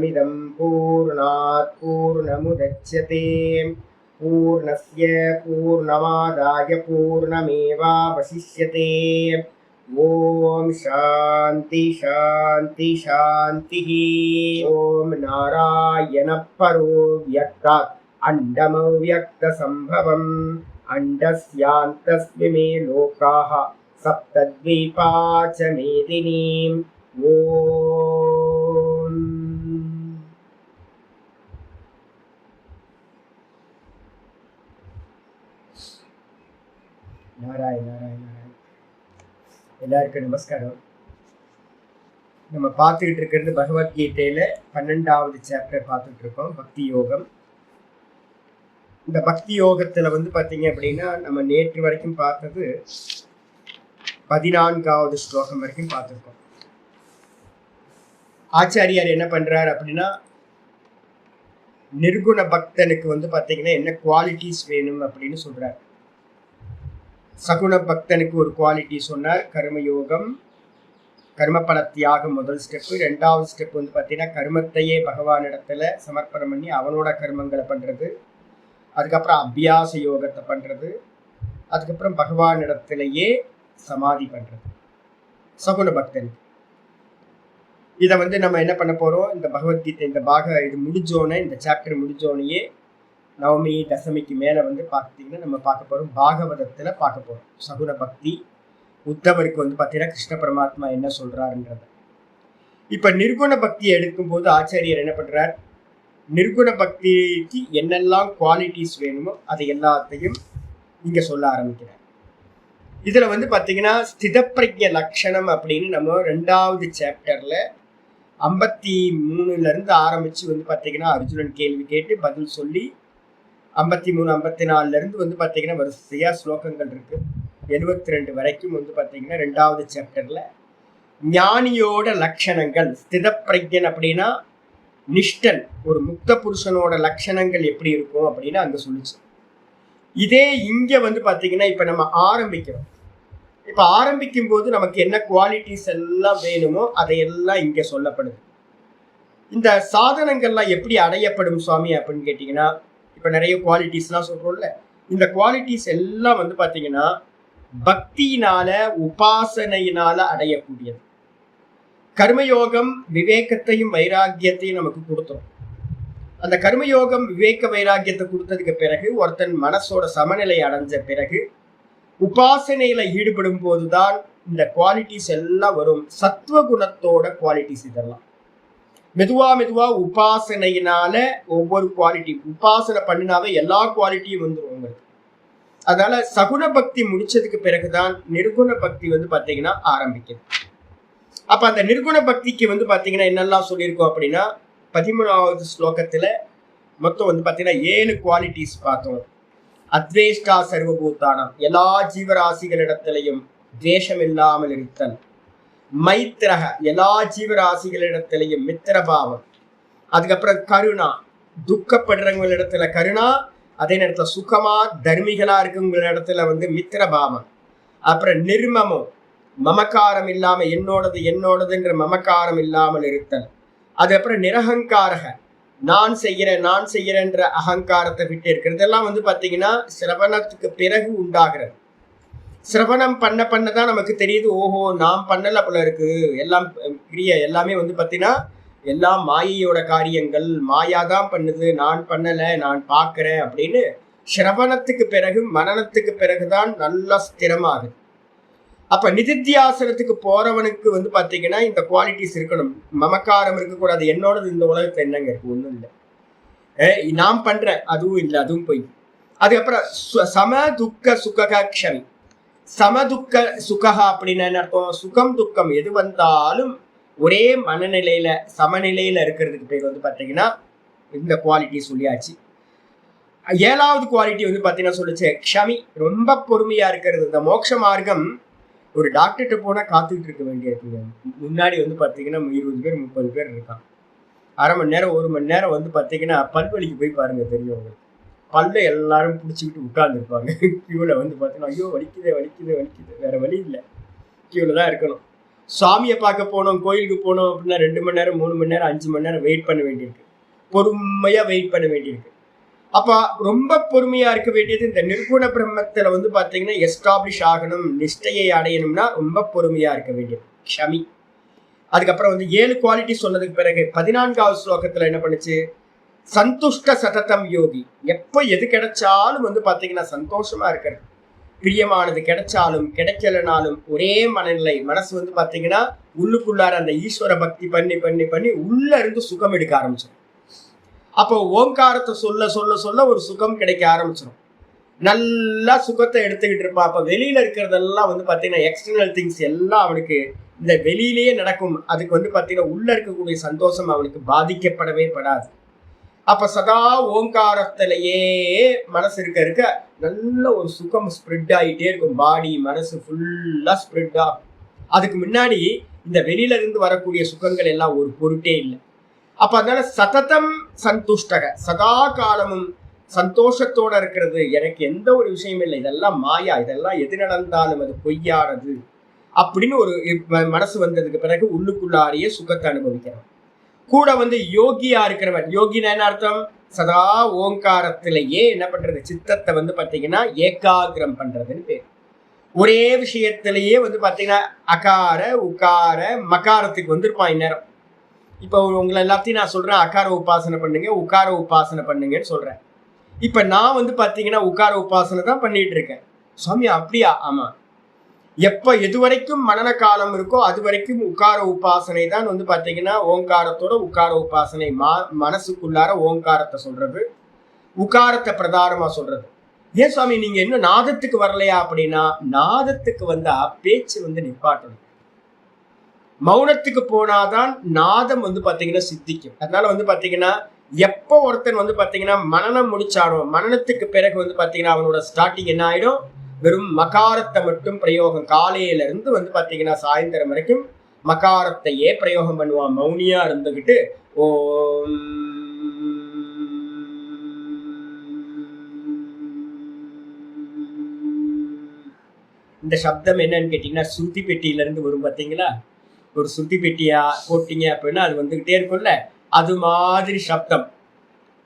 पूर्णमिदं पूर्णात् पूर्णमुदच्यते पूर्णस्य पूर्णमादाय पूर्णमेवावशिष्यते। ओम शांति शांति शांति। ओम नारायण परो व्यक्तात् अंडमव्यक्तसंभवम् अंडस्यान्तस्मिमे लोकाः सप्तद्वीपा च मेदिनीम्। ओम नारायण नारायण नारायण। எல்லாருக்கும் நமஸ்காரம். நம்ம பார்த்துக்கிட்டு இருக்கிறது பகவத்கீதையில 12வது சாப்டர் பார்த்துட்டு இருக்கோம், பக்தி யோகம். இந்த பக்தி யோகத்துல பார்த்தீங்க அப்படின்னா நம்ம நேற்று வரைக்கும் பார்த்தது 14வது ஸ்லோகம் வரைக்கும் பார்த்துருக்கோம். ஆச்சாரியார் என்ன பண்றாரு அப்படின்னா, நிர்குண பக்தனுக்கு பார்த்தீங்கன்னா என்ன குவாலிட்டிஸ் வேணும் அப்படின்னு சொல்றாரு. சகுண பக்தனுக்கு ஒரு குவாலிட்டி சொன்னார், கர்மயோகம், கர்மபல தியாகம் முதல் ஸ்டெப்பு. 2வது ஸ்டெப் பார்த்தீங்கன்னா கர்மத்தையே பகவானிடத்துல சமர்ப்பணம் பண்ணி அவனோட கர்மங்களை பண்றது. அதுக்கப்புறம் அபியாச யோகத்தை பண்றது. அதுக்கப்புறம் பகவானிடத்திலேயே சமாதி பண்றது சகுண பக்தனுக்கு. இதை நம்ம என்ன பண்ண போறோம், இந்த பகவத்கீதை இந்த இது முடிஞ்சோடனே, இந்த சாப்டர் முடிஞ்சோடனேயே நவமி தசமிக்கு மேலே பார்த்தீங்கன்னா நம்ம பார்க்க போகிறோம், பாகவதத்தில் பார்க்க போகிறோம் சகுன பக்தி. உத்தவருக்கு பார்த்தீங்கன்னா கிருஷ்ண பரமாத்மா என்ன சொல்கிறாருன்றத. இப்போ நிர்குண பக்தியை எடுக்கும்போது ஆச்சாரியர் என்ன பண்ணுறார், நிர்குண பக்திக்கு என்னெல்லாம் குவாலிட்டிஸ் வேணுமோ அதை எல்லாத்தையும் இங்கே சொல்ல ஆரம்பிக்கிறார். இதில் பார்த்தீங்கன்னா ஸ்திதப்பிரஜ்ஞ லக்ஷணம் அப்படின்னு நம்ம 2வது சாப்டரில் 53 ஆரம்பித்து பார்த்தீங்கன்னா அர்ஜுனன் கேள்வி கேட்டு பதில் சொல்லி 53 54 பார்த்தீங்கன்னா வரிசையா ஸ்லோகங்கள் இருக்கு. 72 வரைக்கும் பார்த்தீங்கன்னா 2வது சாப்டர்ல ஞானியோட லட்சணங்கள், ஸ்திதப்பிரஜ்ஞன் அப்படின்னா நிஷ்டன், ஒரு முக்த புருஷனோட லட்சணங்கள் எப்படி இருக்கும் அப்படின்னு அங்க சொல்லிச்சு. இதே இங்க பார்த்தீங்கன்னா இப்ப நம்ம ஆரம்பிக்கிறோம். இப்ப ஆரம்பிக்கும் போது நமக்கு என்ன குவாலிட்டிஸ் எல்லாம் வேணுமோ அதையெல்லாம் இங்க சொல்லப்படுது. இந்த சாதனங்கள்லாம் எப்படி அடையப்படும் சுவாமி அப்படின்னு கேட்டீங்கன்னா, இப்போ நிறைய குவாலிட்டிஸ்லாம் சொல்கிறோம்ல, இந்த குவாலிட்டிஸ் எல்லாம் பார்த்தீங்கன்னா பக்தியினால உபாசனையினால அடையக்கூடியது. கர்மயோகம் விவேகத்தையும் வைராக்கியத்தையும் நமக்கு கொடுத்தோம். அந்த கர்மயோகம் விவேக வைராக்கியத்தை கொடுத்ததுக்கு பிறகு ஒருத்தன் மனசோட சமநிலை அடைஞ்ச பிறகு உபாசனையில ஈடுபடும் போதுதான் இந்த குவாலிட்டிஸ் எல்லாம் வரும். சத்துவகுணத்தோட குவாலிட்டிஸ் இதெல்லாம் மெதுவா உபாசனையினால ஒவ்வொரு குவாலிட்டி, உபாசனை பண்ணினாவே எல்லா குவாலிட்டியும் வந்துடும் உங்களுக்கு. அதனால சகுண பக்தி முடிச்சதுக்கு பிறகுதான் நிர்குண பக்தி பார்த்தீங்கன்னா ஆரம்பிக்குது. அப்ப அந்த நிர்குண பக்திக்கு பார்த்தீங்கன்னா என்னெல்லாம் சொல்லியிருக்கோம் அப்படின்னா, 13வது ஸ்லோகத்துல மொத்தம் பார்த்தீங்கன்னா 7 குவாலிட்டிஸ் பார்த்தோம். அத்வேஷ்டா சர்வபூதானம், எல்லா ஜீவராசிகளிடத்திலையும் துவேஷம் இல்லாமல் இருத்தல். மைத்திரக, எல்லா ஜீவராசிகளிடத்திலையும் மித்திரபாவம். அதுக்கப்புறம் கருணா, துக்கப்படுறவங்களிடத்துல கருணா, அதே நேரத்தில் சுகமா தர்மிகளா இருக்கவங்களிடத்துல மித்திரபாவம். அப்புறம் நிர்மமம், மமக்காரம் இல்லாம என்னோடதுன்ற மமக்காரம் இல்லாமல் இருத்தல். அதுக்கப்புறம் நிரகங்காரக, நான் செய்யறேன்ற அகங்காரத்தை விட்டு இருக்கிறது. இதெல்லாம் பார்த்தீங்கன்னா சிரவணத்துக்கு பிறகு உண்டாகிறது. சிரவணம் பண்ணதான் நமக்கு தெரியுது, ஓஹோ நாம் பண்ணல போல இருக்கு, எல்லாம் கிரியை எல்லாமே பார்த்தீங்கன்னா எல்லாம் மாயையோட காரியங்கள், மாயாதான் பண்ணுது, நான் பண்ணல, நான் பார்க்கிறேன் அப்படின்னு சிரவணத்துக்கு பிறகு மனனத்துக்கு பிறகுதான் நல்லா ஸ்திரமாகுது. அப்ப நிதித்தியாசனத்துக்கு போறவனுக்கு பார்த்தீங்கன்னா இந்த குவாலிட்டிஸ் இருக்கணும். மமக்காரம் இருக்கக்கூடாது, என்னோடது இந்த உலகத்துல என்னங்க இருக்கு, ஒன்றும் இல்லை, நான் பண்றேன் அதுவும் இல்லை, அதுவும் போய். அதுக்கப்புறம் சம துக்க சுக க்ஷமி. சமதுக்க சுகா அப்படின்னு என்ன அர்த்தம், சுகம் துக்கம் எது வந்தாலும் ஒரே மனநிலையில சமநிலையில இருக்கிறதுக்கு பேர் பார்த்தீங்கன்னா இந்த குவாலிட்டி சொல்லியாச்சு. 7வது குவாலிட்டி பார்த்தீங்கன்னா சொல்லிச்சு க்ஷமி, ரொம்ப பொறுமையா இருக்கிறது. இந்த மோட்ச மார்க்கம் ஒரு டாக்டர்கிட்ட போனா காத்துக்கிட்டு இருக்க வேண்டிய இருக்குங்க. முன்னாடி பார்த்தீங்கன்னா 20 பேர் 30 பேர் இருக்கான். அரை மணி நேரம் 1 மணி நேரம் பார்த்தீங்கன்னா பல்வலிக்கு போய் பாருங்க, தெரியும் உங்களுக்கு. பல்ல எல்லாரும் பிடிச்சிக்கிட்டு உட்கார்ந்துருப்பாங்க கியூவில் பார்த்தீங்கன்னா, ஐயோ வலிக்குதே வலிக்குதே வலிக்குது, வேற வழி இல்லை, கியூவில் தான் இருக்கணும். சுவாமியை பார்க்க போனோம், கோயிலுக்கு போனோம் அப்படின்னா 2 மணி நேரம் 3 மணி நேரம் 5 மணி நேரம் வெயிட் பண்ண வேண்டியிருக்கு, பொறுமையா வெயிட் பண்ண வேண்டியிருக்கு. அப்ப ரொம்ப பொறுமையா இருக்க வேண்டியது. இந்த நிர்குண பிரம்மத்துல வந்து பாத்தீங்கன்னா எஸ்டாப்ளிஷ் ஆகணும், நிஷ்டையை அடையணும்னா ரொம்ப பொறுமையா இருக்க வேண்டியது, க்ஷமி. அதுக்கப்புறம் வந்து 7 குவாலிட்டி சொன்னதுக்கு பிறகு 14வது ஸ்லோகத்துல என்ன பண்ணுச்சு, சந்துஷ்ட சததம் யோகி. எப்ப எது கிடைச்சாலும் வந்து பாத்தீங்கன்னா சந்தோஷமா இருக்கிறது, பிரியமானது கிடைச்சாலும் கிடைக்கலனாலும் ஒரே மனநிலை. மனசு வந்து பாத்தீங்கன்னா உள்ளுக்குள்ளார அந்த ஈஸ்வர பக்தி பண்ணி பண்ணி பண்ணி உள்ள இருந்து சுகம் எடுக்க ஆரம்பிச்சிடும். அப்போ ஓங்காரத்தை சொல்ல சொல்ல சொல்ல ஒரு சுகம் கிடைக்க ஆரம்பிச்சிடும். நல்லா சுகத்தை எடுத்துக்கிட்டு இருப்பான். அப்ப வெளியில இருக்கிறதெல்லாம் வந்து பாத்தீங்கன்னா எக்ஸ்டர்னல் திங்ஸ் எல்லாம் அவனுக்கு இந்த வெளியிலேயே நடக்கும். அதுக்கு வந்து பாத்தீங்கன்னா உள்ள இருக்கக்கூடிய சந்தோஷம் அவனுக்கு பாதிக்கப்படவே படாது. அப்ப சதா ஓங்காரத்திலேயே மனசு இருக்க நல்ல ஒரு சுகம் ஸ்ப்ரெட் ஆகிட்டே இருக்கும். பாடி மனசு ஃபுல்லா ஸ்ப்ரெட் ஆகும். அதுக்கு முன்னாடி இந்த வெளியில இருந்து வரக்கூடிய சுகங்கள் எல்லாம் ஒரு பொருட்டே இல்லை. அப்ப அதனால சததம் சந்துஷ்டக, சதா காலமும் சந்தோஷத்தோட இருக்கிறது. எனக்கு எந்த ஒரு விஷயம் இல்லை, இதெல்லாம் மாயா, இதெல்லாம் எது நடந்தாலும் அது பொய்யானது அப்படின்னு ஒரு மனசு வந்ததுக்கு பிறகு உள்ளுக்குள்ளாரியே சுகத்தை அனுபவிக்கிறோம். கூட வந்து யோகியா இருக்கிறவன், யோகினா என்ன அர்த்தம், சதா ஓங்காரத்திலேயே என்ன பண்றது, சித்தத்தை வந்து பாத்தீங்கன்னா ஏகாகிரம் பண்றதுன்னு பேர். ஒரே விஷயத்திலேயே வந்து பாத்தீங்கன்னா அகார உகார மகாரத்துக்கு வந்திருப்பான் இந்நேரம். இப்போ உங்களை எல்லாத்தையும் நான் சொல்றேன் அகார உபாசனை பண்ணுங்க, உகார உபாசனை பண்ணுங்கன்னு சொல்றேன். இப்ப நான் வந்து பாத்தீங்கன்னா உகார உபாசனை தான் பண்ணிட்டு இருக்கேன். சுவாமி அப்படியா? ஆமா. எப்ப எது வரைக்கும் மனன காலம் இருக்கோ அது வரைக்கும் உகார உபாசனை தான் வந்து பாத்தீங்கன்னா ஓங்காரத்தோட உகார உபாசனை. மனசுக்குள்ளார ஓங்காரத்தை சொல்றது, உகாரத்தை பிரதானமா சொல்றது. ஏன் சுவாமி நீங்க இன்னும் நாதத்துக்கு வரலையா அப்படின்னா, நாதத்துக்கு வந்தா பேச்சு வந்து நிப்பாட்டணும். மௌனத்துக்கு போனாதான் நாதம் வந்து பாத்தீங்கன்னா சித்திக்கும். அதனால வந்து பாத்தீங்கன்னா எப்போ ஒருத்தன் வந்து பாத்தீங்கன்னா மனனம் முடிச்சானோ, மனனத்துக்கு பிறகு வந்து பாத்தீங்கன்னா அவனோட ஸ்டார்டிங் என்ன ஆயிடும், வெறும் மகாரத்தை மட்டும் பிரயோகம். காலையில இருந்து வந்து பாத்தீங்கன்னா சாயந்தரம் வரைக்கும் மகாரத்தையே பிரயோகம் பண்ணுவான். மௌனியா இருந்துகிட்டு ஓம் இந்த சப்தம் என்னன்னு கேட்டீங்கன்னா சுருதி பெட்டியில இருந்து வரும். பாத்தீங்களா, ஒரு சுருதி பெட்டியா போட்டீங்க அப்படின்னா அது வந்துகிட்டே இருக்கும்ல, அது மாதிரி சப்தம்.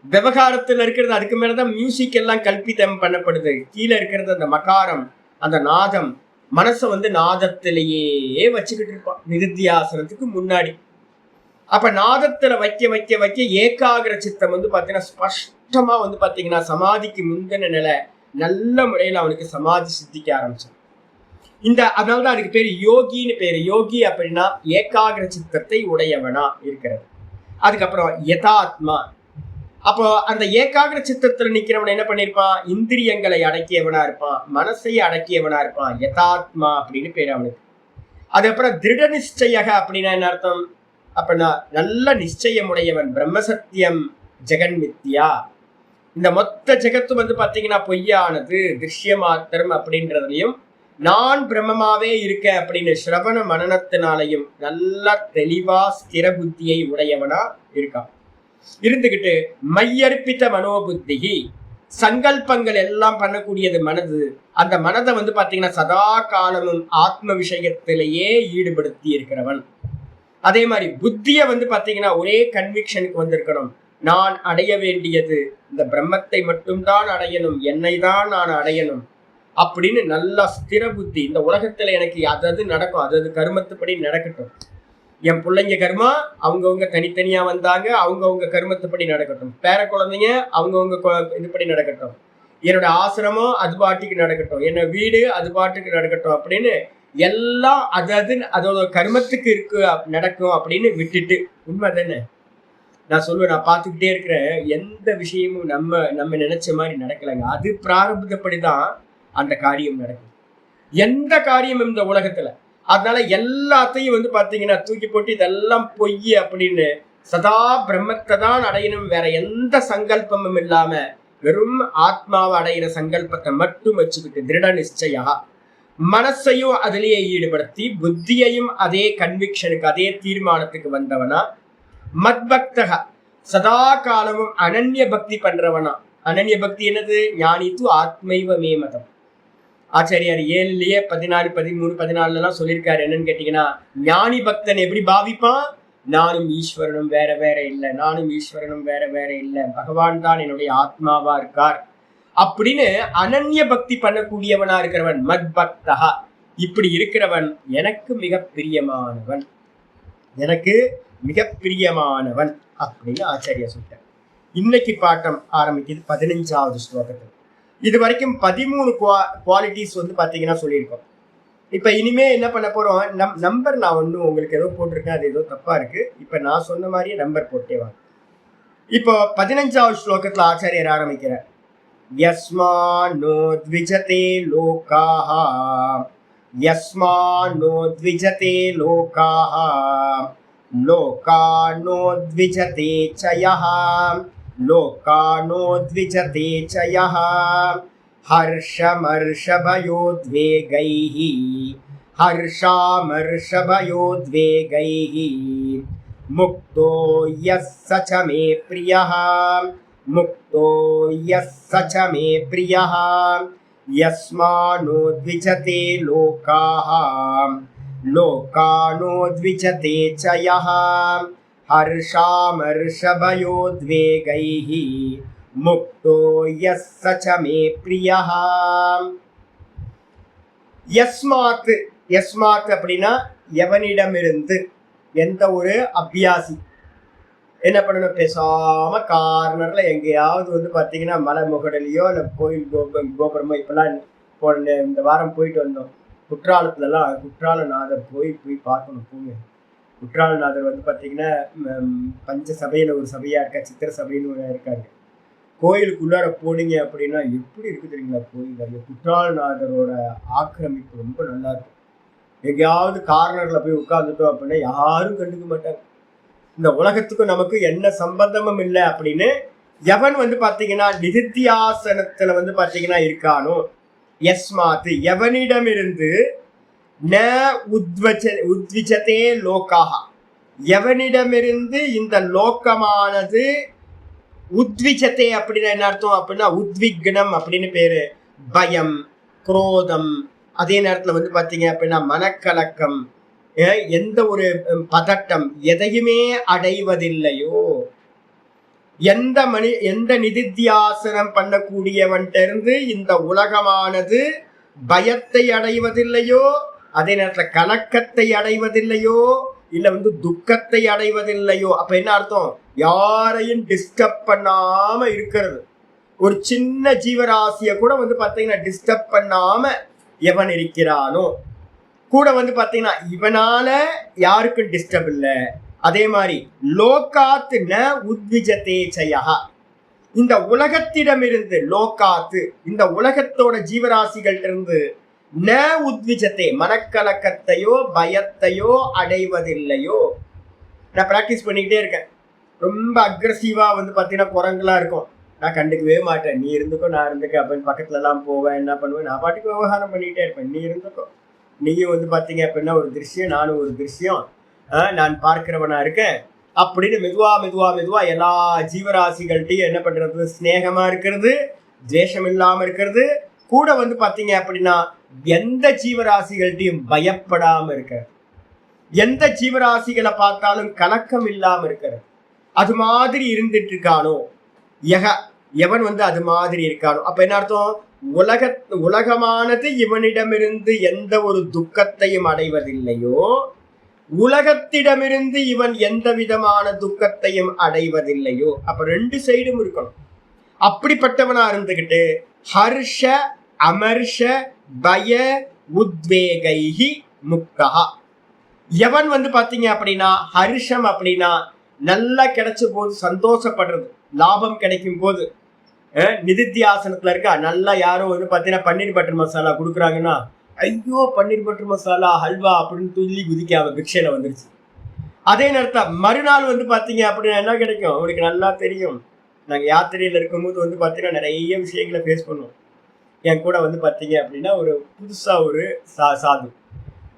விவகாரத்துல இருக்கிறது அதுக்கு மேலதான் மியூசிக் எல்லாம் கல்பித்தம் பண்ணப்படுது. கீழே இருக்கிறது அந்த மகாரம், அந்த நாதம். மனசை வந்து நாதத்திலேயே வச்சுக்கிட்டு இருப்பான் நிருத்தியாசனத்துக்கு முன்னாடி. அப்ப நாதத்துல வைக்க வைக்க வைக்க ஏகாகிர சித்தம் வந்து பாத்தீங்கன்னா ஸ்பஷ்டமா வந்து பாத்தீங்கன்னா சமாதிக்கு முந்தின நிலை நல்ல முறையில் அவனுக்கு சமாதி சித்திக்க ஆரம்பிச்சான். அதனாலதான் அதுக்கு பேரு யோகின்னு பேரு. யோகி அப்படின்னா ஏகாகிர சித்தத்தை உடையவனா இருக்கிறது. அதுக்கப்புறம் யதாத்மா. அப்போ அந்த ஏகாகிர சித்தத்துல நிக்கிறவன் என்ன பண்ணிருப்பான், இந்திரியங்களை அடக்கியவனா இருப்பான், மனசை அடக்கியவனா இருப்பான். யதாத்மா அப்படின்னு பேரு அவனுக்கு. அதுக்கப்புறம் திருட நிச்சய அப்படின்னா என்ன அர்த்தம் அப்படின்னா நல்ல நிச்சயம் உடையவன். பிரம்மசத்தியம் ஜெகன்மித்யா, இந்த மொத்த ஜெகத்து வந்து பாத்தீங்கன்னா பொய்யானது, திருஷ்யமாத்திரம் அப்படின்றதுலையும் நான் பிரம்மமாவே இருக்கேன் அப்படின்னு சிரவண மனனத்தினாலையும் நல்லா தெளிவா ஸ்திர புத்தியை உடையவனா இருக்கான். இருந்துகிட்டு மையர்ப்பித்த மனோபுத்தி, சங்கல்பங்கள் எல்லாம் பண்ணக்கூடியது மனது. அந்த மனதை வந்து பாத்தீங்கன்னா சதா காலமும் ஆத்ம விஷயத்திலேயே ஈடுபடுத்தி இருக்கிறவன். அதே மாதிரி புத்திய வந்து பாத்தீங்கன்னா ஒரே கன்விக்ஷனுக்கு வந்திருக்கணும். நான் அடைய வேண்டியது இந்த பிரம்மத்தை மட்டும்தான் அடையணும், என்னை தான் நான் அடையணும் அப்படின்னு நல்லா ஸ்திர புத்தி. இந்த உலகத்துல எனக்கு அதது நடக்கும், அதது கர்மத்துப்படி நடக்கட்டும். என் பிள்ளைங்க கர்மா அவங்கவுங்க தனித்தனியா வந்தாங்க, அவங்கவுங்க கர்மத்துப்படி நடக்கட்டும். பேர குழந்தைங்க அவங்கவுங்க இதுபடி நடக்கட்டும். என்னோட ஆசிரமம் அது பாட்டுக்கு நடக்கட்டும், என்னோட வீடு அது பாட்டுக்கு நடக்கட்டும் அப்படின்னு எல்லாம் அதோட கர்மத்துக்கு இருக்கு நடக்கும் அப்படின்னு விட்டுட்டு. உண்மை தானே? நான் சொல்லுவேன், நான் பார்த்துக்கிட்டே இருக்கிறேன், எந்த விஷயமும் நம்ம நினைச்ச மாதிரி நடக்கலைங்க. அது பிராரப்தப்படிதான் அந்த காரியம் நடக்கும், எந்த காரியம் இந்த உலகத்துல. அதனால எல்லாத்தையும் வந்து பாத்தீங்கன்னா தூக்கி போட்டு இதெல்லாம் பொய் அப்படின்னு சதா பிரம்மத்தை தான் அடையணும், வேற எந்த சங்கல்பமும் இல்லாம வெறும் ஆத்மாவை அடையிற சங்கல்பத்தை மட்டும் வச்சுக்கிட்டு திருட நிச்சயா மனசையும் அதிலேயே ஈடுபடுத்தி புத்தியையும் அதே கன்விக்ஷனுக்கு அதே தீர்மானத்துக்கு வந்தவனா. மத்பக்தகா, சதா காலமும் அனன்ய பக்தி பண்றவனா. அனன்ய பக்தி என்னது, ஞானி து ஆத்மைவ மே மதம். ஆச்சாரியார் 7லயே 14, 13, 14 சொல்லியிருக்காரு. என்னன்னு கேட்டீங்கன்னா, ஞானி பக்தன் எப்படி பாவிப்பான்? நானும் ஈஸ்வரனும் வேற வேற இல்லை, நானும் ஈஸ்வரனும் வேற வேற இல்லை, பகவான் தான் என்னுடைய ஆத்மாவா இருக்கார் அப்படின்னு அனன்ய பக்தி பண்ணக்கூடியவனா இருக்கிறவன் மத் பக்தா. இப்படி இருக்கிறவன் எனக்கு மிக பிரியமானவன், எனக்கு மிக பிரியமானவன் அப்படின்னு ஆச்சாரியா சொல்லிட்டார். இன்னைக்கு பாட்டம் ஆரம்பிக்குது 15வது ஸ்லோகத்தில். இது வரைக்கும் 13 குவாலிட்டிஸ் வந்து பாத்தீங்கன்னா சொல்லியிருக்கோம். இப்ப இனிமே என்ன பண்ண போறோம், நம்பர் நான் ஒன்றும் உங்களுக்கு ஏதோ போட்டிருக்கேன், அது ஏதோ தப்பா இருக்கு. இப்ப நான் சொன்ன மாதிரியே நம்பர் போட்டே வாங்க. இப்போ 15வது ஸ்லோகத்துல ஆச்சாரியர் ஆரம்பிக்கிறார். யஸ்மானோ த்விஜதே லோகாஹ, யஸ்மானோ த்விஜதே லோகாஹ, லோகானோ த்விஜதே சயஹ, லோகானோ த்விஜதே சயஹ, ஹர்ஷமர்ஷபயோத்வேகைஹ, ஹர்ஷாமர்ஷபயோத்வேகைஹ, முக்தோ யஸ்ஸ ச மே ப்ரியஹ, முக்தோ யஸ்ஸ ச மே ப்ரியஹ, யஸ்மானோ த்விஜதே லோகாஹ, லோகானோ த்விஜதே சயஹ, ஹர்ஷாமர்ஷபயோத்வேகைஹ, முக்தோ யஸ்ஸ ச மே ப்ரியஹ. யஸ்மாத், யஸ்மாத் அப்படின்னா எவனிடமிருந்து. எந்த ஒரு அபியாசி என்ன பண்ணணும், பேசாம கார்னர்ல எங்கேயாவது வந்து பாத்தீங்கன்னா மலை முகடலையோ இல்லை கோயில் கோபுரமோ. இப்பெல்லாம் இந்த வாரம் போயிட்டு வந்தோம் குற்றாலத்துலலாம். குற்றாலநாதர் போய் பார்க்கணும். போங்க. குற்றாலநாதர் வந்து பாத்தீங்கன்னா பஞ்ச சபையில ஒரு சபையா இருக்கா, சித்திர சபைன்னு ஒரு இருக்காரு. கோயிலுக்குள்ளார போனீங்க அப்படின்னா எப்படி இருக்கு தெரியுங்களா கோயில். குற்றாலநாதரோட ஆக்கிரமிப்பு ரொம்ப நல்லா இருக்கும். எங்கேயாவது கார்னர்ல போய் உட்கார்ந்துட்டோம் அப்படின்னா யாரும் கண்டுக்க மாட்டாங்க. இந்த உலகத்துக்கும் நமக்கு என்ன சம்பந்தமும் இல்லை அப்படின்னு எவன் வந்து பாத்தீங்கன்னா நிதித்தியாசனத்துல வந்து பாத்தீங்கன்னா இருக்கானோ, யஸ்மாத் எவனிடமிருந்து, ந உத்விஜதே லோகாஹ எவனிடமிருந்து இந்த லோகமானது, உத்விஜதே அப்படின்னா என்ன அர்த்தம் அப்படின்னா உத்விக்னம் அப்படின்னு பேரு. பயம், குரோதம், அதே நேரத்துல வந்து பாத்தீங்க அப்படின்னா மனக்கலக்கம், எந்த ஒரு பதட்டம் எதையுமே அடைவதில்லையோ, எந்த நிதித்தியாசனம் பண்ணக்கூடியவன்ட்ட இருந்து இந்த உலகமானது பயத்தை அடைவதில்லையோ, அதே நேரத்துல கலக்கத்தை அடைவதில்லையோ, இல்ல வந்து துக்கத்தை அடைவதில்லையோ. அப்ப என்ன அர்த்தம், யாரையும் டிஸ்டர்ப் பண்ணாம இருக்கிறது. ஒரு சின்ன ஜீவராசிய கூட வந்து பாத்தீங்கன்னா டிஸ்டர்ப் பண்ணாம எவன் இருக்கிறானோ, கூட வந்து பாத்தீங்கன்னா இவனால யாருக்கும் டிஸ்டர்ப் இல்லை. அதே மாதிரி லோகாத்து ந உத்விஜதே சயஹ இந்த உலகத்திடமிருந்து, லோகாத்து இந்த உலகத்தோட ஜீவராசிகள் இருந்து, ந உத்விஜதே மனக்கலக்கத்தையோ பயத்தையோ அடைவதில்லையோ. நான் பிராக்டிஸ் பண்ணிக்கிட்டே இருக்கேன். ரொம்ப அக்ரஸிவா வந்து பாத்தீங்கன்னா குரங்குலாம் இருக்கும். நான் கண்டுக்கவே மாட்டேன். நீ இருந்துக்கோ நான் இருந்துக்க அப்படின்னு பக்கத்துல எல்லாம் போவேன். என்ன பண்ணுவேன், நான் பாட்டுக்கு விவகாரம் பண்ணிக்கிட்டே இருப்பேன். நீ இருந்துக்கோ, நீயும் வந்து பாத்தீங்க அப்படின்னா ஒரு திருஷ்யம், நானும் ஒரு திருஷ்யம், நான் பார்க்கிறவனா இருக்கேன் அப்படின்னு மெதுவா மெதுவா மெதுவா எல்லா ஜீவராசிகள்கிட்டையும் என்ன பண்றது, ஸ்நேகமா இருக்கிறது, துவேஷம் இல்லாம இருக்கிறது, கூட வந்து பாத்தீங்க அப்படின்னா எந்த ஜீவராசிகள்கிட்டையும் பயப்படாம இருக்கிறது, எந்த ஜீவராசிகளை பார்த்தாலும் கலக்கம் இல்லாம இருக்கிறது. அது மாதிரி இருந்துட்டு இருக்கானோ, எவன் வந்து அது மாதிரி இருக்கானோ, அப்ப என்ன அர்த்தம், உலகமானது இவனிடமிருந்து எந்த ஒரு துக்கத்தையும் அடைவதில்லையோ, உலகத்திடமிருந்து இவன் எந்த விதமான துக்கத்தையும் அடைவதில்லையோ. அப்ப ரெண்டு சைடும் இருக்கணும். அப்படிப்பட்டவனா இருந்துகிட்டு ஹர்ஷ அமர்ஷ பய உத்வேகைஹி முக்தா. எவன் வந்து பாத்தீங்க அப்படின்னா ஹர்ஷம் அப்படின்னா நல்லா கிடைச்ச போது சந்தோஷப்படுறது, லாபம் கிடைக்கும் போது. நிதித்தியாசனத்துல இருக்கா, நல்லா யாரும் வந்து பாத்தீங்கன்னா பன்னீர் பட்டர் மசாலா கொடுக்குறாங்கன்னா, ஐயோ பன்னீர் பட்டர் மசாலா ஹல்வா அப்படின்னு துள்ளி குதிக்காம பிக்ஷையில வந்துருச்சு. அதே நேரத்துல மறுநாள் வந்து பாத்தீங்க அப்படின்னா என்ன கிடைக்கும், உங்களுக்கு நல்லா தெரியும். நாங்க யாத்திரையில இருக்கும்போது வந்து பாத்தீங்கன்னா நிறைய விஷயங்களை ஃபேஸ் பண்ணுவோம். என் கூட வந்து பாத்தீங்க அப்படின்னா ஒரு புதுசா ஒரு சாது,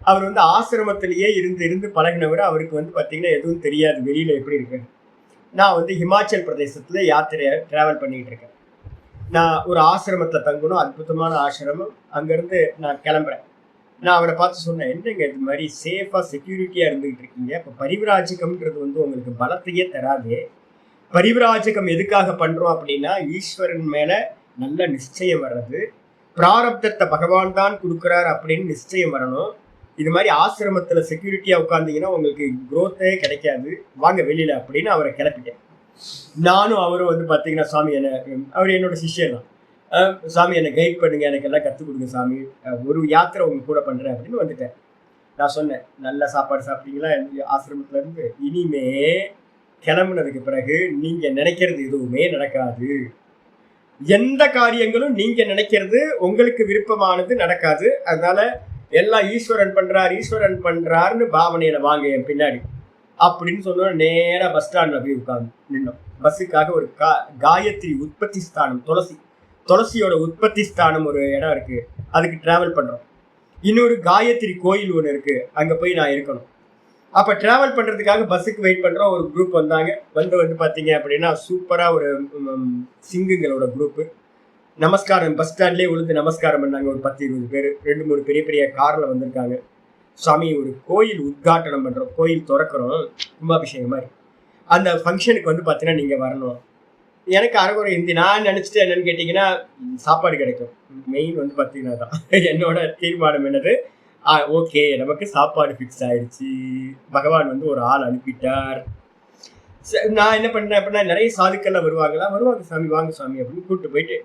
அவர் வந்து ஆசிரமத்திலேயே இருந்து பழகினவர். அவருக்கு வந்து பாத்தீங்கன்னா எதுவும் தெரியாது வெளியில எப்படி இருக்கு. நான் வந்து ஹிமாச்சல் பிரதேசத்துல யாத்திரையை டிராவல் பண்ணிட்டு இருக்கேன். நான் ஒரு ஆசிரமத்துல தங்கணும், அற்புதமான ஆசிரமம். அங்கிருந்து நான் கிளம்புறேன். நான் அவரை பார்த்து சொன்னேன், என்னங்க இது மாதிரி சேஃபா செக்யூரிட்டியா இருந்துகிட்டு இருக்கீங்க, இப்போ பரிவிராஜகம்ன்றது வந்து உங்களுக்கு பலத்தையே தராது. பரிவிராஜகம் எதுக்காக பண்றோம் அப்படின்னா ஈஸ்வரன் மேல நல்ல நிச்சயம் வர்றது, பிராரப்தத்தை பகவான் தான் கொடுக்குறார் அப்படின்னு நிச்சயம் வரணும். இது மாதிரி ஆசிரமத்துல செக்யூரிட்டியா உட்கார்ந்தீங்கன்னா உங்களுக்கு குரோத்தே கிடைக்காது, வாங்க வெளியில அப்படின்னு அவரை கிளப்பிட்டேன். நானும் அவரும் வந்து பார்த்தீங்கன்னா சாமி என்ன, அவர் என்னோட சிஷ்யர் தான். சாமி என்னை கைட் பண்ணுங்க, எனக்கு எல்லாம் கற்றுக் கொடுங்க சாமி, ஒரு யாத்திரை உங்க கூட பண்றேன் அப்படின்னு வந்துட்டேன். நான் சொன்னேன், நல்ல சாப்பாடு சாப்பிட்டீங்களா ஆசிரமத்துல இருந்து, இனிமே கிளம்புனதுக்கு பிறகு நீங்க நினைக்கிறது எதுவுமே நடக்காது, எந்த காரியங்களும் நீங்க நினைக்கிறது உங்களுக்கு விருப்பமானது நடக்காது. அதனால எல்லாம் ஈஸ்வரன் பண்றார் ஈஸ்வரன் பண்றாருன்னு பாவனையில வாங்க என் பின்னாடி அப்படின்னு சொன்னோம். நேரா பஸ் ஸ்டாண்ட்ல போய் உட்காந்து நின்னோம். பஸ்ஸுக்காக ஒரு காயத்ரி உற்பத்தி ஸ்தானம், துளசியோட உற்பத்தி ஸ்தானம் ஒரு இடம் இருக்கு, அதுக்கு டிராவல் பண்றோம். இன்னொரு காயத்ரி கோயில் ஒன்று இருக்கு, அங்க போய் நான் இருக்கணும். அப்ப டிராவல் பண்றதுக்காக பஸ்ஸுக்கு வெயிட் பண்றோம். ஒரு குரூப் வந்தாங்க. வந்து பாத்தீங்க அப்படின்னா சூப்பரா ஒரு சிங்குங்களோட குரூப்பு நமஸ்காரம், பஸ் ஸ்டாண்ட்லேயே விழுந்து நமஸ்காரம் பண்ணாங்க. ஒரு 10-20 பேர், 2-3 பெரிய பெரிய கார்ல வந்திருக்காங்க. சாமி ஒரு கோயில் உத்காட்டனம் பண்றோம், கோயில் திறக்கிறோம், கும்பாபிஷேகம் மாதிரி. அந்த ஃபங்க்ஷனுக்கு வந்து பார்த்தீங்கன்னா நீங்க வரணும். எனக்கு அரைகுறை ஹிந்தி. நான் நினைச்சிட்டு என்னன்னு கேட்டீங்கன்னா சாப்பாடு கிடைக்கும், மெயின் வந்து பார்த்தீங்கன்னா தான் என்னோட தீர்மானம் என்னது, ஓகே நமக்கு சாப்பாடு ஃபிக்ஸ் ஆயிடுச்சு, பகவான் வந்து ஒரு ஆள் அனுப்பிட்டார். நான் என்ன பண்றேன் அப்படின்னா, நிறைய சாதுக்கள்லாம் வருவாங்க சாமி, வாங்க சாமி அப்படின்னு கூப்பிட்டு போயிட்டு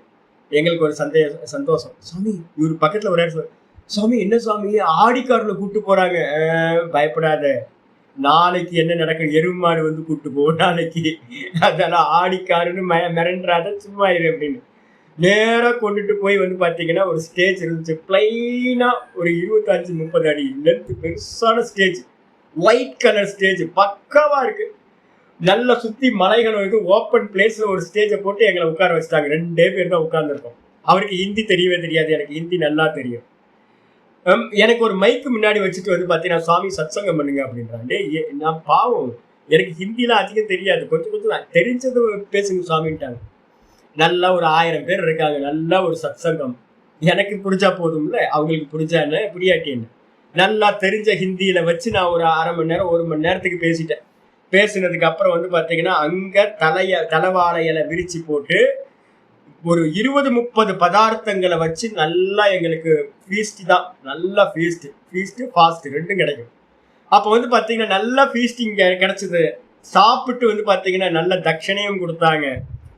எங்களுக்கு ஒரு சந்தோஷம். சாமி இவர் பக்கத்துல ஒரு சாமி, என்ன சாமி ஆடிக்காரில் கூப்பிட்டு போறாங்க, பயப்படாத, நாளைக்கு என்ன நடக்கும், எருமாடு வந்து கூப்பிட்டு போவோம் நாளைக்கு, அதெல்லாம் ஆடிக்காருன்னு மிரண்டாத, சும்மா இரு அப்படின்னு நேராக கொண்டுட்டு போய் வந்து பார்த்தீங்கன்னா ஒரு ஸ்டேஜ் இருந்துச்சு. பிளைனா ஒரு 25-30 அடி லென்த் பெருசான ஸ்டேஜ், ஒயிட் கலர் ஸ்டேஜ், பக்காவா இருக்கு. நல்லா சுத்தி மலைகள் இருக்கு, ஓப்பன் பிளேஸ்ல ஒரு ஸ்டேஜை போட்டு எங்களை உட்கார வச்சுட்டாங்க. 2 பேர் தான் உட்கார்ந்துருக்கோம். அவருக்கு ஹிந்தி தெரியவே தெரியாது, எனக்கு ஹிந்தி நல்லா தெரியும். எனக்கு ஒரு மைக்கு முன்னாடி வச்சுட்டு வந்து பார்த்தீங்கன்னா சாமி சத்சங்கம் பண்ணுங்க அப்படின்றாங்க. நான் பாவம், எனக்கு ஹிந்திலாம் அதிகம் தெரியாது, கொஞ்சம் தெரிஞ்சது பேசுங்க சாமின்ட்டாங்க. நல்லா ஒரு 1000 பேர் இருக்காங்க, நல்லா ஒரு சத்சங்கம். எனக்கு பிடிச்சா போதும்ல, அவங்களுக்கு பிடிச்சா என்ன பிடியாட்டி என்ன, நல்லா தெரிஞ்ச ஹிந்தியில வச்சு நான் ஒரு 1/2 மணி நேரம் 1 மணி நேரத்துக்கு பேசிட்டேன். பேசினதுக்கு அப்புறம் வந்து பார்த்தீங்கன்னா அங்க தலைவாழையில விரிச்சு போட்டு ஒரு 20-30 பதார்த்தங்களை வச்சு நல்லா எங்களுக்கு ஃபீஸ்ட் தான், நல்லா ஃபீஸ்ட் ஃபாஸ்ட் ரெண்டும் கிடைக்கும். அப்போ வந்து பார்த்தீங்கன்னா நல்லா ஃபீஸ்டிங் கிடைச்சது. சாப்பிட்டு வந்து பார்த்தீங்கன்னா நல்ல தட்சணையும் கொடுத்தாங்க,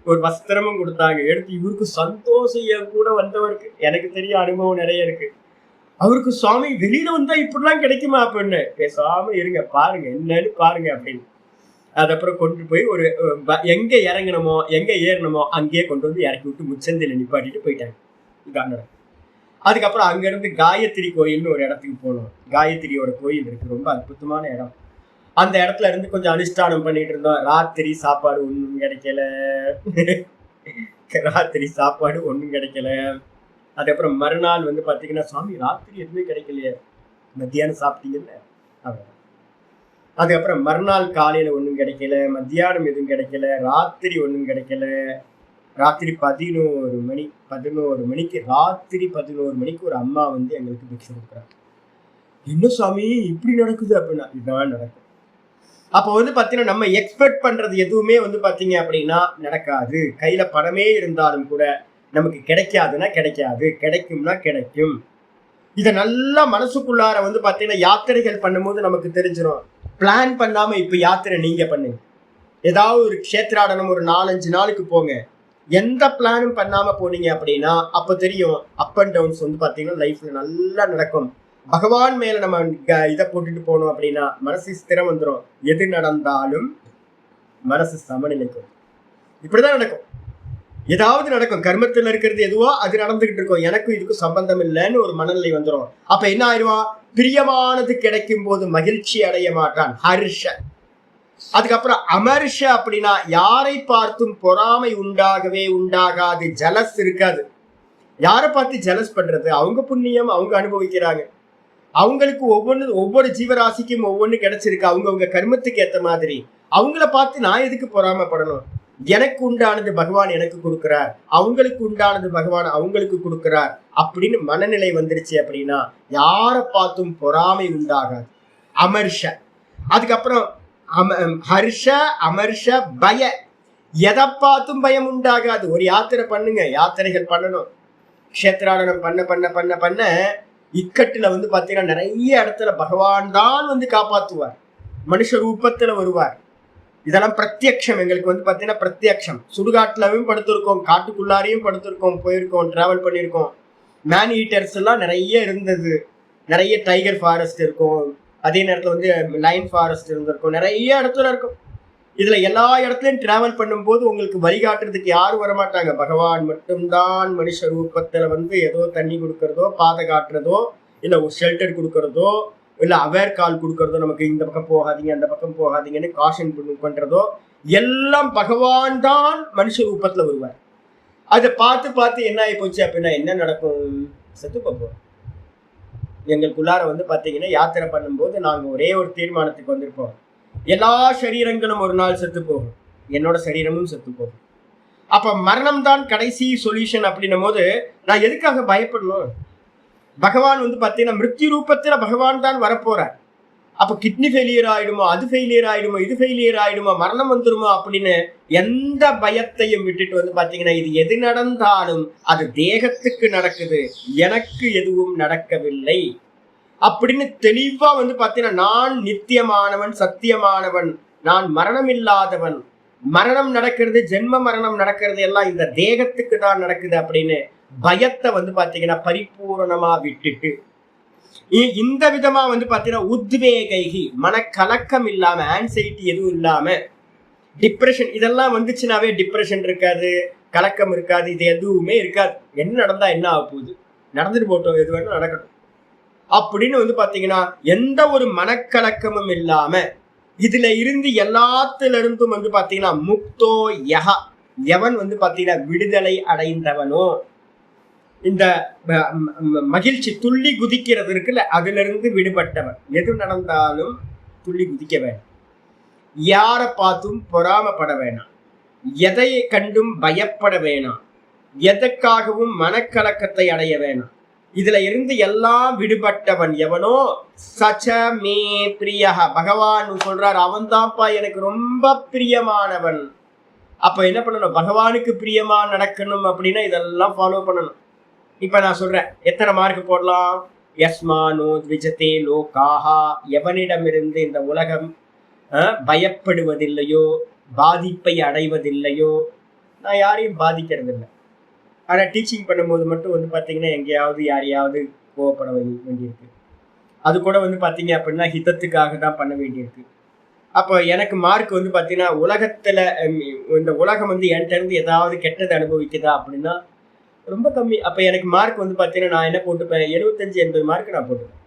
ஒரு வஸ்திரமும் கொடுத்தாங்க. எடுத்து இவருக்கு சந்தோஷம், என் கூட வந்தவருக்கு, எனக்கு தெரிய அனுபவம் நிறைய இருக்கு. அவருக்கு சுவாமி வெளியில வந்தா இப்படிலாம் கிடைக்குமா அப்படின்னு, பேசாம இருங்க பாருங்க என்னன்னு பாருங்க அப்படின்னு. அதுக்கப்புறம் கொண்டு போய் ஒரு எங்க இறங்கணுமோ எங்க ஏறணுமோ அங்கேயே கொண்டு வந்து இறக்கி விட்டு முச்சந்தில நிப்பாட்டிட்டு போயிட்டாங்க. இதான். அதுக்கப்புறம் அங்க இருந்து காயத்ரி கோயில்னு ஒரு இடத்துக்கு போனோம். காயத்ரியோட கோயில் இருக்கு, ரொம்ப அற்புதமான இடம். அந்த இடத்துல இருந்து கொஞ்சம் அனுஷ்டானம் பண்ணிட்டு இருந்தோம். ராத்திரி சாப்பாடு ஒன்றும் கிடைக்கல, அதுக்கப்புறம் மறுநாள் வந்து பாத்தீங்கன்னா சாமி ராத்திரி எதுவுமே கிடைக்கலையே, மத்தியானம் சாப்பிட்டீங்கல்ல அவ்வளோ. அதுக்கப்புறம் மறுநாள் காலையில ஒன்றும் கிடைக்கல, மத்தியானம் எதுவும் கிடைக்கல, ராத்திரி ஒன்றும் கிடைக்கல. ராத்திரி 11 மணிக்கு ராத்திரி 11 மணிக்கு ஒரு அம்மா வந்து எங்களுக்கு பிக்ஷை கொடுக்குறாங்க. என்ன சாமி இப்படி நடக்குது அப்படின்னா, இதுதான் நடக்கும். அப்போ வந்து பார்த்தீங்கன்னா நம்ம எக்ஸ்பெக்ட் பண்றது எதுவுமே வந்து பார்த்தீங்க அப்படின்னா நடக்காது. கையில பணமே இருந்தாலும் கூட நமக்கு கிடைக்காதுன்னா கிடைக்காது, கிடைக்கும்னா கிடைக்கும். இதை நல்லா மனசுக்குள்ளார வந்து பார்த்தீங்கன்னா யாத்திரைகள் பண்ணும்போது நமக்கு தெரிஞ்சிடும். பிளான் பண்ணாம இப்ப யாத்திரை நீங்க பண்ணுங்க. ஏதாவது ஒரு க்ஷேத்ராடனம் ஒரு 4-5 நாளுக்கு போங்க. எந்த பிளானும் பண்ணாம போனீங்க அப்படின்னா அப்ப தெரியும் அப் அண்ட் டவுன்ஸ் வந்து பாத்தீங்கன்னா லைஃப்ல நல்லா நடக்கும். பகவான் மேல நம்ம இதை போட்டுட்டு போனோம் அப்படின்னா மனசு ஸ்திரம் வந்துடும். எது நடந்தாலும் மனசு சமநிலைக்கும். இப்படிதான் நடக்கும், ஏதாவது நடக்கும். கர்மத்தில் இருக்கிறது எதுவோ அது நடந்துகிட்டு இருக்கும், எனக்கும் இதுக்கும் சம்பந்தம் இல்லைன்னு ஒரு மனநிலை வந்துடும். அப்ப என்ன ஆயிடுவான், பிரியமானது கிடைக்கும் போது மகிழ்ச்சி அடைய மாட்டான், ஹர்ஷ. அதுக்கப்புறம் அமர்ஷ அப்படின்னா யாரை பார்த்தும் பொறாமை உண்டாகவே உண்டாகாது, ஜலஸ் இருக்காது. யாரை பார்த்து ஜலஸ் பண்றது, அவங்க புண்ணியம் அவங்க அனுபவிக்கிறாங்க, அவங்களுக்கு ஒவ்வொரு ஜீவராசிக்கும் ஒவ்வொன்று கிடைச்சிருக்கு, அவங்க கர்மத்துக்கு ஏற்ற மாதிரி. அவங்கள பார்த்து நான் எதுக்கு பொறாமப்படணும், எனக்கு உண்டானது பகவான் எனக்கு கொடுக்கிறார், அவங்களுக்கு உண்டானது பகவான் அவங்களுக்கு கொடுக்கிறார் அப்படின்னு மனநிலை வந்துருச்சு அப்படின்னா யாரை பார்த்தும் பொறாமை உண்டாகாது. அமர்ஷ, அதுக்கப்புறம் ஹர்ஷ அமர்ஷ பய, எதை பார்த்தும் பயம் உண்டாகாது. ஒரு யாத்திரை பண்ணுங்க, யாத்திரைகள் பண்ணணும், க்ஷேத்ராடனம் பண்ண பண்ண பண்ண பண்ண இக்கட்டுல வந்து பாத்தீங்கன்னா நிறைய இடத்துல பகவான் தான் வந்து காப்பாத்துவார், மனுஷ ரூபத்துல வருவார். இதெல்லாம் பிரத்யக்ஷம். எங்களுக்கு வந்து பாத்தீங்கன்னா பிரத்யக்ஷம். சுடுகாட்டுலவும் படுத்திருக்கோம், காட்டுக்குள்ளாரையும் படுத்திருக்கோம், போயிருக்கோம், டிராவல் பண்ணியிருக்கோம். மேன் ஈட்டர்ஸ் எல்லாம் நிறைய இருந்தது, நிறைய டைகர் ஃபாரஸ்ட் இருக்கும், அதே நேரத்துல வந்து லைன் ஃபாரஸ்ட் இருந்திருக்கும், நிறைய இடத்துல இருக்கும். இதுல எல்லா இடத்துலயும் டிராவல் பண்ணும்போது உங்களுக்கு வழிகாட்டுறதுக்கு யாரும் வரமாட்டாங்க, பகவான் மட்டும்தான் மனுஷ ரூபத்துல வந்து ஏதோ தண்ணி கொடுக்கறதோ, பாதை காட்டுறதோ, இல்ல ஒரு ஷெல்டர் கொடுக்கறதோ, இல்ல அவேர் கால் கொடுக்கறதோ, நமக்கு இந்த பக்கம் போகாதீங்க அந்த பக்கம் போகாதீங்கன்னு காஷன் பண்றதோ, எல்லாம் பகவான் தான் மனுஷ ரூபத்துல வருவார். அதை பார்த்து பார்த்து என்ன ஆகி போச்சு அப்படின்னா என்ன நடக்கும், செத்து பார்ப்போம். எங்களுக்குள்ளார வந்து பாத்தீங்கன்னா யாத்திரை பண்ணும்போது நாங்க ஒரே ஒரு தீர்மானத்துக்கு வந்திருப்போம், எல்லா சரீரங்களும் ஒரு நாள் செத்து போகும், என்னோட சரீரமும் செத்து போகும். அப்ப மரணம் தான் கடைசி சொல்யூஷன் அப்படின்னும் போது நான் எதுக்காக பயப்படணும்? பகவான் வந்து பாத்தீங்கன்னா மிருத்யு ரூபத்துல பகவான் தான் வரப்போறார். அப்ப கிட்னி ஃபெயிலியர் ஆயிடுமோ, அது ஃபெயிலியர் ஆயிடுமோ, இது ஃபெயிலியர் ஆயிடுமோ, மரணம் வந்துருமோ அப்படின்னு எந்த பயத்தையும் விட்டுட்டு வந்து பாத்தீங்கன்னா இது எது நடந்தாலும் அது தேகத்துக்கு நடக்குது, எனக்கு எதுவும் நடக்கவில்லை அப்படின்னு தெளிவா வந்து பாத்தீங்கன்னா நான் நித்தியமானவன், சத்தியமானவன், நான் மரணம் இல்லாதவன், மரணம் நடக்கிறது, ஜென்ம மரணம் நடக்கிறது எல்லாம் இந்த தேகத்துக்கு தான் நடக்குது அப்படின்னு பயத்தை வந்து பாத்தீங்கன்னா பரிபூரணமா விட்டுட்டு இந்த விதமா வந்து பாத்தீங்கன்னா உத்வேகைகி, மனக்கலக்கம் இல்லாம, ஆன்சைட்டி எதுவும் இல்லாம, டிப்ரெஷன் இதெல்லாம் வந்துச்சுனாவே டிப்ரெஷன் இருக்காது, கலக்கம் இருக்காது, இது எதுவுமே இருக்காது. என்ன நடந்தா என்ன ஆக போகுது, நடந்துட்டு போட்டோம், எது வேணும் நடக்கட்டும் அப்படின்னு வந்து பாத்தீங்கன்னா எந்த ஒரு மனக்கலக்கமும் இல்லாம இதுல இருந்து எல்லாத்துல இருந்தும் வந்து பாத்தீங்கன்னா முக்தோ யஹ, எவன் வந்து பாத்தீங்கன்னா விடுதலை அடைந்தவனோ, இந்த மகிழ்ச்சி துள்ளி குதிக்கிறது இருக்குல்ல அதுல இருந்து விடுபட்டவன். எது நடந்தாலும் துள்ளி குதிக்க வேண்டாம், யாரை பார்த்தும் பொறாமப்பட வேணாம், எதை கண்டும் பயப்பட வேணாம், எதற்காகவும் மனக்கலக்கத்தை அடைய வேணாம். இதுல இருந்து எல்லாம் விடுபட்டவன் எவனோ சச்ச மே பிரியா, பகவான் சொல்றார் அவன் தான்ப்பா எனக்கு ரொம்ப பிரியமானவன். அப்ப என்ன பண்ணணும், பகவானுக்கு பிரியமா நடக்கணும் அப்படின்னா இதெல்லாம் ஃபாலோ பண்ணணும். இப்ப நான் சொல்றேன், எத்தனை மார்க் போடலாம்? யஸ்மானோ த்விஜதே லோகாஹா, எவனிடமிருந்து இந்த உலகம் பயப்படுவதில்லையோ, பாதிப்பை அடைவதில்லையோ. நான் யாரையும் பாதிக்கிறது இல்லை, ஆனா டீச்சிங் பண்ணும்போது மட்டும் வந்து பாத்தீங்கன்னா எங்கேயாவது யாரையாவது கோவப்பட வேண்டியிருக்கு. அது கூட வந்து பாத்தீங்க அப்படின்னா ஹிதத்துக்காக தான் பண்ண வேண்டியிருக்கு. அப்போ எனக்கு மார்க் வந்து பாத்தீங்கன்னா உலகத்துல இந்த உலகம் வந்து என்கிட்ட இருந்து ஏதாவது கெட்டது அனுபவிக்குதா அப்படின்னா ரொம்ப கம்மி. அப்ப எனக்கு மார்க் வந்து பாத்தீங்கன்னா நான் என்ன போட்டுப்பேன், 75-80 மார்க் நான் போட்டுப்பேன்.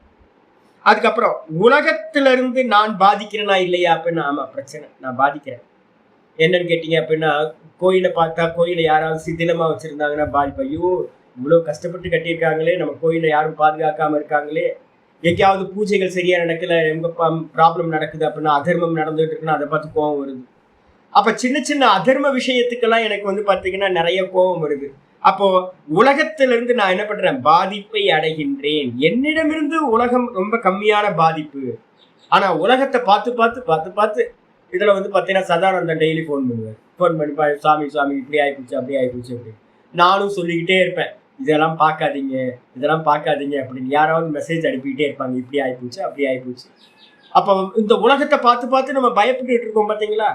அதுக்கப்புறம் உலகத்துல இருந்து நான் பாதிக்கிறேனா இல்லையா அப்படின்னா, ஆமா பிரச்சனை, நான் பாதிக்கிறேன். என்னன்னு கேட்டீங்க அப்படின்னா, கோயிலை பார்த்தா கோயிலை யாராவது சிதிலமா வச்சிருந்தாங்கன்னா பாதிப்பு, ஐயோ இவ்வளவு கஷ்டப்பட்டு கட்டியிருக்காங்களே, நம்ம கோயிலை யாரும் பாதுகாக்காம இருக்காங்களே, எங்கேயாவது பூஜைகள் சரியா நடக்கல, எங்க ப்ராப்ளம் நடக்குது அப்படின்னா, அதர்மம் நடந்துட்டு இருக்குன்னா அதை பார்த்து கோபம் வருது. அப்ப சின்ன சின்ன அதர்ம விஷயத்துக்கெல்லாம் எனக்கு வந்து பாத்தீங்கன்னா நிறைய கோபம் வருது. அப்போ உலகத்திலிருந்து நான் என்ன பண்றேன், பாதிப்பை அடைகின்றேன். என்னிடமிருந்து உலகம் ரொம்ப கம்மியான பாதிப்பு, ஆனா உலகத்தை பார்த்து பார்த்து பார்த்து பார்த்து இதுல வந்து பாத்தீங்கன்னா சதானந்தன் டெய்லி ஃபோன் பண்ணுவேன், ஃபோன் பண்ணி சாமி சாமி இப்படி ஆயிப்போச்சு அப்படி ஆயிப்போச்சு அப்படின்னு நானும் சொல்லிக்கிட்டே இருப்பேன், இதெல்லாம் பார்க்காதீங்க இதெல்லாம் பார்க்காதீங்க அப்படின்னு. யாராவது மெசேஜ் அனுப்பிக்கிட்டே இருப்பாங்க, இப்படி ஆயிப்போச்சு அப்படி ஆயிப்போச்சு. அப்போ இந்த உலகத்தை பார்த்து பார்த்து நம்ம பயப்பட்டு இருக்கோம் பாத்தீங்களா.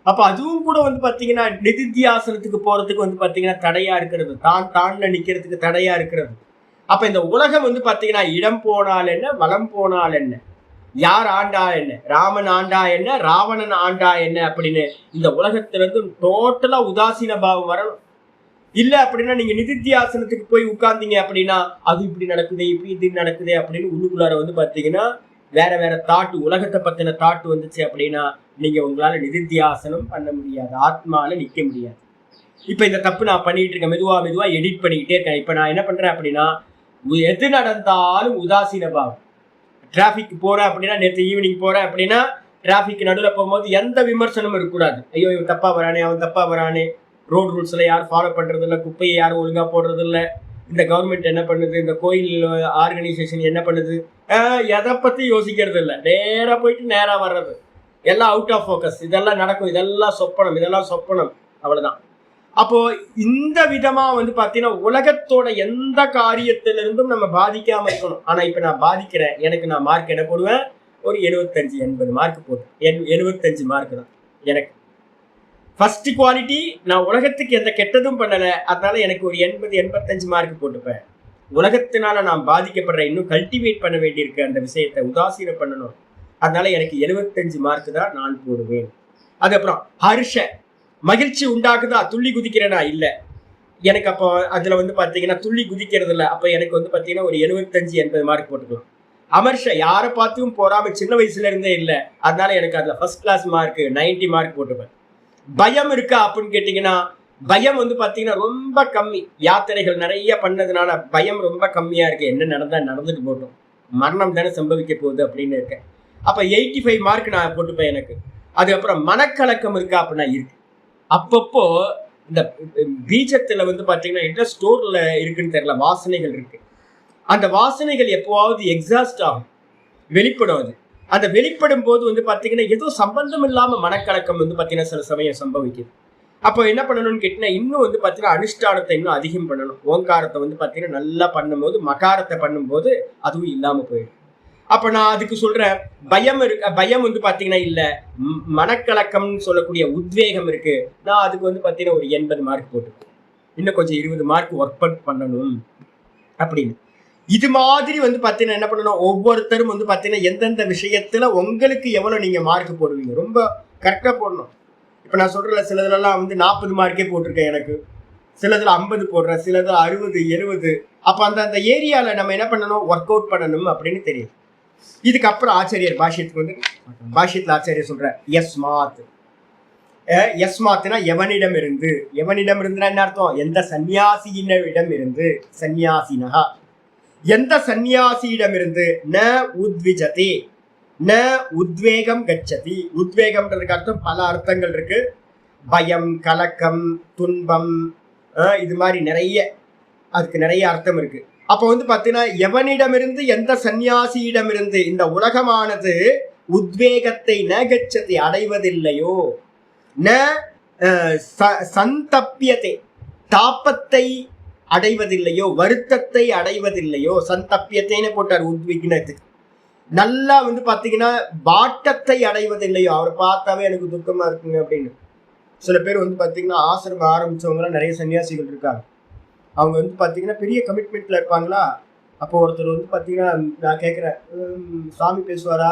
அப்ப அதுவும் கூட வந்து பாத்தீங்கன்னா நிதித்தியாசனத்துக்கு போறதுக்கு வந்து பாத்தீங்கன்னா தடையா இருக்கிறது, தான்ல நிக்கிறதுக்கு தடையா இருக்கிறது. அப்ப இந்த உலகம் வந்து பாத்தீங்கன்னா இடம் போனால் என்ன, வலம் போனால் என்ன, யார் ஆண்டா என்ன, ராமன் ஆண்டா என்ன, ராவணன் ஆண்டா என்ன அப்படின்னு இந்த உலகத்துல இருந்து டோட்டலா உதாசீன பாவம் வரணும். இல்ல அப்படின்னா நீங்க நிதித்தியாசனத்துக்கு போய் உட்கார்ந்தீங்க அப்படின்னா அது இப்படி நடக்குது இப்படி இது நடக்குது அப்படின்னு உள்ளுக்குள்ளார வந்து பாத்தீங்கன்னா வேற வேற தாட்டு, உலகத்தை பத்தின தாட்டு வந்துச்சு அப்படின்னா நீங்க உங்களால நிதித்தியாசனம் பண்ண முடியாது, ஆத்மால நிக்க முடியாது. இப்ப இந்த தப்பு நான் பண்ணிட்டு இருக்கேன், மெதுவா எடிட் பண்ணிக்கிட்டே இருக்கேன். இப்ப நான் என்ன பண்றேன் அப்படின்னா எது நடந்தாலும் உதாசீன பாவம். டிராபிக் போறேன் அப்படின்னா, நேற்று ஈவினிங் போறேன் அப்படின்னா டிராபிக் நடுவில் போகும்போது எந்த விமர்சனமும் இருக்கக்கூடாது. ஐயோ இவன் தப்பா வரானே, அவன் தப்பா வரானே, ரோடு ரூல்ஸ்ல யாரும் ஃபாலோ பண்றது இல்லை, குப்பையை யாரும் ஒழுங்கா போடுறது இல்லை, இந்த கவர்மெண்ட் என்ன பண்ணுது, இந்த கோயில் ஆர்கனைசேஷன் என்ன பண்ணுது, எதை பத்தி யோசிக்கிறது இல்லை. நேரா போயிட்டு நேரா வர்றது, எல்லாம் அவுட் ஆஃப் ஃபோக்கஸ். இதெல்லாம் நடக்கும், இதெல்லாம் சொப்பனம், அவ்வளவுதான். அப்போ இந்த விதமா வந்து பாத்தீங்கன்னா உலகத்தோட எந்த காரியத்திலிருந்தும் நம்ம பாதிக்காம இருக்கணும். ஆனா இப்ப நான் பாதிக்கிறேன், எனக்கு நான் மார்க் என்ன போடுவேன், ஒரு 75-80 மார்க் போட்டேன். 75 மார்க் தான் எனக்கு ஃபர்ஸ்ட் குவாலிட்டி. நான் உலகத்துக்கு எந்த கெட்டதும் பண்ணல, அதனால எனக்கு ஒரு 80-85 மார்க் போட்டுப்பேன். உலகத்தினால நான் பாதிக்கப்படுற, இன்னும் கல்டிவேட் பண்ண வேண்டியிருக்கு அந்த விஷயத்தை, உதாசீனம் பண்ணணும், அதனால எனக்கு 75 மார்க் தான் நான் போடுவேன். அதுக்கப்புறம் ஹர்ஷ, மகிழ்ச்சி உண்டாக்குதா, துள்ளி குதிக்கிறேனா, இல்ல எனக்கு அப்போ அதுல வந்து பாத்தீங்கன்னா துள்ளி குதிக்கிறது இல்லை, அப்ப எனக்கு வந்து பாத்தீங்கன்னா ஒரு 75-80 மார்க் போட்டுக்கலாம். அமர்ஷ, யாரை பார்த்தும் போறாம சின்ன வயசுல இருந்தே இல்லை, அதனால எனக்கு அதுல ஃபர்ஸ்ட் கிளாஸ் மார்க் 90 மார்க் போட்டுப்பேன். பயம் இருக்கா அப்படின்னு கேட்டீங்கன்னா, பயம் வந்து பாத்தீங்கன்னா ரொம்ப கம்மி. யாத்திரைகள் நிறைய பண்ணதுனால பயம் ரொம்ப கம்மியா இருக்கு. என்ன நடந்தா நடந்துட்டு போட்டோம், மரணம் தானே சம்பவிக்க போகுது அப்படின்னு இருக்கேன். அப்ப 85 மார்க் நான் போட்டுப்பேன் எனக்கு. அதுக்கப்புறம் மனக்கலக்கம் இருக்கா அப்படின்னா இருக்கு. அப்பப்போ இந்த பீஜத்துல வந்து பாத்தீங்கன்னா என்ன ஸ்டோர்ல இருக்குன்னு தெரியல, வாசனைகள் இருக்கு. அந்த வாசனைகள் எப்போவாவது எக்ஸாஸ்ட் ஆகும், வெளிப்படும். அது அந்த வெளிப்படும் போது வந்து பாத்தீங்கன்னா ஏதோ சம்பந்தம் இல்லாம மனக்கலக்கம் வந்து பாத்தீங்கன்னா சில சமயம் சம்பவிக்குது. அப்போ என்ன பண்ணணும்னு கேட்டீங்கன்னா, இன்னும் வந்து பாத்தீங்கன்னா அனுஷ்டானத்தை இன்னும் அதிகம் பண்ணணும். ஓங்காரத்தை வந்து பாத்தீங்கன்னா நல்லா பண்ணும்போது, மகாரத்தை பண்ணும்போது அதுவும் இல்லாம போயிடும். அப்ப நான் அதுக்கு சொல்றேன், பயம் வந்து பாத்தீங்கன்னா இல்ல, மனக்கலக்கம்னு சொல்லக்கூடிய உத்வேகம் இருக்கு. நான் அதுக்கு வந்து பாத்தீங்கன்னா ஒரு 80 மார்க் போட்டு, இன்னும் கொஞ்சம் 20 மார்க் ஒர்க் அவுட் பண்ணணும் அப்படின்னு. இது மாதிரி வந்து பாத்தீங்கன்னா என்ன பண்ணணும், ஒவ்வொருத்தரும் வந்து பாத்தீங்கன்னா எந்தெந்த விஷயத்துல உங்களுக்கு எவ்வளவு நீங்க மார்க் போடுவீங்க ரொம்ப கரெக்டா போடணும். இப்ப நான் சொல்றேன், சிலதுலாம் வந்து 40 மார்க்கே போட்டிருக்கேன் எனக்கு, சிலதுல 50 போடுறேன், சிலதுல 60-70. அப்ப அந்த ஏரியால நம்ம என்ன பண்ணணும், ஒர்க் அவுட் பண்ணணும் அப்படின்னு தெரியும். இதுக்கப்புறம் ஆச்சாரியர் பாஷ்யத்துக்கு வந்து, பாஷ்யத்துல ஆச்சாரியர் சொல்ற யஸ்மாத். யஸ்மாத்னா எவனிடம் இருந்து. எவனிடம் இருந்துனா என்ன அர்த்தம், எந்த சன்னியாசியிடம் இருந்து, சன்னியாசினஹா, எந்த சன்னியாசியிடம் இருந்து, ந உத்விஜதி ந உத்வேகம் கச்சதி. உத்வேகம்ன்றதுக்கு அர்த்தம் பல அர்த்தங்கள் இருக்கு. பயம், கலக்கம், துன்பம், இது மாதிரி நிறைய, அதுக்கு நிறைய அர்த்தம் இருக்கு. அப்ப வந்து பாத்தீங்கன்னா எவனிடமிருந்து, எந்த சன்னியாசியிடமிருந்து இந்த உலகமானது உத்வேகத்தை ந கச்சதி அடைவதில்லையோ, ந சந்தப்பியத்தை தாபத்தை அடைவதில்லையோ, வருத்தத்தை அடைவதில்லையோ. சந்தப்பியத்தைன்னு போட்டார் உத்விக்னத்துக்கு. நல்லா வந்து பாத்தீங்கன்னா வாட்டத்தை அடைவதில்லையோ, அவரை பார்த்தாவே எனக்கு துக்கமா இருக்குங்க அப்படின்னு. சில பேர் வந்து பாத்தீங்கன்னா ஆசிரமம் ஆரம்பிச்சவங்கலாம் நிறைய சன்னியாசிகள் இருக்காங்க. அவங்க வந்து பாத்தீங்கன்னா பெரிய கமிட்மெண்ட்ல இருப்பாங்களா. அப்போ ஒருத்தர் வந்து பாத்தீங்கன்னா, நான் கேட்கிறேன், சாமி பேசுவாரா?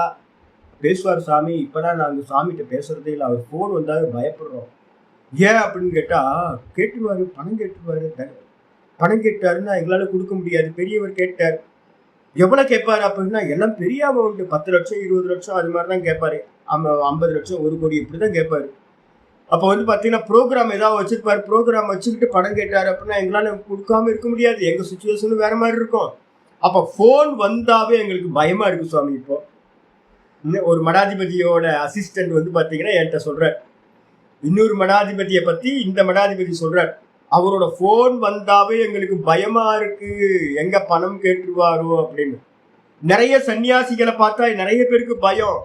பேசுவார் சாமி, இப்பதான் நாங்க சாமிகிட்ட பேசுறதே இல்லை, அவர் போன் வந்தாலும் பயப்படுறோம். ஏன் அப்படின்னு கேட்டா, கேட்டுருவாரு, பணம் கேட்டுருவாரு. பணம் கேட்டாருன்னா எங்களால கொடுக்க முடியாது. பெரியவர் கேட்டார், எவ்வளவு கேட்பாரு அப்படின்னா, எல்லாம் பெரிய அமௌண்ட், 10 லட்சம் 20 லட்சம் அது மாதிரிதான் கேட்பாரு. 50 லட்சம் 1 கோடி இப்படிதான் கேட்பாரு. அப்போ வந்து பாத்தீங்கன்னா ப்ரோக்ராம் ஏதாவது வச்சிருப்பாரு, ப்ரோக்ராம் வச்சுக்கிட்டு பணம் கேட்டாரு அப்படின்னா எங்களால கொடுக்காம இருக்க முடியாது, எங்க சுச்சுவேஷனும் வேற மாதிரி இருக்கும். அப்ப போன் வந்தாவே எங்களுக்கு பயமா இருக்கு சுவாமி. இப்போ ஒரு மடாதிபதியோட அசிஸ்டன்ட் வந்து பாத்தீங்கன்னா என்கிட்ட சொல்றார், இன்னொரு மடாதிபதியை பத்தி இந்த மடாதிபதி சொல்றார், அவரோட போன் வந்தாவே எங்களுக்கு பயமா இருக்கு, எங்க பணம் கேட்டுருவாரோ அப்படின்னு. நிறைய சன்னியாசிகளை பார்த்தா நிறைய பேருக்கு பயம்.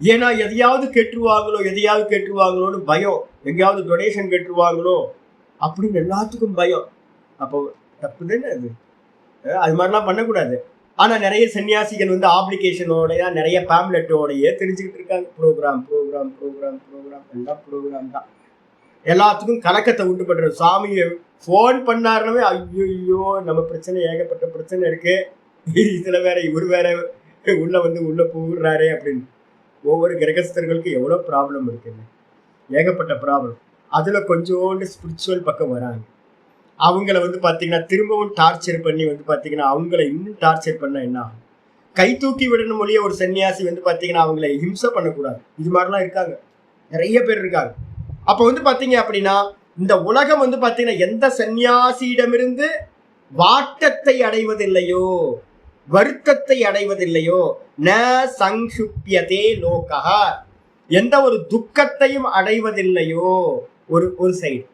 ஏன்னா எதையாவது கேட்டுருவாங்களோன்னு பயம், எங்கேயாவது டொனேஷன் கேட்டுருவாங்களோ அப்படின்னு எல்லாத்துக்கும் பயம். அப்போ தப்பு தானே அது, அது மாதிரிலாம் பண்ணக்கூடாது. ஆனா நிறைய சன்னியாசிகள் வந்து ஆப்ளிகேஷனோடய, நிறைய பேம்லெட்டோடையே தெரிஞ்சுக்கிட்டு இருக்காங்க. ப்ரோக்ராம் எல்லாம் ப்ரோக்ராம் தான். எல்லாத்துக்கும் கலக்கத்தை உண்டு பண்றது. சாமியை போன் பண்ணாருனவே ஐயோ நம்ம பிரச்சனை, ஏகப்பட்ட பிரச்சனை இருக்கு, இதுல வேற இவர் வேற உள்ள போடுறாரே அப்படின்னு. ஒவ்வொரு கிரகஸ்தர்களுக்கு எவ்வளவு ப்ராப்ளம் இருக்குன்னு, ஏகப்பட்ட ப்ராப்ளம். அதுல கொஞ்சோண்டு ஸ்பிரிச்சுவல் பக்கம் வராங்க. அவங்கள வந்து பாத்தீங்கன்னா திரும்பவும் டார்ச்சர் பண்ணி வந்து பாத்தீங்கன்னா அவங்கள இன்னும் டார்ச்சர் பண்ண என்ன ஆகும், கை தூக்கி விடணும் மொழிய ஒரு சன்னியாசி வந்து பாத்தீங்கன்னா அவங்கள ஹிம்சை பண்ணக்கூடாது. இது மாதிரிலாம் இருக்காங்க, நிறைய பேர் இருக்காங்க. அப்ப வந்து பாத்தீங்க அப்படின்னா இந்த உலகம் வந்து பாத்தீங்கன்னா எந்த சன்னியாசியிடமிருந்து வாட்டத்தை அடைவதில்லையோ, வருத்தத்தை அடைவதில்லையோ, ந சங்குப்யதே லோகஹ, எந்த ஒரு துக்கத்தையும் அடைவதில்லையோ, ஒரு ஒரு சைடு.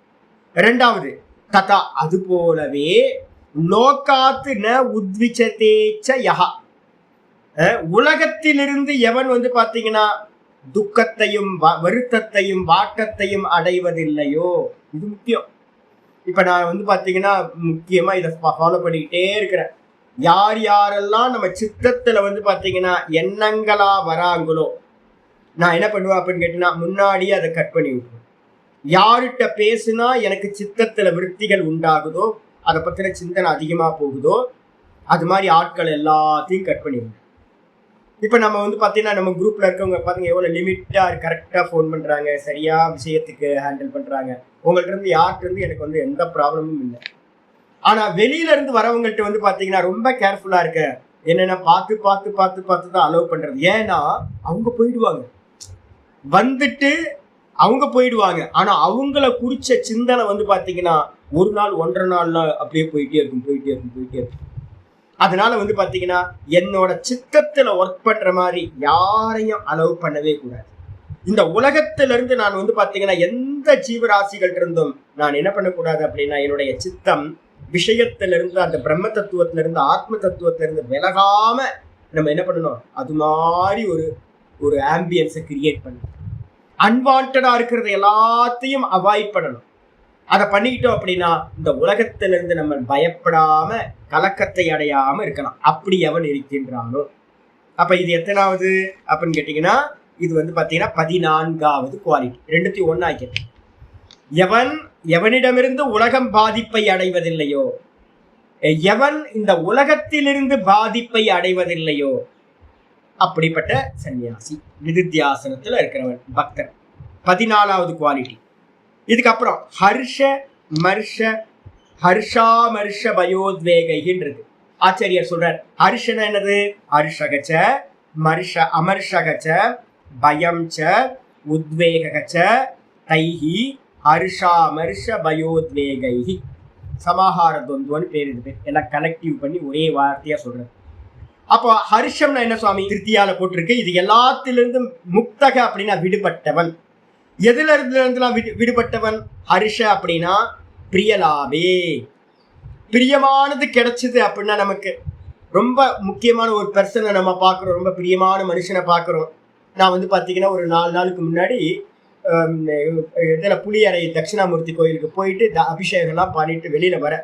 இரண்டாவது ததா அது போலவே லோகாத்து ந உத்விச்சதேச்ச யஹ, உலகத்திலிருந்து எவன் வந்து பாத்தீங்கன்னா துக்கத்தையும் வருத்தத்தையும் வாட்டத்தையும் அடைவதில்லையோ, இது முக்கியம். இப்ப நான் வந்து பாத்தீங்கன்னா முக்கியமா இதை ஃபாலோ பண்ணிக்கிட்டே இருக்கிறேன். யார் யாரெல்லாம் நம்ம சித்தத்துல வந்து பாத்தீங்கன்னா எண்ணங்களா வராங்களோ, நான் என்ன பண்ணுவேன் அப்படின்னு கேட்டீங்கன்னா முன்னாடியே அதை கட் பண்ணி விட்டுருவேன். யார்கிட்ட பேசுனா எனக்கு சித்தத்துல விருத்திகள் உண்டாகுதோ, அதை பத்தின சிந்தனை அதிகமா போகுதோ, அது மாதிரி ஆட்கள் எல்லாத்தையும் கட் பண்ணிடுவேன். இப்ப நம்ம வந்து பாத்தீங்கன்னா நம்ம குரூப்ல இருக்கவங்க பாத்தீங்க எவ்வளவு லிமிட்டா கரெக்டா போன் பண்றாங்க, சரியா விஷயத்துக்கு ஹேண்டில் பண்றாங்க. உங்கள்ட்ட இருந்து யார்கிட்ட இருந்து எனக்கு வந்து எந்த ப்ராப்ளமும் இல்லை. ஆனா வெளியில இருந்து வரவங்கள்ட்ட வந்து பாத்தீங்கன்னா ரொம்ப கேர்ஃபுல்லா இருக்க. என்னன்னா பார்த்து பார்த்து பார்த்து பார்த்து தான் அலோவ் பண்றது. ஏன்னா அவங்க போயிடுவாங்க, வந்துட்டு அவங்க போயிடுவாங்க. ஆனா அவங்கள குறிச்ச சிந்தனை வந்து பாத்தீங்கன்னா ஒரு நாள் 1.5 நாள்ல அப்படியே போயிட்டே இருக்கும். அதனால வந்து பாத்தீங்கன்னா என்னோட சித்தத்துல ஒர்க் பண்ற மாதிரி யாரையும் அலோவ் பண்ணவே கூடாது. இந்த உலகத்துல இருந்து நான் வந்து பாத்தீங்கன்னா எந்த ஜீவராசிகள் இருந்தும் நான் என்ன பண்ணக்கூடாது அப்படின்னா, என்னுடைய சித்தம் விஷயத்திலிருந்து, அந்த பிரம்ம தத்துவத்திலிருந்து, ஆத்ம தத்துவத்திலிருந்து விலகாம நம்ம என்ன பண்ணணும், அது மாதிரி ஒரு ஆம்பியன்ஸை கிரியேட் பண்ணணும். அன்வான்டா இருக்கிறது எல்லாத்தையும் அவாய்ட் பண்ணணும். அதை பண்ணிக்கிட்டோம் அப்படின்னா இந்த உலகத்திலிருந்து நம்ம பயப்படாம கலக்கத்தை அடையாம இருக்கலாம். அப்படி எவன் இருக்கின்றானோ. அப்ப இது எத்தனாவது அப்படின்னு கேட்டீங்கன்னா, இது வந்து பாத்தீங்கன்னா 14வது குவாலிட்டி. 2த்தையும் ஒண்ணா ஆக்கிட்டு, எவனிடமிருந்து உலகம் பாதிப்பை அடைவதில்லையோ, எவன் இந்த உலகத்திலிருந்து பாதிப்பை அடைவதில்லையோ அப்படிப்பட்ட சன்னியாசி, நிதித்தியாசனத்துல இருக்கிறவன் பக்தர். 14வது குவாலிட்டி. இதுக்கப்புறம் ஹர்ஷாமர்ஷ பயோத்வேகைன்னு இருக்கு. ஆச்சாரியர் சொல்றார், ஹர்ஷன என்னது, ஹர்ஷகச்ச மர்ஷ அமர்ஷகச்ச பயம் ச உத்வேகச்ச தைஹி ஹர்ஷாமர்ஷ பயோத்வேகைஹி. சமாஹார துவந்துவன்னு பேர். இது எல்லாம் கனெக்டிவ் பண்ணி ஒரே வார்த்தையா சொல்றது. அப்போ ஹர்ஷம்னா என்ன சுவாமி, திருத்தியால போட்டிருக்கு. இது எல்லாத்திலிருந்து முக்தக அப்படின்னா விடுபட்டவன். எதுல இருந்துலாம் விடுபட்டவன்? ஹர்ஷ அப்படின்னா பிரியலாபே, பிரியமானது கிடைச்சது அப்படின்னா நமக்கு ரொம்ப முக்கியமான ஒரு பர்சனை நம்ம பார்க்குறோம், ரொம்ப பிரியமான மனுஷனை பார்க்குறோம். நான் வந்து பார்த்தீங்கன்னா ஒரு 4 நாளுக்கு முன்னாடி இதில் புளியரை தட்சிணாமூர்த்தி கோயிலுக்கு போயிட்டு அபிஷேகம்லாம் பண்ணிட்டு வெளியில வர,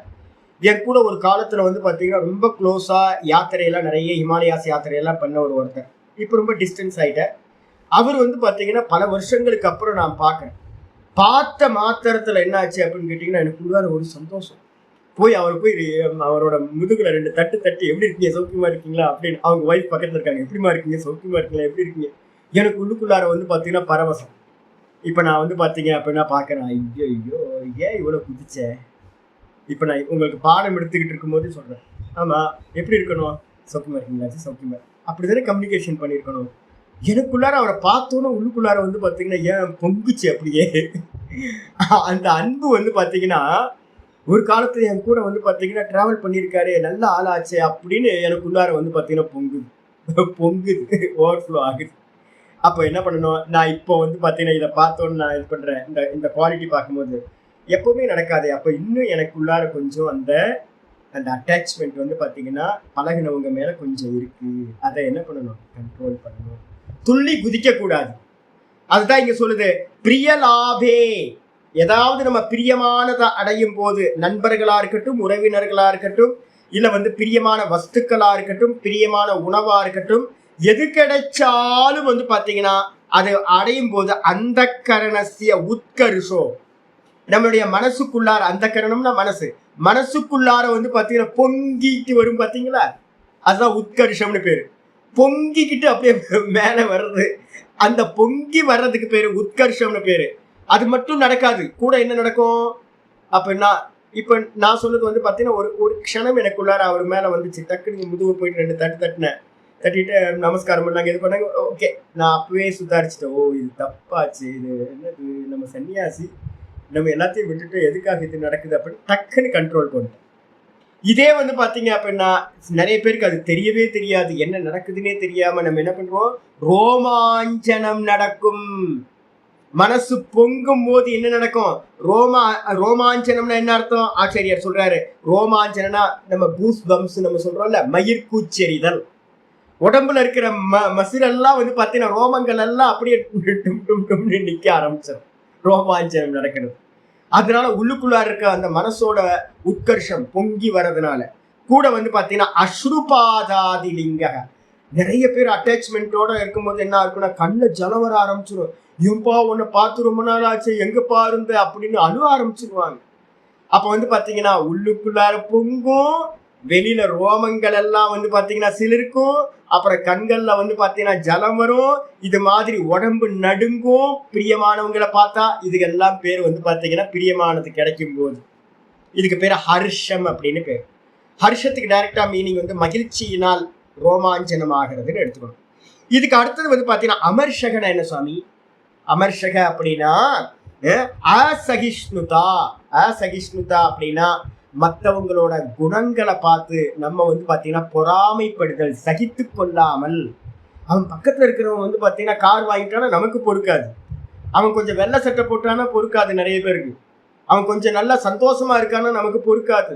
என் கூட ஒரு காலத்தில் வந்து பார்த்தீங்கன்னா ரொம்ப க்ளோஸாக யாத்திரையெல்லாம் நிறைய ஹிமாலயாஸ் யாத்திரையெல்லாம் பண்ண ஒருத்தர். இப்போ ரொம்ப டிஸ்டன்ஸ் ஆகிட்டேன். அவர் வந்து பார்த்தீங்கன்னா பல வருஷங்களுக்கு அப்புறம் நான் பார்க்குறேன். பார்த்த மாத்திரத்தில் என்ன ஆச்சு அப்படின்னு கேட்டிங்கன்னா, எனக்கு உள்ளார ஒரு சந்தோஷம். அவரோட முதுகுல 2 தட்டு தட்டி, எப்படி இருக்கீங்க, சௌக்கியமா இருக்கீங்களா அப்படின்னு. அவங்க ஒய்ஃப் பக்கத்தில் இருக்காங்க, எப்படிமா இருக்கீங்க, சௌக்கியமா இருக்கீங்களா, எப்படி இருக்கீங்க. எனக்கு உள்ளுக்குள்ளார வந்து பார்த்தீங்கன்னா பரவசம். இப்போ நான் வந்து பார்த்தீங்க அப்படின்னா பார்க்குறேன், ஐயோ ஏன் இவ்வளோ குதிச்சேன். இப்போ நான் உங்களுக்கு பாடம் எடுத்துக்கிட்டு இருக்கும்போது சொல்கிறேன், ஆமாம் எப்படி இருக்கணும், சௌக்கியமா இருக்கீங்களா, சௌக்கியமா, அப்படி தானே கம்யூனிகேஷன் பண்ணியிருக்கணும். எனக்குள்ளார அவரை பார்த்தோன்னா உள்ளுக்குள்ளார வந்து பார்த்தீங்கன்னா ஏன் பொங்குச்சு அப்படியே. அந்த அன்பு வந்து பார்த்தீங்கன்னா ஒரு காலத்துல என் கூட வந்து பார்த்தீங்கன்னா ட்ராவல் பண்ணியிருக்காரு, நல்ல ஆளாச்சு அப்படின்னு எனக்குள்ளார வந்து பார்த்தீங்கன்னா பொங்குது, ஓவர்ஃப்ளோ ஆகுது. அப்போ என்ன பண்ணணும், நான் இப்போ வந்து பார்த்தீங்கன்னா இதை பார்த்தோன்னு நான் இது பண்ணுறேன். இந்த குவாலிட்டி பார்க்கும்போது எப்பவுமே நடக்காது. அப்போ இன்னும் எனக்குள்ளார கொஞ்சம் அந்த அட்டாச்மெண்ட் வந்து பார்த்தீங்கன்னா பழகினவங்க மேலே கொஞ்சம் இருக்குது. அதை என்ன பண்ணணும், கண்ட்ரோல் பண்ணணும். துள்ளி குதிக்கக்கூடாது. அதுதான் இங்கே சொல்லுது, பிரியலாபே. ஏதாவது நம்ம பிரியமானதை அடையும் போது, நண்பர்களா இருக்கட்டும், உறவினர்களா இருக்கட்டும், இல்லை வந்து பிரியமான வஸ்துக்களா இருக்கட்டும், பிரியமான உணவா இருக்கட்டும், எது கிடைச்சாலும் வந்து பார்த்தீங்கன்னா அது அடையும் போது அந்த கரணசிய உத்கர்ஷோ, நம்மளுடைய மனசுக்குள்ளார, அந்த கரணம்னா மனசுக்குள்ளார வந்து பார்த்தீங்கன்னா பொங்கிட்டு வரும் பார்த்தீங்களா, அதுதான் உத்கர்ஷம்னு பேரு. பொங்கிக்கிட்டு அப்படியே மேலே வர்றது, அந்த பொங்கி வர்றதுக்கு பேரு உத்கர்ஷம்னு பேரு. அது மட்டும் நடக்காது, கூட என்ன நடக்கும் அப்படின்னா, இப்போ நான் சொன்னது வந்து பார்த்தீங்கன்னா ஒரு க்ஷணம் எனக்குள்ளார அவர் மேலே வந்துச்சு. டக்குன்னு முதுகு போயிட்டு 2 தட்டிட்டு நமஸ்காரம் பண்ணாங்க, இது பண்ணாங்க. ஓகே, நான் அப்பவே சுதாரிச்சிட்டேன். ஓ இது தப்பாச்சு, இது என்னது, நம்ம சன்னியாசி, நம்ம எல்லாத்தையும் விட்டுட்டு எதுக்காக இது நடக்குது அப்படின்னு டக்குன்னு கண்ட்ரோல் பண்ணிட்டேன். இதே வந்து பாத்தீங்க அப்படின்னா நிறைய பேருக்கு அது தெரியவே தெரியாது, என்ன நடக்குதுன்னே தெரியாம நம்ம என்ன பண்றோம், ரோமாஞ்சனம் நடக்கும். மனசு பொங்கும் போது என்ன நடக்கும், ரோமாஞ்சனம்னா என்ன அர்த்தம், ஆச்சாரியார் சொல்றாரு. ரோமாஞ்சனா நம்ம பூஸ் பம்ஸ் நம்ம சொல்றோம்ல, மயிர்கூச்செறிதல். உடம்புல இருக்கிற மசிலெல்லாம் வந்து பாத்தீங்கன்னா ரோமங்கள் எல்லாம் அப்படியே நிக்க ஆரம்பிச்சிடும், ரோமாஞ்சனம் நடக்கிறது. அதனால உள்ளுக்குள்ள இருக்க அந்த மனசோட உட்கர்ஷம் பொங்கி வர்றதுனால கூட வந்து பாத்தீங்கன்னா அஸ்ருபாதாதி லிங்க. நிறைய பேர் அட்டாச்மெண்டோட இருக்கும்போது என்ன இருக்குன்னா கண்ணுல ஜலம் வர ஆரம்பிச்சிடும். ஏன்பா உன்னை பார்த்து ரொம்ப நாள் ஆச்சு, எங்க பாருந்த அப்படின்னு அழுவ ஆரம்பிச்சிருவாங்க. அப்ப வந்து பாத்தீங்கன்னா உள்ளுக்குள்ளார பொங்கும், வெளியில ரோமங்கள் எல்லாம் வந்து பாத்தீங்கன்னா சிலிருக்கும், அப்புறம் கண்கள்ல வந்து பாத்தீங்கன்னா ஜலம் வரும், இது மாதிரி உடம்பு நடுங்கும். பிரியமானவங்களை பார்த்தா இதுக்கெல்லாம் பேர் வந்து பாத்தீங்கன்னா பிரியமானது கிடைக்கும் போது இதுக்கு பேர் ஹர்ஷம் அப்படின்னு பேர். ஹர்ஷத்துக்கு டைரக்டா மீனிங் வந்து மகிழ்ச்சியினால் ரோமாஞ்சனம் ஆகிறதுன்னு எடுத்துக்கணும். இதுக்கு அடுத்தது வந்து பாத்தீங்கன்னா அமர்ஷகனா என்ன சுவாமி, அமர்ஷக அப்படின்னா அசகிஷ்ணுதா. அசகிஷ்ணுதா அப்படின்னா மற்றவங்களோட குணங்களை பார்த்து நம்ம வந்து பாத்தீங்கன்னா பொறாமைப்படுதல், சகித்து கொள்ளாமல். அவன் பக்கத்துல இருக்கிறவன் வந்து பாத்தீங்கன்னா கார் வாங்கிட்டானா நமக்கு பொறுக்காது, அவன் கொஞ்சம் வெள்ளை சட்டை போட்டானா பொறுக்காது நிறைய பேருக்கு, அவன் கொஞ்சம் நல்லா சந்தோஷமா இருக்கானா நமக்கு பொறுக்காது,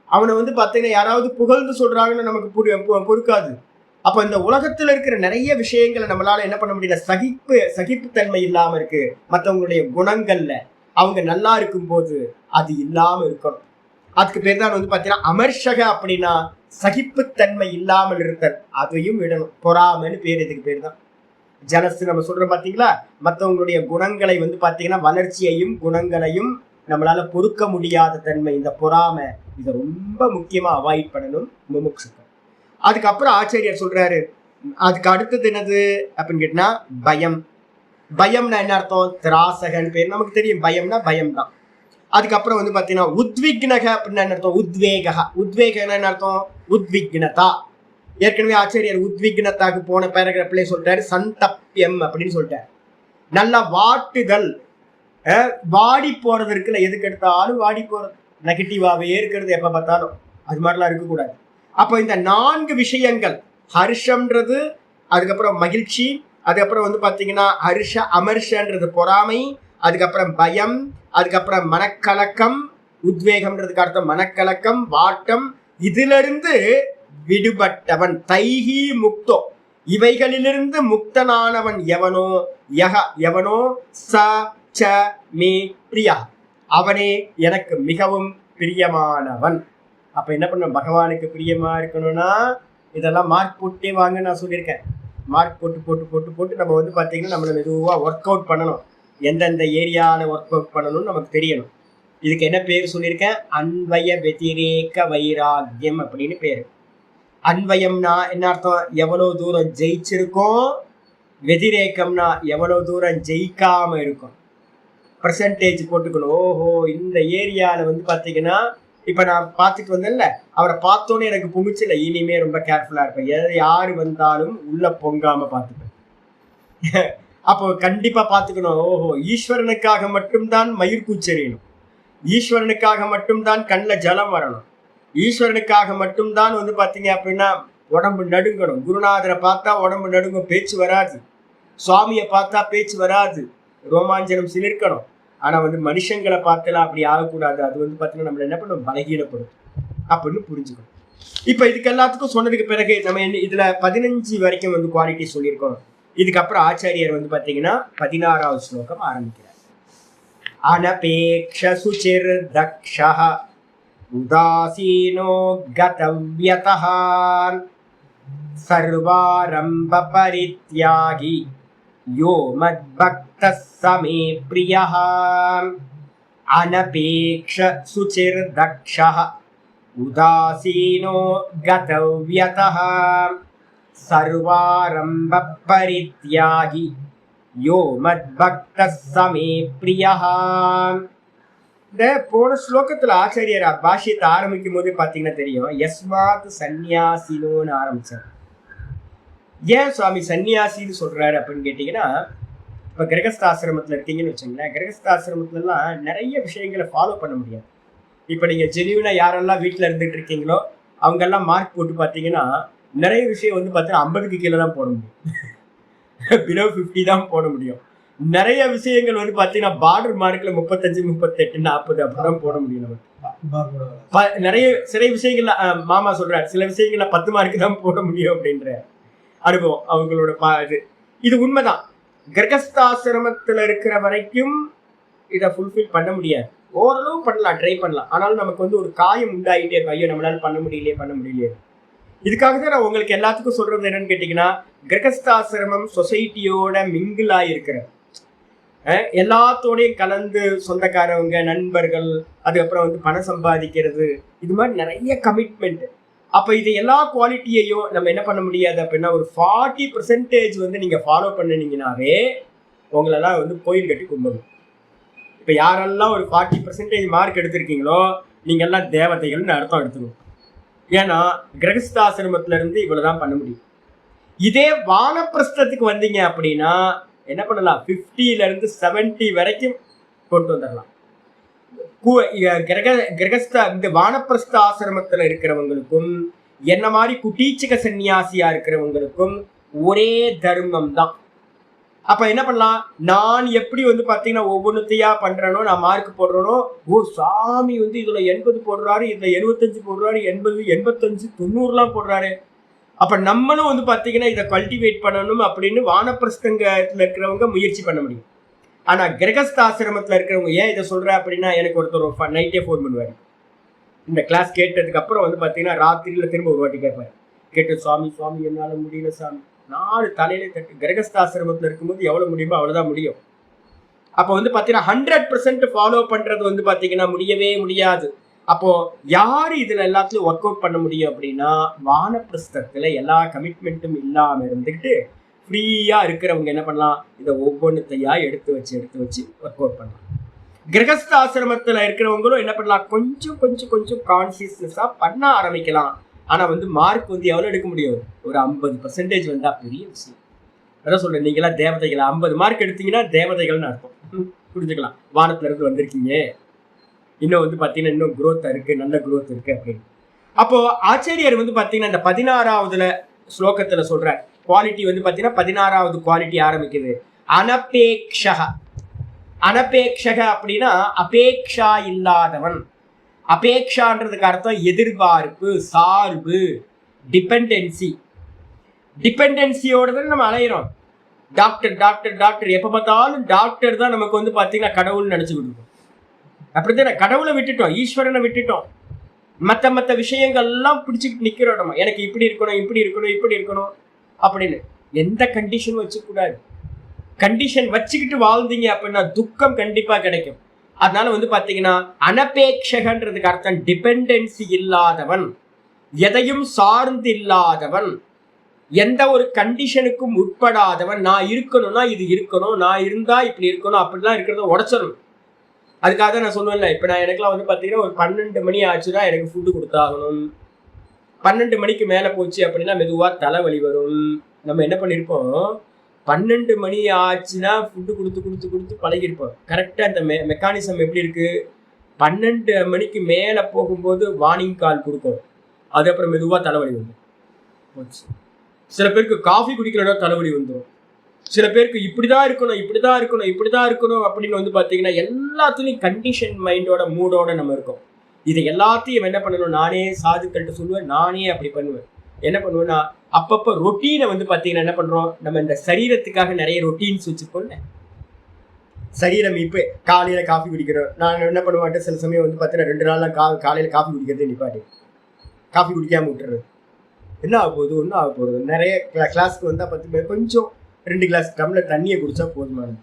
அவனை வந்து பாத்தீங்கன்னா யாராவது புகழ்ந்து சொல்றாங்கன்னு நமக்கு பொறுக்காது. அப்ப இந்த உலகத்துல இருக்கிற நிறைய விஷயங்களை நம்மளால என்ன பண்ண முடியல, சகிப்புத்தன்மை இல்லாம இருக்கு. மற்றவங்களுடைய குணங்கள்ல அவங்க நல்லா இருக்கும் போது அது இல்லாம இருக்கணும். அதுக்கு பேர் தான் வந்து பாத்தீங்கன்னா அமர்ஷக அப்படின்னா சகிப்புத்தன்மை இல்லாமல் இருத்தல், அதையும் விடணும். பொறாமைன்னு பேர், இதுக்கு பேர் தான் ஜலசு. நம்ம சொல்றோம் பாத்தீங்களா, மற்றவங்களுடைய குணங்களை வந்து பாத்தீங்கன்னா வளர்ச்சியையும் குணங்களையும் நம்மளால பொறுக்க முடியாத தன்மை, இந்த பொறாமை, இதை ரொம்ப முக்கியமா அவாய்ட் பண்ணணும் முமுட்சுக்கள். அதுக்கப்புறம் ஆச்சாரியார் சொல்றாரு, அதுக்கு அடுத்தது என்னது அப்படின்னு கேட்டா பயம். பயம்னா என்ன அர்த்தம், திராசகன் பேர், நமக்கு தெரியும் பயம்னா பயம் தான். அதுக்கப்புறம் வந்து பாத்தீங்கன்னா உத்விக்னக அப்படின்னு என்ன அர்த்தம், உத்வேக. உத்வேகம்னா என்ன அர்த்தம், உத்விக்னதா. ஏற்கனவே ஆச்சாரியார் உத்விக்னதாக்கு போன பேராகிராஃப்ல சொல்லிட்டாரு சந்தப்யம் அப்படின்னு சொல்லிட்டாரு. நல்லா வாட்டுதல், வாடி போறது இருக்குல்ல, எதுக்கு எடுத்தாலும் வாடி போறது, நெகட்டிவாவே இருக்கிறது எப்ப பார்த்தாலும், அது மாதிரிலாம் இருக்கக்கூடாது. அப்போ இந்த 4 விஷயங்கள், ஹர்ஷம்ன்றது, அதுக்கப்புறம் மகிழ்ச்சி, அதுக்கப்புறம் வந்து பாத்தீங்கன்னா ஹர்ஷ அமர்ஷன்றது பொறாமை, அதுக்கப்புறம் பயம், அதுக்கப்புறம் மனக்கலக்கம், உத்வேகம்ன்றதுக்கு அர்த்தம் மனக்கலக்கம், வாட்டம். இதுல இருந்து விடுபட்டவன் தைஹி முக்தோ, இவைகளிலிருந்து முக்தனானவன் எவனோ, எவனோ ச ச மே பிரியா, அவனே எனக்கு மிகவும் பிரியமானவன். அப்ப என்ன பண்ண, பகவானுக்கு பிரியமா இருக்கணும்னா இதெல்லாம் மார்க் போட்டே வாங்க நான் சொல்லியிருக்கேன். மார்க் போட்டு போட்டு போட்டு போட்டு நம்ம வந்து பாத்தீங்கன்னா நம்மள மெதுவா ஒர்க் அவுட் பண்ணணும். எந்தெந்த ஏரியால ஒர்க் அவுட் பண்ணணும்னு நமக்கு தெரியணும். இதுக்கு என்ன பேர் சொல்லியிருக்கேன், அன்வய வெதிரேக வைராக்கியம் அப்படின்னு பேரு. அன்வயம்னா என்ன அர்த்தம், எவ்வளவு தூரம் ஜெயிச்சிருக்கோம், வெதிரேக்கம்னா எவ்வளவு தூரம் ஜெயிக்காம இருக்கும். பர்சன்டேஜ் போட்டுக்கணும். ஓஹோ, இந்த ஏரியால வந்து பாத்தீங்கன்னா இப்ப நான் பார்த்துட்டு வந்தேன்ல, அவரை பார்த்தோன்னே எனக்கு பொங்குச்சில்ல, இனிமே ரொம்ப கேர்ஃபுல்லா இருப்பேன், யாரு வந்தாலும் உள்ள பொங்காம பார்த்துப்பேன். அப்போ கண்டிப்பா பார்த்துக்கணும். ஓஹோ, ஈஸ்வரனுக்காக மட்டும்தான் மயிர் கூச்செறியணும், ஈஸ்வரனுக்காக மட்டும்தான் கண்ணில் ஜலம் வரணும், ஈஸ்வரனுக்காக மட்டும்தான் வந்து பார்த்தீங்க அப்படின்னா உடம்பு நடுங்கணும். குருநாதரை பார்த்தா உடம்பு நடுங்கும், பேச்சு வராது. சுவாமியை பார்த்தா பேச்சு வராது, ரோமாஞ்சனம் சிலிர்க்கணும். ஆனால் வந்து மனுஷங்களை பார்த்தலாம் அப்படி ஆகக்கூடாது. அது வந்து பார்த்தீங்கன்னா நம்மள என்ன பண்ணும், பலகீனப்படும் அப்படின்னு புரிஞ்சுக்கணும். இப்போ இதுக்கு எல்லாத்துக்கும் சொன்னதுக்கு பிறகு நம்ம இதுல 15 வரைக்கும் வந்து குவாலிட்டி சொல்லியிருக்கோம். இதுக்கப்புறம் ஆச்சாரியர் வந்து பார்த்தீங்கன்னா 16வது ஸ்லோகம் ஆரம்பிக்கிறார். அனபேக்ஷ சுசிர் தக்ஷஹ உதாசீனோ கதவ்யதஹ சர்வாரம்ப பரித்யாகி யோ மத்பக்தஸ் சமே ப்ரியஹ. அனபேக்ஷ சுசிர் தக்ஷஹ உதாசீனோ கதவ்யதஹ சர்வாரம்ப பரித்யாகி யோ மத்பக்தஸ் சமே ப்ரியஹ. இந்த போன ஸ்லோகத்துல ஆச்சாரியர் பாஷ்யத்தை ஆரம்பிக்கும் போது பாத்தீங்கன்னா தெரியும், யஸ்மாத் சன்னியாசினோன்னு ஆரம்பிச்சார். ஏன் சுவாமி சன்னியாசின்னு சொல்றாரு அப்படின்னு கேட்டீங்கன்னா, இப்ப கிரகஸ்தாசிரமத்துல இருக்கீங்கன்னு வச்சுங்களேன், கிரகஸ்தாசிரமத்துல எல்லாம் நிறைய விஷயங்களை ஃபாலோ பண்ண முடியாது. இப்போ நீங்கள் ஜெனியூனா யாரெல்லாம் வீட்டில் இருந்துட்டு இருக்கீங்களோ அவங்கெல்லாம் மார்க் போட்டு பார்த்தீங்கன்னா நிறைய விஷயம் வந்து பார்த்தீங்கன்னா 50க்கு கீழே தான் போட முடியும், பிலோ 50 தான் போட முடியும். நிறைய விஷயங்கள் வந்து பார்த்தீங்கன்னா பார்டர் மார்க்கில் 35, 38, 40 அப்படிதான் போட முடியும் நமக்கு. நிறைய சில விஷயங்கள்ல மாமா சொல்றாரு, சில விஷயங்கள்ல 10 மார்க்கு தான் போட முடியும் அப்படின்ற அனுபவம் அவங்களோட இது உண்மைதான். கிரகஸ்தாசிரமத்தில் இருக்கிற வரைக்கும் இதை ஃபுல்ஃபில் பண்ண முடியாது. ஓரளவு பண்ணலாம், ட்ரை பண்ணலாம். ஆனாலும் நமக்கு வந்து ஒரு காயம் உண்டாகிட்டே இருக்கும், ஐயோ நம்மளால பண்ண முடியலையே. இதுக்காக தான் நான் உங்களுக்கு எல்லாத்துக்கும் சொல்றது என்னன்னு கேட்டீங்கன்னா, கிரகஸ்தாசிரமம் சொசைட்டியோட மிங்கிள் ஆகிருக்கிற எல்லாத்தோடையும் கலந்து சொந்தக்காரவங்க, நண்பர்கள், அதுக்கப்புறம் வந்து பணம் சம்பாதிக்கிறது, இது மாதிரி நிறைய கமிட்மெண்ட். அப்போ இது எல்லா குவாலிட்டியையும் நம்ம என்ன பண்ண முடியாது அப்படின்னா, ஒரு 40% வந்து நீங்கள் ஃபாலோ பண்ணினீங்கன்னாவே உங்களெல்லாம் வந்து கோயில் கட்டி கும்பிடணும். இப்போ யாரெல்லாம் ஒரு 40% மார்க் எடுத்திருக்கீங்களோ நீங்கள்லாம் தேவதைகள்னு அர்த்தம் எடுத்துக்கணும். ஏன்னா கிரகஸ்தாசிரமத்துல இருந்து இவ்வளவுதான் பண்ண முடியும். இதே வானப்பிரஸ்தத்துக்கு வந்தீங்க அப்படின்னா என்ன பண்ணலாம், 50ல இருந்து 70 வரைக்கும் கொண்டு வந்துடலாம். இந்த வானப்பிரஸ்த ஆசிரமத்துல இருக்கிறவங்களுக்கும் என்ன மாதிரி குட்டீச்சக சன்னியாசியா இருக்கிறவங்களுக்கும் ஒரே தர்மம் தான். அப்ப என்ன பண்ணலாம், நான் எப்படி வந்து பாத்தீங்கன்னா ஒவ்வொன்றுத்தையா பண்றேனோ, நான் மார்க் போடுறேனோ, ஓ சாமி வந்து இதுல 80 போடுறாரு, இதுல 75 போடுறாரு, 80, 85, 90 போடுறாரு. அப்ப நம்மளும் வந்து பாத்தீங்கன்னா இதை கல்டிவேட் பண்ணணும் அப்படின்னு வானப்பிரஸ்தங்கத்துல இருக்கிறவங்க முயற்சி பண்ண முடியும். ஆனா கிரகஸ்தாசிரமத்துல இருக்கிறவங்க ஏன் இதை சொல்ற அப்படின்னா, எனக்கு ஒருத்தர் நைட்டே ஃபோன் பண்ணுவாரு. இந்த கிளாஸ் கேட்டதுக்கு அப்புறம் வந்து பாத்தீங்கன்னா ராத்திரியில திரும்ப ஒரு வாட்டி கேட்பாரு. கேட்டு சுவாமி என்னால முடியல சாமி, 4 தலையில தட்டு. கிரகஸ்தாசிரமத்தில் இருக்கும்போது எவ்வளவு முடியுமோ அவ்வளவுதான் முடியும். அப்போ வந்து பாத்தீங்கன்னா 100% ஃபாலோ பண்றது வந்து பாத்தீங்கன்னா முடியவே முடியாது. அப்போ யாரு இதுல எல்லாத்துலயும் ஒர்க் அவுட் பண்ண முடியும் அப்படின்னா, வானப்பிரஸ்தத்துல எல்லா கமிட்மெண்ட்டும் இல்லாம இருந்துக்கிட்டு ஃப்ரீயா இருக்கிறவங்க என்ன பண்ணலாம், இதை ஒவ்வொன்றுத்தையா எடுத்து வச்சு ஒர்க் அவுட் பண்ணலாம். கிரகஸ்தாசிரமத்துல இருக்கிறவங்களும் என்ன பண்ணலாம், கொஞ்சம் கான்சியஸ்னஸா பண்ண ஆரம்பிக்கலாம். ஆனா வந்து மார்க் வந்து எவ்வளவு எடுக்க முடியும், ஒரு 50% வந்தா பெரிய விஷயம். அதான் சொல்றேன், நீங்களா தேவதைகள். 50 மார்க் எடுத்தீங்கன்னா தேவதைகள்னு அர்த்தம், புரிஞ்சுக்கலாம். வானத்துல இருந்து வந்திருக்கீங்க, இன்னும் வந்து பாத்தீங்கன்னா இன்னும் growth இருக்கு, நல்ல growth இருக்கு அப்படின்னு. அப்போ ஆச்சாரியர் வந்து பாத்தீங்கன்னா இந்த 16வது ஸ்லோகத்துல சொல்ற குவாலிட்டி வந்து பாத்தீங்கன்னா 16வது குவாலிட்டி ஆரம்பிக்குது. அனபேக்ஷக அப்படின்னா அபேக்ஷா இல்லாதவன். அபேக்ஷான்றதுக்கு அர்த்தம் எதிர்பார்ப்பு, சார்பு, டிபெண்டன்சியோட தான் நம்ம அலையிறோம். டாக்டர் எப்ப பார்த்தாலும் டாக்டர் தான் நமக்கு வந்து பாத்தீங்கன்னா கடவுள்னு நினைச்சுக்கிட்டு இருக்கோம். அப்படித்தானே, கடவுளை விட்டுட்டோம், ஈஸ்வரனை விட்டுட்டோம். மற்ற விஷயங்கள்லாம் பிடிச்சிக்கிட்டு நிக்கிறோம். நம்ம எனக்கு இப்படி இருக்கணும் அப்படின்னு எந்த கண்டிஷனும் வச்சுக்கூடாது. கண்டிஷன் வச்சுக்கிட்டு வாழ்ந்தீங்க அப்படின்னா துக்கம் கண்டிப்பா கிடைக்கும். அதனால வந்து பாத்தீங்கன்னா அனபேக்ஷகன்றதுக்கு அர்த்தம் டிபெண்டன்சி இல்லாதவன், எதையும் சார்ந்து இல்லாதவன், எந்த ஒரு கண்டிஷனுக்கும் உட்படாதவன். நான் இருக்கணும்னா இது இருக்கணும், நான் இருந்தா இப்படி இருக்கணும், அப்படிலாம் இருக்கிறத உடச்சிடணும். அதுக்காக தான் நான் சொல்லுவேன்ல, இப்போ நான் எனக்குலாம் வந்து பார்த்தீங்கன்னா ஒரு 12 மணி ஆச்சுன்னா எனக்கு ஃபுட்டு கொடுத்தாகணும். 12 மணிக்கு மேலே போச்சு அப்படின்னா மெதுவாக தலைவலி வரும். நம்ம என்ன பண்ணியிருப்போம், 12 மணி ஆச்சுன்னா ஃபுட்டு கொடுத்து பழகிருப்போம். கரெக்டாக இந்த மெக்கானிசம் எப்படி இருக்குது, 12 மணிக்கு மேலே போகும்போது வார்னிங் கால் கொடுக்கும், அதுக்கப்புறம் மெதுவாக தலைவலி வந்துடும் போச்சு. சில பேருக்கு காஃபி குடிக்கிறதோ தலைவலி வந்துடும். சில பேருக்கு இப்படிதான் இருக்கணும் அப்படின்னு வந்து பார்த்தீங்கன்னா எல்லாத்துலேயும் கண்டிஷன் மைண்டோட மூடோட நம்ம இருக்கோம். இதை எல்லாத்தையும் என்ன பண்ணணும், நானே சாதுக்கள்கிட்ட சொல்லுவேன், நானே அப்படி பண்ணுவேன். என்ன பண்ணுவேன்னா அப்பப்போ ரொட்டீனை வந்து பார்த்தீங்கன்னா என்ன பண்ணுறோம், நம்ம இந்த சரீரத்துக்காக நிறைய ரொட்டீன்ஸ் வச்சுக்கோங்க. சரீரம் இப்போ காலையில் காஃபி குடிக்கிறோம். நான் என்ன பண்ணுவேன், சில சமயம் வந்து பார்த்தீங்கன்னா 2 நாள்லாம் காலையில் காஃபி குடிக்கிறதே நிப்பாட்டி காஃபி குடிக்காமல் விட்டுறது. என்ன ஆக போகுது, ஒன்றும் ஆக போகிறது. நிறைய கிளாஸ்க்கு வந்தால் 10 பேர் கொஞ்சம் 2 கிளாஸ் டம்ளர் தண்ணியை குடிச்சா போதுமானது.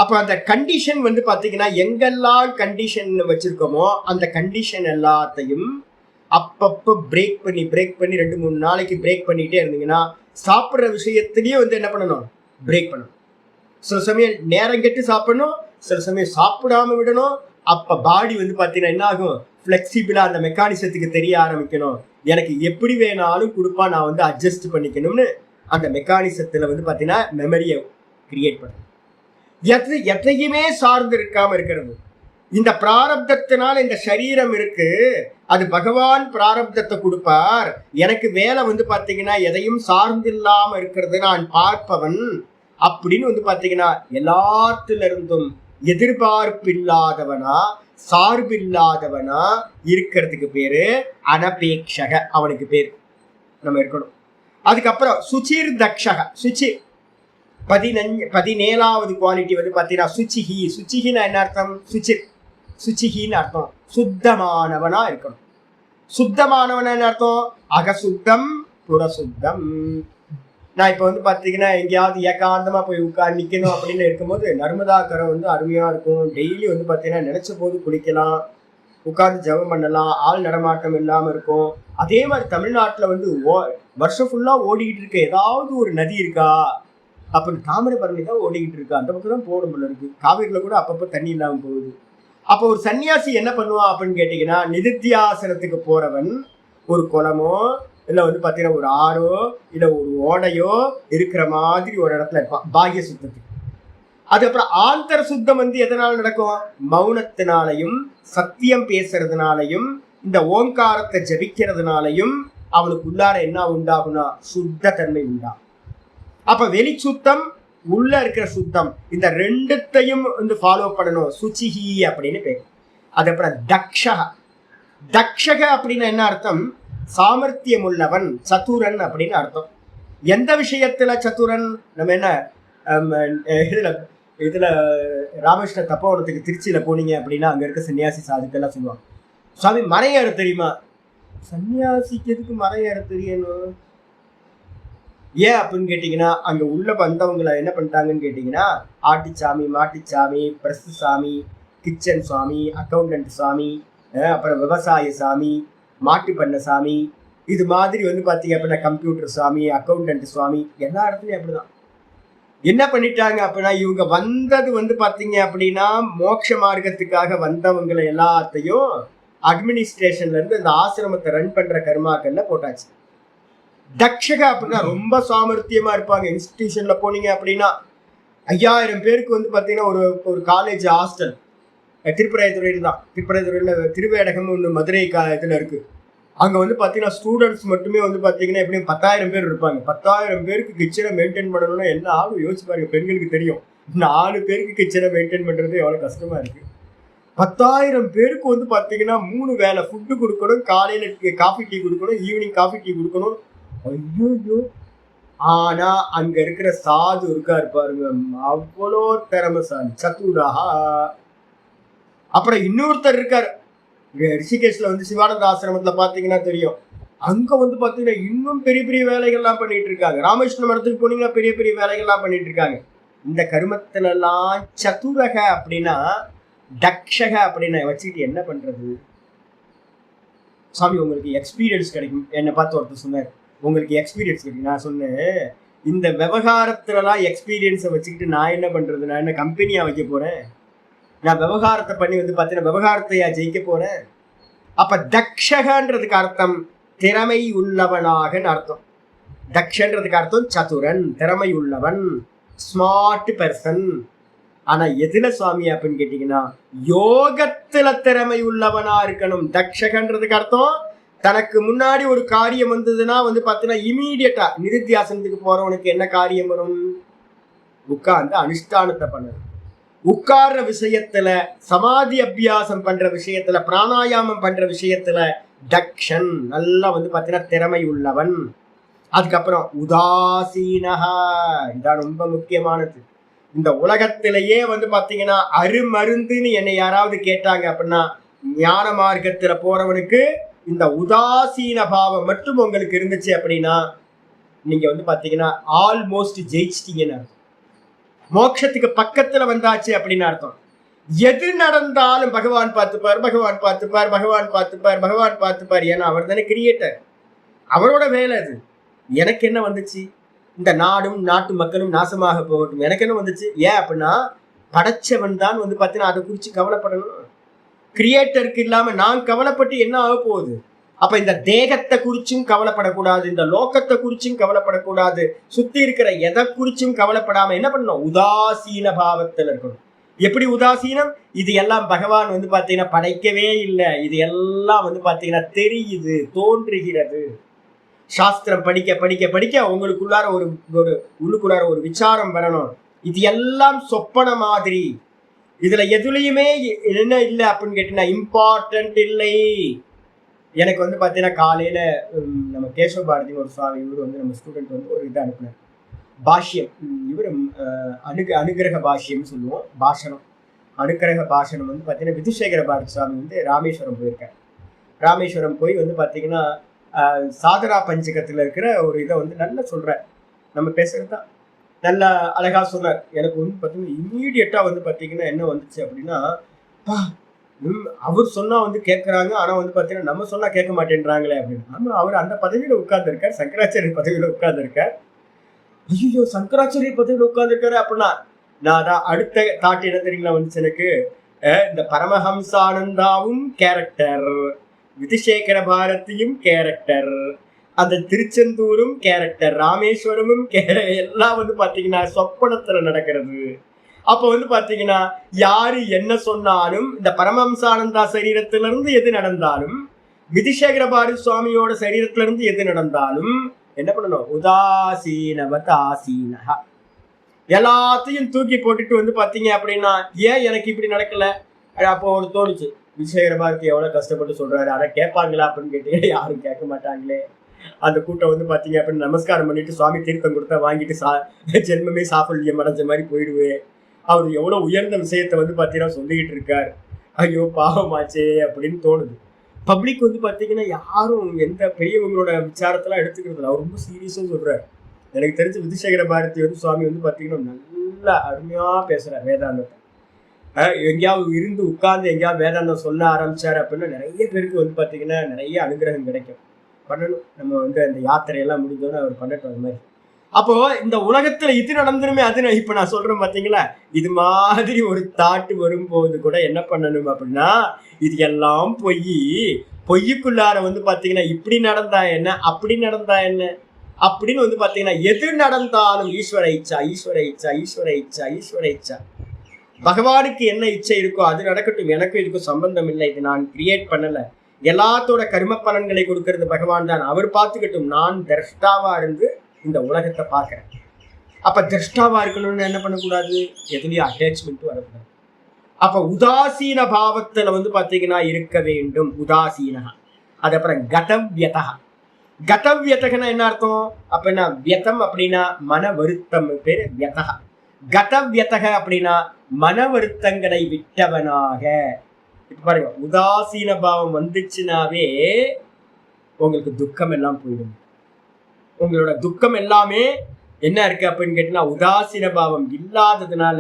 அப்போ அந்த கண்டிஷன் வந்து பார்த்தீங்கன்னா எங்கெல்லாம் கண்டிஷன் வச்சுருக்கோமோ அந்த கண்டிஷன் எல்லாத்தையும் அப்பப்போ பிரேக் பண்ணி 2-3 நாளைக்கு பிரேக் பண்ணிகிட்டே இருந்தீங்கன்னா சாப்பிட்ற விஷயத்துலேயே வந்து என்ன பண்ணணும், பிரேக் பண்ணணும். சில சமயம் நேரம் கெட்டு சாப்பிடணும், சில சமயம் சாப்பிடாம விடணும். அப்போ பாடி வந்து பார்த்தீங்கன்னா என்ன ஆகும், ஃப்ளெக்சிபிளாக அந்த மெக்கானிசத்துக்கு தெரிய ஆரம்பிக்கணும். எனக்கு எப்படி வேணாலும் கொடுப்பா, நான் வந்து அட்ஜஸ்ட் பண்ணிக்கணும்னு அந்த மெக்கானிசத்தில் வந்து பார்த்தீங்கன்னா மெமரியை கிரியேட் பண்ணும். எதையுமே சார்ந்து இருக்காமல் இருக்கிறது. இந்த பிராரப்தத்தினால இந்த சரீரம் இருக்கு, அது பகவான் பிராரப்தத்தை கொடுப்பார். எனக்கு வேலை வந்து பாத்தீங்கன்னா எதையும் சார்ந்தில்லாம இருக்கிறது, நான் பார்ப்பவன் அப்படின்னு வந்து பாத்தீங்கன்னா எல்லாத்துல இருந்தும் எதிர்பார்ப்பில்லாதவனா சார்பில்லாதவனா இருக்கிறதுக்கு பேரு அனபேக்ஷக, அவனுக்கு பேரு நம்ம இருக்கணும். அதுக்கப்புறம் சுச்சிர் தக்ஷக, சுச்சிர் 17வது குவாலிட்டி வந்து பாத்தீங்கன்னா சுச்சிஹி. சுச்சிஹின்னா என்ன அர்த்தம்? சுச்சிர், சுச்சிஹின்னு அர்த்தம் சுத்தமானவனா இருக்கணும். சுத்தமானவனா என்ன அர்த்தம்? அகசுத்தம் புறசுத்தம். நான் இப்ப வந்து பாத்தீங்கன்னா எங்கேயாவது ஏகாந்தமா போய் உட்கார் நிக்கணும் அப்படின்னு இருக்கும்போது நர்மதா கரை வந்து அருமையா இருக்கும். டெய்லி வந்து பாத்தீங்கன்னா நினைச்ச போது குளிக்கலாம், உட்கார்ந்து ஜெபம் பண்ணலாம், ஆள் நடமாட்டம் இல்லாம இருக்கும். அதே மாதிரி தமிழ்நாட்டுல வந்து வருஷம் ஃபுல்லா ஓடிக்கிட்டு இருக்க ஏதாவது ஒரு நதி இருக்கா அப்படின்னு தாமிரபரணி தான் ஓடிக்கிட்டு இருக்கா, அந்த பக்கம் தான் போகணும் போல இருக்கு. காவிரியில கூட அப்பப்போ தண்ணி இல்லாம போகுது. அப்போ ஒரு சன்னியாசி என்ன பண்ணுவான் அப்படின்னு கேட்டீங்கன்னா, நிதித்தியாசனத்துக்கு போறவன் ஒரு குளமோ இல்ல வந்து பாத்தீங்கன்னா ஒரு ஆறோ இல்ல ஒரு ஓடையோ இருக்கிற மாதிரி ஒரு இடத்துல இருப்பான் பாகிய சுத்தத்துக்கு. அதுக்கப்புறம் ஆந்தர சுத்தம் வந்து எதனால நடக்கும்? மௌனத்தினாலையும் சத்தியம் பேசுறதுனாலையும் இந்த ஓங்காரத்தை ஜபிக்கிறதுனாலையும் அவனுக்கு உள்ளார என்ன உண்டாகும்னா சுத்த தன்மை உண்டாகும். அப்ப வெளி சுத்தம் உள்ள இருக்கிற சுத்தம், இந்த ரெண்டுத்தையும் வந்து ஃபாலோ பண்ணணும். சுச்சிஹி அப்படின்னு பேர். அதுக்கப்புறம் தக்ஷக. தக்ஷக அப்படின்னு என்ன அர்த்தம்? சாமர்த்தியம் உள்ளவன், சத்துரன் அப்படின்னு அர்த்தம். எந்த விஷயத்துல சத்துரன்? நம்ம என்ன இதுல ராமகிருஷ்ண தப்போவனத்துக்கு திருச்சியில போனீங்க அப்படின்னா அங்க இருக்க சன்னியாசி சாதுக்கெல்லாம் சொல்லுவாங்க, சுவாமி மறையேற தெரியுமா? சன்னியாசிக்கு எதுக்கு மறையேற தெரியணும்? ஏன் அப்படின்னு கேட்டீங்கன்னா, அங்க உள்ள வந்தவங்களை என்ன பண்ணிட்டாங்கன்னு கேட்டீங்கன்னா, ஆட்டிச்சாமி, மாட்டிச்சாமி, பிரஸ் சாமி, கிச்சன் சுவாமி, அக்கௌண்டன்ட் சாமி, அப்புறம் விவசாய சாமி, மாட்டு பண்ண சாமி, இது மாதிரி வந்து பாத்தீங்க அப்படின்னா கம்ப்யூட்டர் சாமி, அக்கௌண்டன்ட் சுவாமி, எல்லா இடத்துலயும் அப்படிதான். என்ன பண்ணிட்டாங்க அப்படின்னா, இவங்க வந்தது வந்து பாத்தீங்க அப்படின்னா மோட்ச மார்க்கத்துக்காக வந்தவங்களை எல்லாத்தையும் அட்மினிஸ்ட்ரேஷன்ல இருந்து இந்த ஆசிரமத்தை ரன் பண்ற கர்மாக்கள்ல போட்டாச்சு. தக்ஷக அப்படின்னா ரொம்ப சாமர்த்தியமா இருப்பாங்க. இன்ஸ்டிடியூஷன்ல போனீங்க அப்படின்னா 5000 பேருக்கு வந்து பாத்தீங்கன்னா ஒரு காலேஜ் ஹாஸ்டல் திருப்பராயத்துறையில் தான். திருப்பராயத்துறையில திருவேடகம் ஒன்று மதுரை இதுல இருக்கு. அங்க வந்து பாத்தீங்கன்னா ஸ்டூடெண்ட்ஸ் மட்டுமே வந்து பாத்தீங்கன்னா எப்படியும் 10,000 பேர் இருப்பாங்க. 10,000 பேருக்கு கிச்சனை மெயின்டைன் பண்ணணும்னா என்ன ஆகும் யோசிச்சு பாருங்க. பெண்களுக்கு தெரியும் 4 பேருக்கு கிச்சனை மெயின்டைன் பண்றது எவ்வளவு கஷ்டமா இருக்கு. 10,000 பேருக்கு வந்து பாத்தீங்கன்னா 3 வேளை ஃபுட்டு கொடுக்கணும், காலையில காஃபி டீ கொடுக்கணும், ஈவினிங் காஃபி டீ கொடுக்கணும். ஐயோ! ஆனா அங்க இருக்கிற சாது இருக்காரு பாருங்க, அவ்வளோ திறமைசாலி, சத்துராஹா. அப்புறம் இன்னொருத்தர் இருக்காரு ரிஷிகேஷ்ல வந்து சிவானந்த ஆசிரமத்துல பாத்தீங்கன்னா தெரியும். அங்க வந்து பாத்தீங்கன்னா இன்னும் பெரிய பெரிய வேலைகள்லாம் பண்ணிட்டு இருக்காங்க. ராமகிருஷ்ண மடத்துக்கு போனீங்கன்னா பெரிய பெரிய வேலைகள்லாம் பண்ணிட்டு இருக்காங்க. இந்த கருமத்துல எல்லாம் சதுரக அப்படின்னா தக்ஷக அப்படின்னு வச்சுக்கிட்டு என்ன பண்றது? சாமி உங்களுக்கு எக்ஸ்பீரியன்ஸ் கிடைக்கும். என்னை பார்த்து ஒருத்தர் சொன்னார், உங்களுக்கு எக்ஸ்பீரியன்ஸ் கிடைக்கும். நான் சொன்னேன், இந்த விவகாரத்துலலாம் எக்ஸ்பீரியன்ஸை வச்சுக்கிட்டு நான் என்ன பண்றது? நான் என்ன கம்பெனியா வைக்க போறேன்? நான் விவகாரத்தை பண்ணி வந்து பார்த்தீங்கன்னா விவகாரத்தையா ஜெயிக்க போறேன்? அப்ப தக்ஷகன்றதுக்கு அர்த்தம் திறமை உள்ளவனாக அர்த்தம். தக்ஷன்றதுக்கு அர்த்தம் சதுரன், திறமை உள்ளவன், ஸ்மார்ட் பர்சன். ஆனா எதுல சுவாமி அப்படின்னு கேட்டீங்கன்னா யோகத்துல திறமை உள்ளவனா இருக்கணும். தக்ஷகன்றதுக்கு அர்த்தம் தனக்கு முன்னாடி ஒரு காரியம் வந்ததுன்னா வந்து பாத்தீங்கன்னா இமீடியட்டா நிதித்தியாசனத்துக்கு போறவனுக்கு என்ன காரியம் வரும்? உட்கார்ந்து அனுஷ்டானத்தை பண்ணணும். உட்கார்ற விஷயத்துல, சமாதி அபியாசம் பண்ற விஷயத்துல, பிராணாயாமம் பண்ற விஷயத்துல தக்ஷன் நல்லா வந்து பாத்தீங்கன்னா திறமை உள்ளவன். அதுக்கப்புறம் உதாசீனஹா, இதான் ரொம்ப முக்கியமானது. இந்த உலகத்திலேயே வந்து பாத்தீங்கன்னா அருமருந்துன்னு என்னை யாராவது கேட்டாங்க அப்படின்னா ஞான மார்க்கத்துல போறவனுக்கு இந்த உதாசீன பாவம் மட்டும் உங்களுக்கு இருந்துச்சு அப்படின்னா நீங்க வந்து பாத்தீங்கன்னா ஆல்மோஸ்ட் ஜெயிச்சிட்டீங்கன்னு அர்த்தம். மோட்சத்துக்கு பக்கத்துல வந்தாச்சு அப்படின்னு அர்த்தம். எது நடந்தாலும் பகவான் பார்த்துப்பார், பகவான் பார்த்துப்பார், பகவான் பார்த்துப்பார், பகவான் பார்த்துப்பார். ஏன்னா அவர் தானே கிரியேட்டர், அவரோட வேலை அது. எனக்கு என்ன வந்துச்சு? இந்த நாடும் நாட்டு மக்களும் நாசமாக போகட்டும், எனக்கு என்ன வந்துச்சு? ஏன் அப்படின்னா படைச்சவன் தான் வந்து பார்த்தீங்கன்னா அதை குறித்து கவலைப்படணும். கிரியேட்டருக்கு இல்லாம நான் கவலைப்பட்டு என்ன ஆக போகுது? அப்ப இந்த தேகத்தை குறிச்சும் கவலைப்படக்கூடாது, இந்த லோகத்தை குறிச்சும் கவலைப்படக்கூடாது, சுத்தி இருக்கிற எதை குறிச்சும் கவலைப்படாம என்ன பண்ணணும்? உதாசீன பாவத்தில் இருக்கணும். எப்படி உதாசீனம்? இது எல்லாம் பகவான் வந்து பாத்தீங்கன்னா படைக்கவே இல்லை. இது எல்லாம் வந்து பாத்தீங்கன்னா தெரியுது, தோன்றுகிறது. சாஸ்திரம் படிக்க படிக்க படிக்க உங்களுக்குள்ளார ஒரு உள்ளுக்குள்ளார ஒரு விசாரம் வரணும். இது எல்லாம் சொப்பன மாதிரி. இதுல எதுலையுமே என்ன இல்லை அப்படின்னு கேட்டீங்கன்னா இம்பார்ட்டன்ட் இல்லை. எனக்கு வந்து பாத்தீங்கன்னா காலையில நம்ம கேசவ பாரதி ஒரு சுவாமி, இவர் வந்து நம்ம ஸ்டூடெண்ட் வந்து ஒரு இதை அனுப்புனார். பாஷ்யம், இவர் அனுகிரக பாஷ்யம் சொல்லுவோம், பாஷணம். அனுகிரக பாஷணம் வந்து பாத்தீங்கன்னா விதுசேகர பாரதி சுவாமி வந்து ராமேஸ்வரம் போயிருக்கார். ராமேஸ்வரம் போய் வந்து பாத்தீங்கன்னா சாதனா பஞ்சகத்துல இருக்கிற ஒரு இதை வந்து நல்லா சொல்றார். நம்ம பேசுறது தான் நல்லா அழகா சொல்றார். எனக்கு வந்து பாத்தீங்கன்னா இம்மீடியட்டா வந்து பாத்தீங்கன்னா என்ன வந்துச்சு அப்படின்னா, அவர் சொன்னா வந்து கேட்கறாங்க, ஆனா வந்து பாத்தீங்கன்னா நம்ம சொன்னா கேட்க மாட்டேன்றாங்களே அப்படின்னு. ஆமா, அவர் அந்த பதவியில உட்கார்ந்து இருக்கார், சங்கராச்சாரிய பதவியில உட்கார்ந்து இருக்கார். ஐயோ, சங்கராச்சாரிய பதவியில உட்கார்ந்து இருக்காரு அப்படின்னா நான் அதான் அடுத்த தாட்டு என்ன தெரியுங்களா வந்துச்சு எனக்கு. இந்த பரமஹம்சானந்தாவும் கேரக்டர், விதுசேகர பாரதியும் கேரக்டர், அந்த திருச்செந்தூரும் கேரக்டர், ராமேஸ்வரமும் எல்லாம் வந்து பாத்தீங்கன்னா சொப்பனத்துல நடக்கிறது. அப்ப வந்து பாத்தீங்கன்னா யாரு என்ன சொன்னாலும் இந்த பரமஹம்சானந்தா சரீரத்திலிருந்து எது நடந்தாலும், விதுசேகர பாரதி சுவாமியோட சரீரத்திலிருந்து எது நடந்தாலும் என்ன பண்ணணும்? உதாசீனவத் ஆசீனஹ. எல்லாத்தையும் தூக்கி போட்டுட்டு வந்து பாத்தீங்க அப்படின்னா ஏன் எனக்கு இப்படி நடக்கல? அப்போ ஒன்று தோணுச்சு, விதுசேகர பாரதி எவ்வளவு கஷ்டப்பட்டு சொல்றாரு, அதை கேட்பாங்களா அப்படின்னு கேட்டீங்கன்னா யாரும் கேட்க மாட்டாங்களே. அந்த கூட்டம் வந்து பாத்தீங்க அப்படின்னு நமஸ்காரம் பண்ணிட்டு சுவாமி தீர்த்தம் கொடுத்தா வாங்கிட்டு ஜென்மமே சாஃபல்யம் அடைஞ்ச மாதிரி போயிடுவேன். அவர் எவ்வளவு உயர்ந்த விஷயத்த வந்து பாத்தீங்கன்னா சொல்லிக்கிட்டு இருக்காரு. ஐயோ பாவமாச்சே அப்படின்னு தோணுது. பப்ளிக் வந்து பாத்தீங்கன்னா யாரும் எந்த பெரியவங்களோட விசாரத்தெல்லாம் எடுத்துக்கிறது அவர் ரொம்ப சீரியஸா சொல்றாரு. எனக்கு தெரிஞ்ச விதுசேகர பாரதி வந்து சுவாமி வந்து பாத்தீங்கன்னா நல்லா அருமையா பேசுறாரு வேதாந்தத்தை. எங்கேயாவது இருந்து உட்கார்ந்து எங்கேயாவது வேதாந்தம் சொல்ல ஆரம்பிச்சாரு அப்படின்னா நிறைய பேருக்கு வந்து பாத்தீங்கன்னா நிறைய அனுகிரகம் கிடைக்கும். பண்ணணும், நம்ம வந்து அந்த யாத்திரையெல்லாம் முடிஞ்சோன்னு அவர் பண்ணட்டும் அது மாதிரி. அப்போ இந்த உலகத்துல இது நடந்துருமே, அது இப்ப நான் சொல்றேன் பாத்தீங்களா, இது மாதிரி ஒரு தாட்டு வரும்போது கூட என்ன பண்ணணும் அப்படின்னா, இது எல்லாம் பொய்யுக்குள்ளார வந்து பாத்தீங்கன்னா இப்படி நடந்தா என்ன, அப்படி நடந்தா என்ன அப்படின்னு வந்து பாத்தீங்கன்னா எது நடந்தாலும் ஈஸ்வர இச்சா, ஈஸ்வர இச்சா, ஈஸ்வர இச்சா, ஈஸ்வர இச்சா. பகவானுக்கு என்ன இச்சை இருக்கோ அது நடக்கட்டும், எனக்கும் இதுக்கும் சம்பந்தம் இல்லை, இது நான் கிரியேட் பண்ணல. எல்லாத்தோட கர்ம பலன்களை கொடுக்கறது பகவான் தான், அவர் பார்த்துக்கட்டும். நான் திரஷ்டாவா இருந்து இந்த உலகத்தை பார்க்கிறேன். அப்ப திரஷ்டாவா இருக்கணும்னு என்ன பண்ணக்கூடாது? எதுலயும் அட்டாச்மெண்ட் வரக்கூடாது. அப்ப உதாசீன பாவத்துல வந்து பாத்தீங்கன்னா இருக்க வேண்டும். உதாசீனா. அது அப்புறம் கதவியதா. கதவியதகன்னா என்ன அர்த்தம்? அப்ப என்ன வியதம் அப்படின்னா மன வருத்தம் பேரு வியதா. கதவியதக அப்படின்னா மன வருத்தங்களை விட்டவனாக. இப்ப பாருங்க, உதாசீன பாவம் வந்துச்சுனாவே உங்களுக்கு துக்கம் எல்லாம் போயிடும். உங்களோட துக்கம் எல்லாமே என்ன இருக்கு அப்படின்னு கேட்டீங்கன்னா உதாசீன பாவம் இல்லாததுனால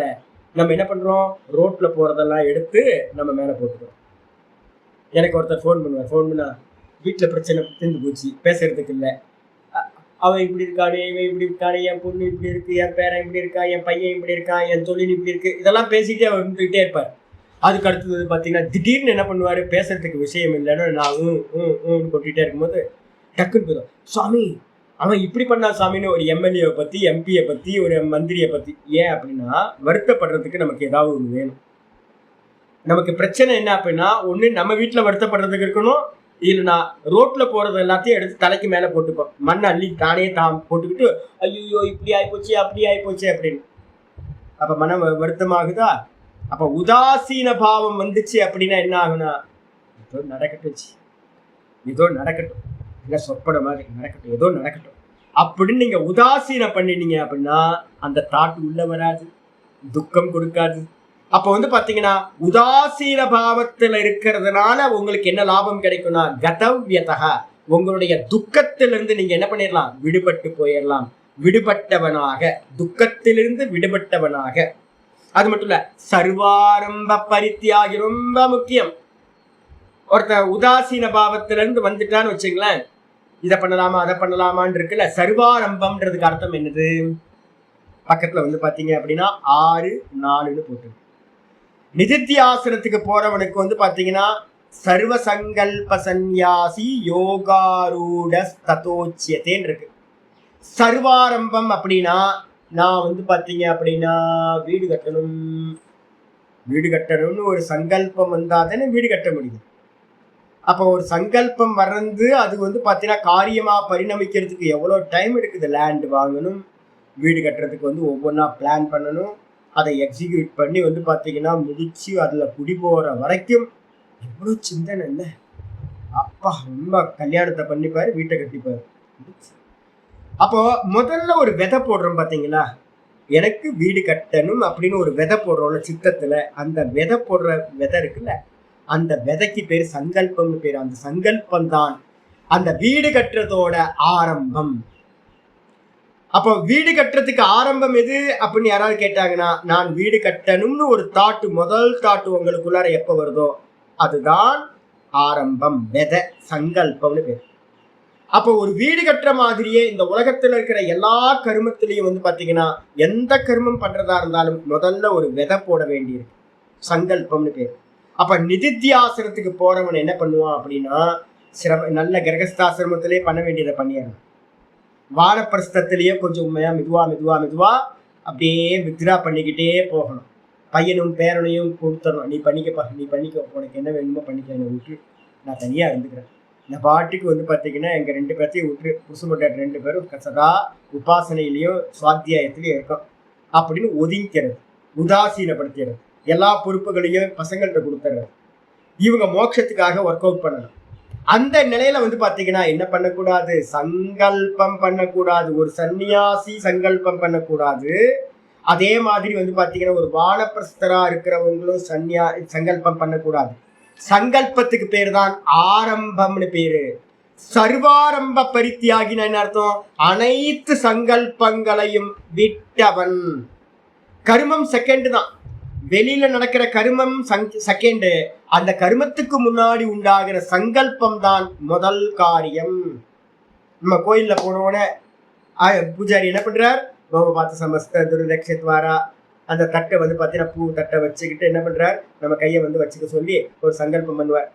நம்ம என்ன பண்றோம்? ரோட்ல போறதெல்லாம் எடுத்து நம்ம மேல போட்டுக்கிறோம். எனக்கு ஒருத்தர் ஃபோன் பண்ணுவார். ஃபோன் பண்ணா வீட்டுல பிரச்சனை தீர்ந்து போச்சு, பேசுறதுக்கு இல்லை. அவன் இப்படி இருக்கானே, இவன் இப்படி இருக்கானே, என் பொண்ணு இப்படி இருக்கு, என் பேரன் இப்படி இருக்கா, என் பையன் இப்படி இருக்கான், என் தொழில் இப்படி இருக்கு, இதெல்லாம் பேசிக்கிட்டே அவர் வந்துகிட்டே இருப்பார். அதுக்கு அடுத்தது பார்த்தீங்கன்னா திடீர்னு என்ன பண்ணுவார்? பேசுறதுக்கு விஷயம் இல்லைன்னு நான் கொட்டிகிட்டே இருக்கும்போது டக்குன்னு போதும், சுவாமி அவன் இப்படி பண்ணா சாமின்னு ஒரு எம்எல்ஏவை பற்றி, எம்பியை பற்றி, ஒரு மந்திரியை பற்றி. ஏன் அப்படின்னா வருத்தப்படுறதுக்கு நமக்கு ஏதாவது ஒன்று வேணும். நமக்கு பிரச்சனை என்ன அப்படின்னா, ஒன்று நம்ம வீட்டில் வருத்தப்படுறதுக்கு இருக்கணும், இல்லைன்னா ரோட்டில் போகிறது எல்லாத்தையும் எடுத்து தலைக்கு மேலே போட்டுப்போம். மண் அள்ளி தானே போட்டுக்கிட்டு ஐயோ இப்படி ஆகிப்போச்சு, அப்படி ஆகிப்போச்சு அப்படின்னு. அப்போ மனம் வருத்தமாகுதா? அப்ப உதாசீன பாவம் வந்துச்சு அப்படின்னா என்ன ஆகுனா, ஏதோ நடக்கட்டுச்சு, ஏதோ நடக்கட்டும், இல்ல சொப்பட மாதிரி நடக்கட்டும், ஏதோ நடக்கட்டும் அப்படின்னு நீங்க உதாசீனம் பண்ணினீங்க அப்படின்னா அந்த தாட்டு உள்ள வராது, துக்கம் கொடுக்காது. அப்ப வந்து பாத்தீங்கன்னா உதாசீன பாவத்துல இருக்கிறதுனால உங்களுக்கு என்ன லாபம் கிடைக்கும்னா கதவியதா, உங்களுடைய துக்கத்திலிருந்து நீங்க என்ன பண்ணிடலாம்? விடுபட்டு போயிடலாம். விடுபட்டவனாக, துக்கத்திலிருந்து விடுபட்டவனாக. அது மட்டும் இல்ல, சர்வாரம்ப பரித்தியாகி ரொம்ப முக்கியம். ஒருத்தர் உதாசீன பாவத்திலிருந்து வந்துட்டான்னு வச்சுங்களேன், இதை பண்ணலாமா அதை பண்ணலாமான்னு இருக்குல்ல, சர்வாரம்பம்ன்றதுக்கு அர்த்தம் என்னது? பக்கத்துல வந்து பாத்தீங்க அப்படின்னா 6:4 போட்டு நிதித்தியாசனத்துக்கு போறவனுக்கு வந்து பாத்தீங்கன்னா சர்வசங்கல்ப சந்நியாசி யோகாரூட ததோச்சியத்தேன்னு இருக்கு. சர்வாரம்பம் அப்படின்னா நான் வந்து பாத்தீங்க அப்படின்னா வீடு கட்டணும், வீடு கட்டணும்னு ஒரு சங்கல்பம் வந்தாதானே வீடு கட்ட முடியும். அப்போ ஒரு சங்கல்பம் வர்றது அது வந்து பார்த்தீங்கன்னா காரியமா பரிணமிக்கிறதுக்கு எவ்வளோ டைம் எடுக்குது. லேண்ட் வாங்கணும், வீடு கட்டுறதுக்கு வந்து ஒவ்வொன்றா பிளான் பண்ணணும், அதை எக்ஸிக்யூட் பண்ணி வந்து பார்த்தீங்கன்னா முடிச்சு அதில் குடி போகிற வரைக்கும் எவ்வளோ சிந்தனை இல்லை. அப்பா ரொம்ப கல்யாணத்தை பண்ணிப்பாரு, வீட்டை கட்டிப்பாரு. அப்போ முதல்ல ஒரு விதை போடுறோம் பார்த்தீங்களா, எனக்கு வீடு கட்டணும் அப்படின்னு ஒரு விதை போடுறோம்ல சித்தத்துல, அந்த விதை போடுற விதை இருக்குல்ல, அந்த விதைக்கு பேர் சங்கல்பம்னு பேர். அந்த சங்கல்பம் தான் அந்த வீடு கட்டுறதோட ஆரம்பம். அப்போ வீடு கட்டுறதுக்கு ஆரம்பம் எது அப்படின்னு யாராவது கேட்டாங்கன்னா, நான் வீடு கட்டணும்னு ஒரு தாட்டு, முதல் தாட்டு உங்களுக்குள்ளார எப்ப வருதோ அதுதான் ஆரம்பம், விதை, சங்கல்பம்னு பேர். அப்போ ஒரு வீடு கட்டுற மாதிரியே இந்த உலகத்துல இருக்கிற எல்லா கர்மத்திலையும் வந்து பாத்தீங்கன்னா எந்த கர்மம் பண்றதா இருந்தாலும் முதல்ல ஒரு விதை போட வேண்டியிருக்கு, சங்கல்பம்னு பேர். அப்ப நிதித்தியாசனத்துக்கு போறவன் என்ன பண்ணுவான் அப்படின்னா, நல்ல கிரகஸ்தாசிரமத்திலே பண்ண வேண்டியதை பண்ணிடணும். வானப்பிரஸ்தத்திலேயே கொஞ்சம் உண்மையா மெதுவா அப்படியே வித்ரா பண்ணிக்கிட்டே போகணும். பையனும் பேரனையும் கொடுத்துடணும், நீ பண்ணிக்க, உனக்கு என்ன வேணுமோ பண்ணிக்க, என்னை விட்டு நான் தனியா இருந்துக்கிறேன். இந்த பாட்டுக்கு வந்து பார்த்தீங்கன்னா எங்க 2 பேர்த்தையும் விட்டு புருஷமட்டாட்டு 2 பேரும் சதா உபாசனையிலையும் சுவாத்தியாயத்திலையும் இருக்கும் அப்படின்னு ஒதுங்கிறது, உதாசீனப்படுத்துறது, எல்லா பொறுப்புகளையும் பசங்கள்கிட்ட கொடுத்துறது. இவங்க மோட்சத்துக்காக ஒர்க் அவுட் பண்ணணும். அந்த நிலையில வந்து பாத்தீங்கன்னா என்ன பண்ணக்கூடாது, சங்கல்பம் பண்ணக்கூடாது. ஒரு சன்னியாசி சங்கல்பம் பண்ணக்கூடாது. அதே மாதிரி வந்து பாத்தீங்கன்னா ஒரு வானப்பிரஸ்தரா இருக்கிறவங்களும் சங்கல்பம் பண்ணக்கூடாது. சங்கல்பத்துக்கு பேரு தான் ஆரம்பம்னு பேரு. சர்வாரம்ப பரித்தியாகின என்ன அர்த்தம், அனைத்து சங்கல்பங்களையும் விட்டவன். கர்மம் செகண்ட் தான், வெளியில நடக்கிற கர்மம் செகண்ட். அந்த கர்மத்துக்கு முன்னாடி உண்டாகிற சங்கல்பம் தான் முதல் காரியம். நம்ம கோயில்ல போனோட பூஜாரி என்ன பண்றார், பார்த்து சமஸ்த துர்தக்ஷத்வாரா அந்த தட்டை வந்து பார்த்தீங்கன்னா பூ தட்டை வச்சுக்கிட்டு என்ன பண்றார், நம்ம கையை வந்து வச்சுக்க சொல்லி ஒரு சங்கல்பம் பண்ணுவார்.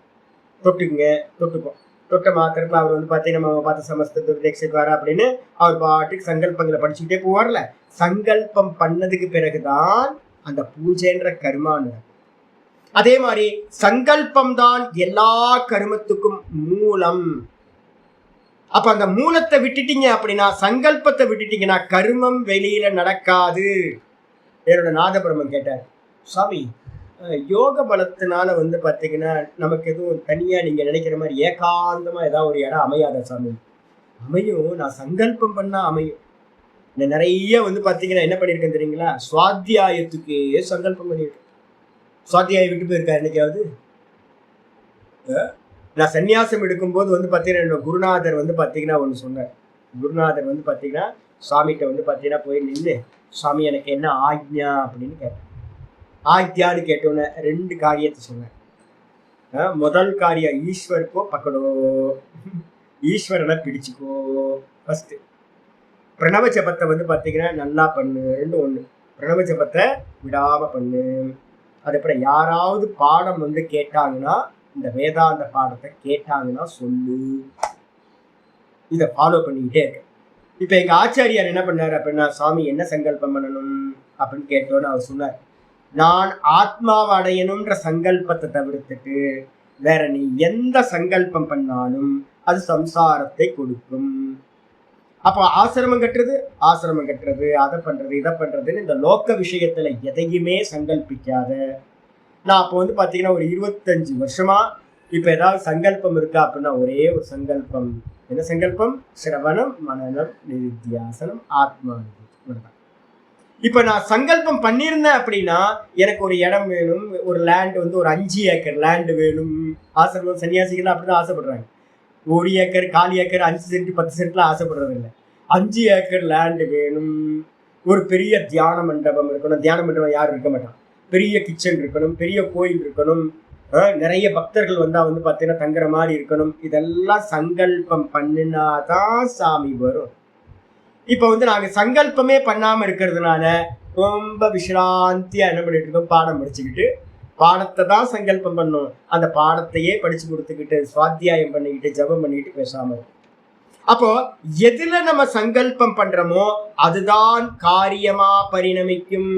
தொட்டுப்போம். தொட்ட மாத்திரத்துல அவர் வந்து பார்த்தீங்கன்னா நம்ம பார்த்து சமஸ்த துர்தக்ஷத்வாரா அப்படின்னு அவர் பாட்டுக்கு சங்கல்பங்களை படிச்சுக்கிட்டே போவார்ல. சங்கல்பம் பண்ணதுக்கு பிறகுதான் அந்த பூஜைன்ற கர்மான்னு. அதே மாதிரி சங்கல்பம் தான் எல்லா கர்மத்துக்கும் மூலம். அப்ப அந்த மூலத்தை விட்டுட்டீங்க அப்படின்னா, சங்கல்பத்தை விட்டுட்டீங்கன்னா கர்மம் வெளியில நடக்காது. என்னோட நாதபிரமன் கேட்டார், சாமி யோக பலத்தினால வந்து பாத்தீங்கன்னா நமக்கு எதுவும் தனியா நீங்க நினைக்கிற மாதிரி ஏகாந்தமா ஏதாவது ஒரு இடம் அமையாத சாமி? அமையும், நான் சங்கல்பம் பண்ணா அமையும். நிறைய வந்து பாத்தீங்கன்னா என்ன பண்ணிருக்கேன் தெரியுங்களா, சுவாத்தியாயத்துக்கு சங்கல்பம் பண்ணிருக்கேன். சுவாத்தியாயம் விட்டு போயிருக்காரு என்னைக்காவது? நான் சன்னியாசம் எடுக்கும்போது வந்து பாத்தீங்கன்னா என்னோட குருநாதர் வந்து பாத்தீங்கன்னா ஒண்ணு சொன்னார். குருநாதர் வந்து பாத்தீங்கன்னா சுவாமிகிட்ட வந்து பாத்தீங்கன்னா போய் நின்று, சுவாமி எனக்கு என்ன ஆக்ஞா அப்படின்னு கேட்டேன். ஆக்ஞான்னு கேட்டோன்னே 2 காரியத்தை சொன்னேன். முதல் காரியம், ஈஸ்வருக்கோ பக்கடோ, ஈஸ்வரனை பிடிச்சிக்கோ. ஃபர்ஸ்ட் பிரணவ ஜபத்தை வந்து பார்த்தீங்கன்னா நல்லா பண்ணு. 2 1. பிரணவ ஜபத்தை விடாம பண்ணு. அதுக்கப்புறம் யாராவது பாடம் வந்து கேட்டாங்கன்னா, இந்த வேதாந்த பாடத்தை கேட்டாங்கன்னா சொல்லு. இதை ஃபாலோ பண்ணிக்கிட்டே இருக்கேன். இப்போ எங்க ஆச்சாரியார் என்ன பண்ணாரு அப்படின்னா, சாமி என்ன சங்கல்பம் பண்ணணும் அப்படின்னு கேட்டோன்னு அவர் சொன்னார், நான் ஆத்மாவை அடையணும்ன்ற சங்கல்பத்தை தவிர்த்துட்டு வேற நீ எந்த சங்கல்பம் பண்ணாலும் அது சம்சாரத்தை கொடுக்கும். அப்போ ஆசிரமம் கட்டுறது, அதை பண்றது, இதை பண்றதுன்னு இந்த லோக்க விஷயத்துல எதையுமே சங்கல்பிக்காத. நான் அப்போ வந்து பாத்தீங்கன்னா ஒரு 25 வருஷமா இப்ப ஏதாவது சங்கல்பம் இருக்கா அப்படின்னா ஒரே ஒரு சங்கல்பம். என்ன சங்கல்பம்? சிரவணம், மனனம், நிதித்தியாசனம், ஆத்மானுபூதி. இப்ப நான் சங்கல்பம் பண்ணியிருந்தேன் அப்படின்னா எனக்கு ஒரு இடம் வேணும், ஒரு லேண்ட் வந்து ஒரு 5 ஏக்கர் லேண்ட் வேணும். ஆசிரமம் சன்னியாசிகள் அப்படிதான் ஆசைப்படுறாங்க. 1 ஏக்கர் 4 ஏக்கர் 5 சென்ட் 10 சென்ட்லாம் ஆசைப்படுறது இல்லை. 5 ஏக்கர் லேண்ட் வேணும். ஒரு பெரிய தியான மண்டபம் இருக்கணும். தியான மண்டபம் யாரும் இருக்க மாட்டான். பெரிய கிச்சன் இருக்கணும், பெரிய கோயில் இருக்கணும், நிறைய பக்தர்கள் வந்தா வந்து பார்த்தீங்கன்னா தங்குற மாதிரி இருக்கணும். இதெல்லாம் சங்கல்பம் பண்ணினாதான் சாமி வரும். இப்போ வந்து நாங்கள் சங்கல்பமே பண்ணாமல் இருக்கிறதுனால ரொம்ப விசிராந்தியா என்ன பண்ணிட்டு இருக்கோம், பாடம் படிச்சுக்கிட்டு பாடத்தை தான் சங்கல்பம் பண்ணோம். அந்த பாடத்தையே படிச்சு கொடுத்துக்கிட்டு சுவாத்தியாயம் பண்ணிக்கிட்டு ஜபம் பண்ணிக்கிட்டு பேசாம இருக்கும். அப்போ எதுல நம்ம சங்கல்பம் பண்றோமோ அதுதான் காரியமா பரிணமிக்கும்.